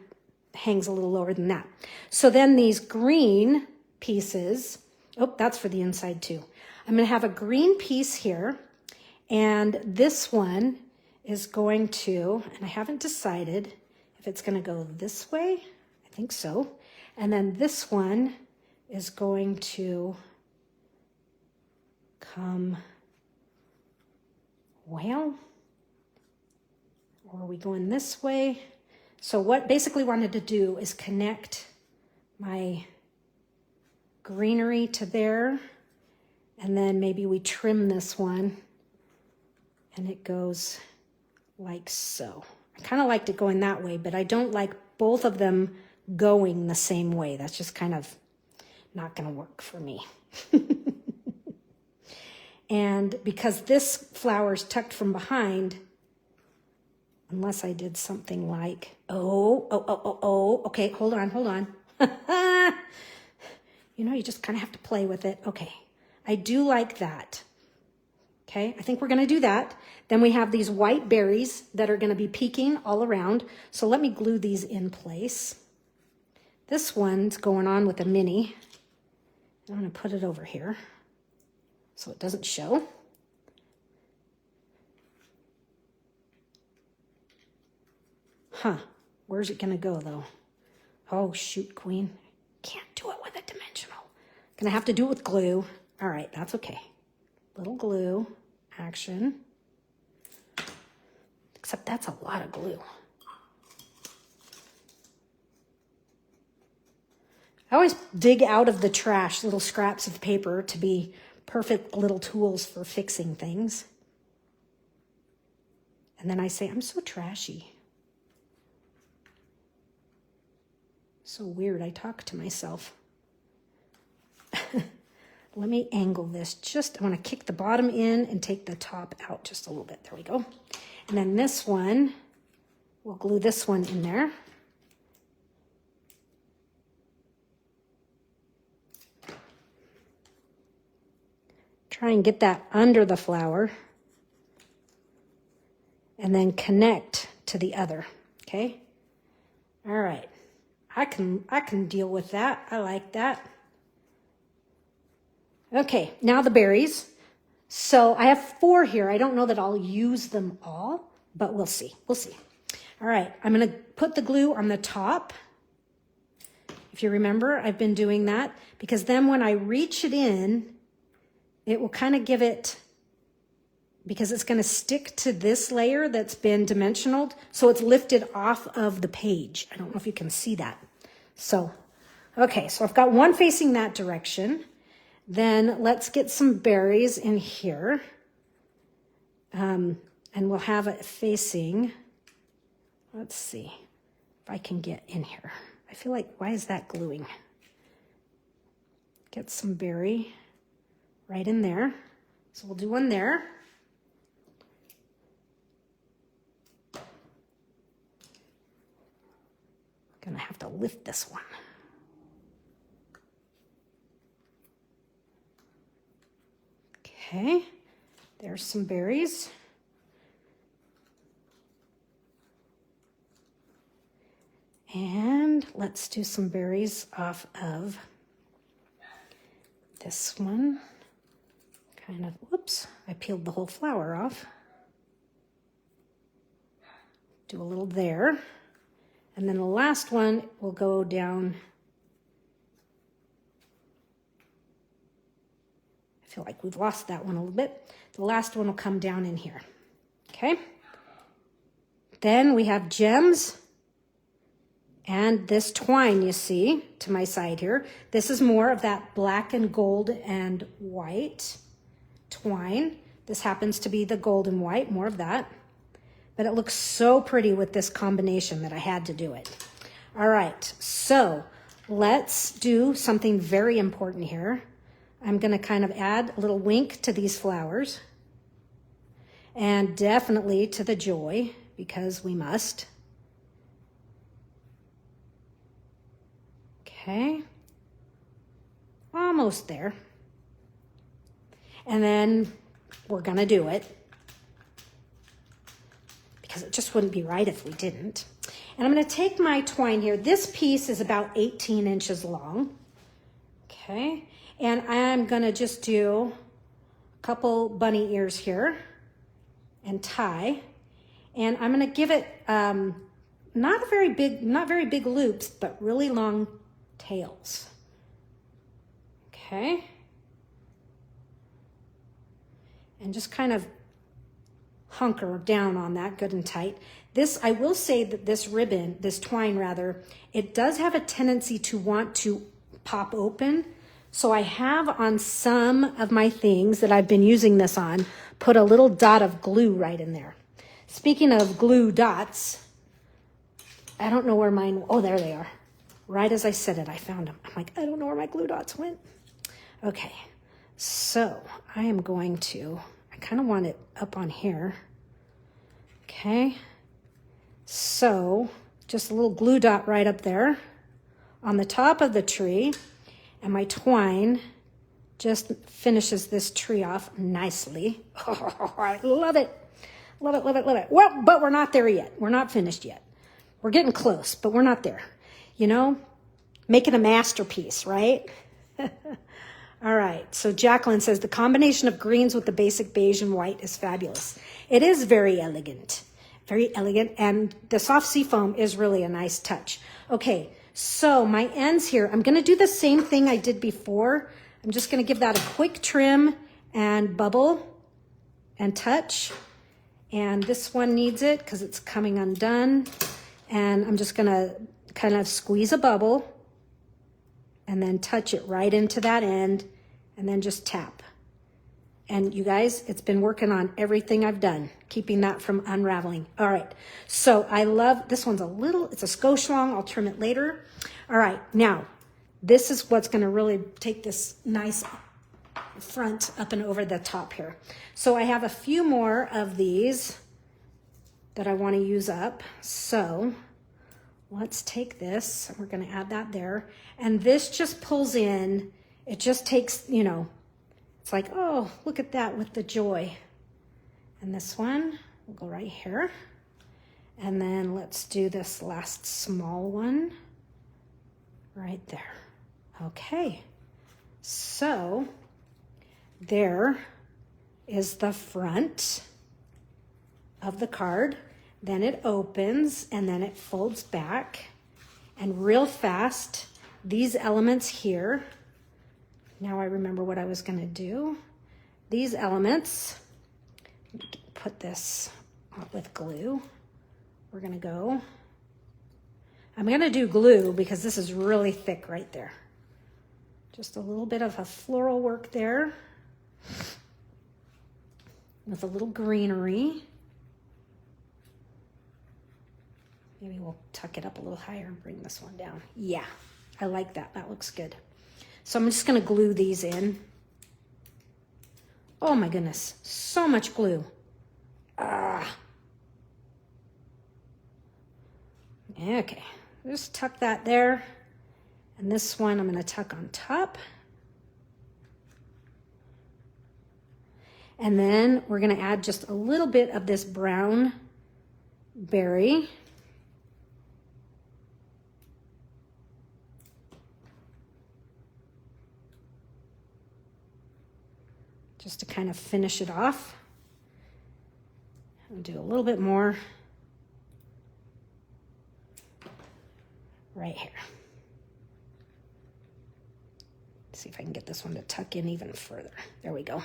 hangs a little lower than that. So then these green pieces, oh, that's for the inside too. I'm going to have a green piece here, and this one is going to, and I haven't decided if it's going to go this way. I think so. And then this one is going to come, well, or are we going this way? So what basically wanted to do is connect my greenery to there, and then maybe we trim this one and it goes like so. I kind of liked it going that way, but I don't like both of them going the same way. That's just kind of not going to work for me. And because this flower is tucked from behind, unless I did something like, okay, hold on. You know, you just kind of have to play with it. Okay, I do like that. Okay, I think we're going to do that. Then we have these white berries that are going to be peeking all around. So let me glue these in place. This one's going on with a mini. I'm going to put it over here so it doesn't show. Huh, where's it going to go though? Oh, shoot, Queen. Can't do it with a dimensional. Gonna have to do it with glue. All right, that's okay. Little glue action. Except that's a lot of glue. I always dig out of the trash little scraps of paper to be perfect little tools for fixing things. And then I say, I'm so trashy. So weird, I talk to myself. Let me angle this I want to kick the bottom in and take the top out just a little bit. There we go. And then this one, we'll glue this one in there. Try and get that under the flower. And then connect to the other, okay? All right. I can deal with that. I like that. Okay, now the berries. So I have 4 here. I don't know that I'll use them all, but we'll see. We'll see. All right, I'm going to put the glue on the top. If you remember, I've been doing that because then when I reach it in, it will kind of give it, because it's going to stick to this layer that's been dimensional, so it's lifted off of the page. I don't know if you can see that. So, okay, so I've got one facing that direction. Then let's get some berries in here. And we'll have it facing, let's see if I can get in here. I feel like, why is that gluing? Get some berry right in there. So we'll do one there. Gonna have to lift this one. Okay, there's some berries. And let's do some berries off of this one. Kind of, whoops, I peeled the whole flower off. Do a little there. And then the last one will go down. I feel like we've lost that one a little bit. The last one will come down in here. Okay. Then we have gems and this twine you see to my side here. This is more of that black and gold and white twine. This happens to be the gold and white, more of that. But it looks so pretty with this combination that I had to do it. All right, so let's do something very important here. I'm going to kind of add a little wink to these flowers. And definitely to the joy, because we must. Okay. Almost there. And then we're going to do it, because it just wouldn't be right if we didn't. And I'm going to take my twine here. This piece is about 18 inches long. Okay. And I'm going to just do couple bunny ears here and tie. And I'm going to give it not very big loops, but really long tails. Okay. And just kind of hunker down on that good and tight. This, I will say that this ribbon, this twine rather, it does have a tendency to want to pop open. So I have on some of my things that I've been using this on, put a little dot of glue right in there. Speaking of glue dots, I don't know where mine, oh, there they are. Right as I said it, I found them. I'm like, I don't know where my glue dots went. Okay, so I am going to, I kind of want it up on here. Okay, so just a little glue dot right up there on the top of the tree, and my twine just finishes this tree off nicely. Oh, I love it. Love it, love it, love it. Well, but we're not there yet. We're not finished yet. We're getting close, but we're not there. You know, making a masterpiece, right? All right, so Jacqueline says, the combination of greens with the basic beige and white is fabulous. It is very elegant, and the soft seafoam is really a nice touch. Okay, so my ends here, I'm gonna do the same thing I did before. I'm just gonna give that a quick trim and bubble and touch. And this one needs it because it's coming undone. And I'm just gonna kind of squeeze a bubble and then touch it right into that end and then just tap. And you guys, it's been working on everything I've done, keeping that from unraveling. All right, so I love, this one's it's a skosh long, I'll trim it later. All right, now, this is what's gonna really take this nice front up and over the top here. So I have a few more of these that I wanna use up. So let's take this, we're gonna add that there. And this just pulls in, it just takes, you know, it's like, oh, look at that with the joy. And this one will go right here. And then let's do this last small one right there. Okay, so there is the front of the card. Then it opens and then it folds back. And real fast, these elements here, now I remember what I was gonna do. These elements, put this with glue. We're gonna go, I'm gonna do glue because this is really thick right there. Just a little bit of a floral work there with a little greenery. Maybe we'll tuck it up a little higher and bring this one down. Yeah, I like that. That looks good. So I'm just gonna glue these in. Oh my goodness, so much glue. Okay, just tuck that there. And this one I'm gonna tuck on top. And then we're gonna add just a little bit of this brown berry. Just to kind of finish it off. I'll do a little bit more right here. See if I can get this one to tuck in even further. There we go.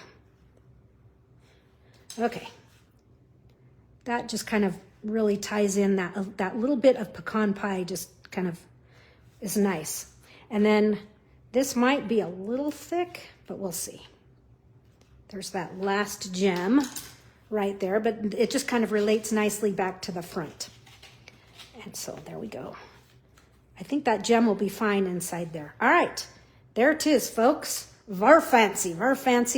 Okay. That just kind of really ties in that little bit of pecan pie, just kind of is nice. And then this might be a little thick, but we'll see. There's that last gem right there, but it just kind of relates nicely back to the front. And so there we go. I think that gem will be fine inside there. All right, there it is, folks. Var fancy,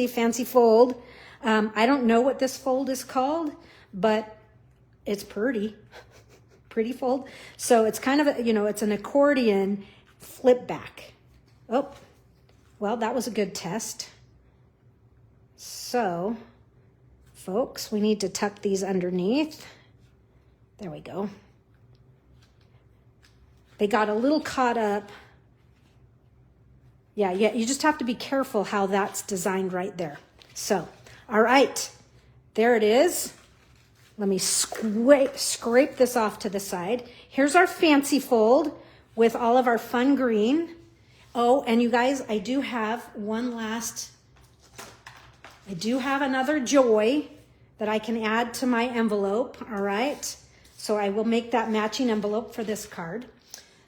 fancy fold. I don't know what this fold is called, but it's pretty, pretty fold. So it's kind of, it's an accordion flip back. Oh, well, that was a good test. So, folks, we need to tuck these underneath. There we go. They got a little caught up. Yeah, you just have to be careful how that's designed right there. So, All right, there it is. Let me scrape this off to the side. Here's our fancy fold with all of our fun green. Oh, and you guys, I do have another joy that I can add to my envelope, all right? So I will make that matching envelope for this card.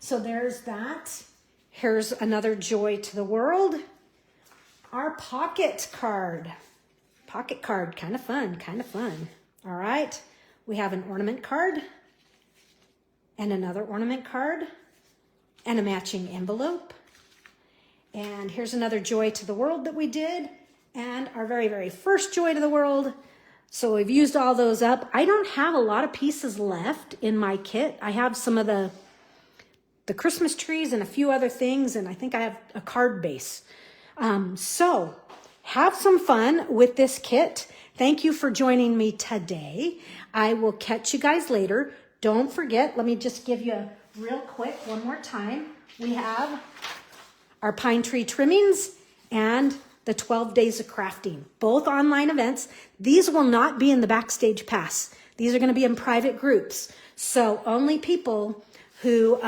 So there's that. Here's another joy to the world. Our pocket card. Pocket card, kind of fun, kind of fun. All right, we have an ornament card and another ornament card and a matching envelope. And here's another joy to the world that we did, and our very, very first joy to the world. So we've used all those up. I don't have a lot of pieces left in my kit. I have some of the Christmas trees and a few other things, and I think I have a card base. So have some fun with this kit. Thank you for joining me today. I will catch you guys later. Don't forget, let me just give you real quick one more time. We have our pine tree trimmings and the 12 days of crafting, both online events. These will not be in the Backstage Pass. These are going to be in private groups. So only people who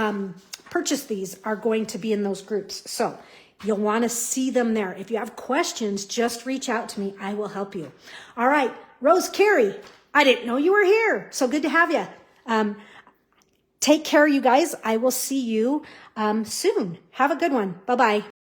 purchase these are going to be in those groups. So you'll want to see them there. If you have questions, just reach out to me. I will help you. All right, Rose Carey, I didn't know you were here. So good to have you. Take care, you guys. I will see you soon. Have a good one. Bye-bye.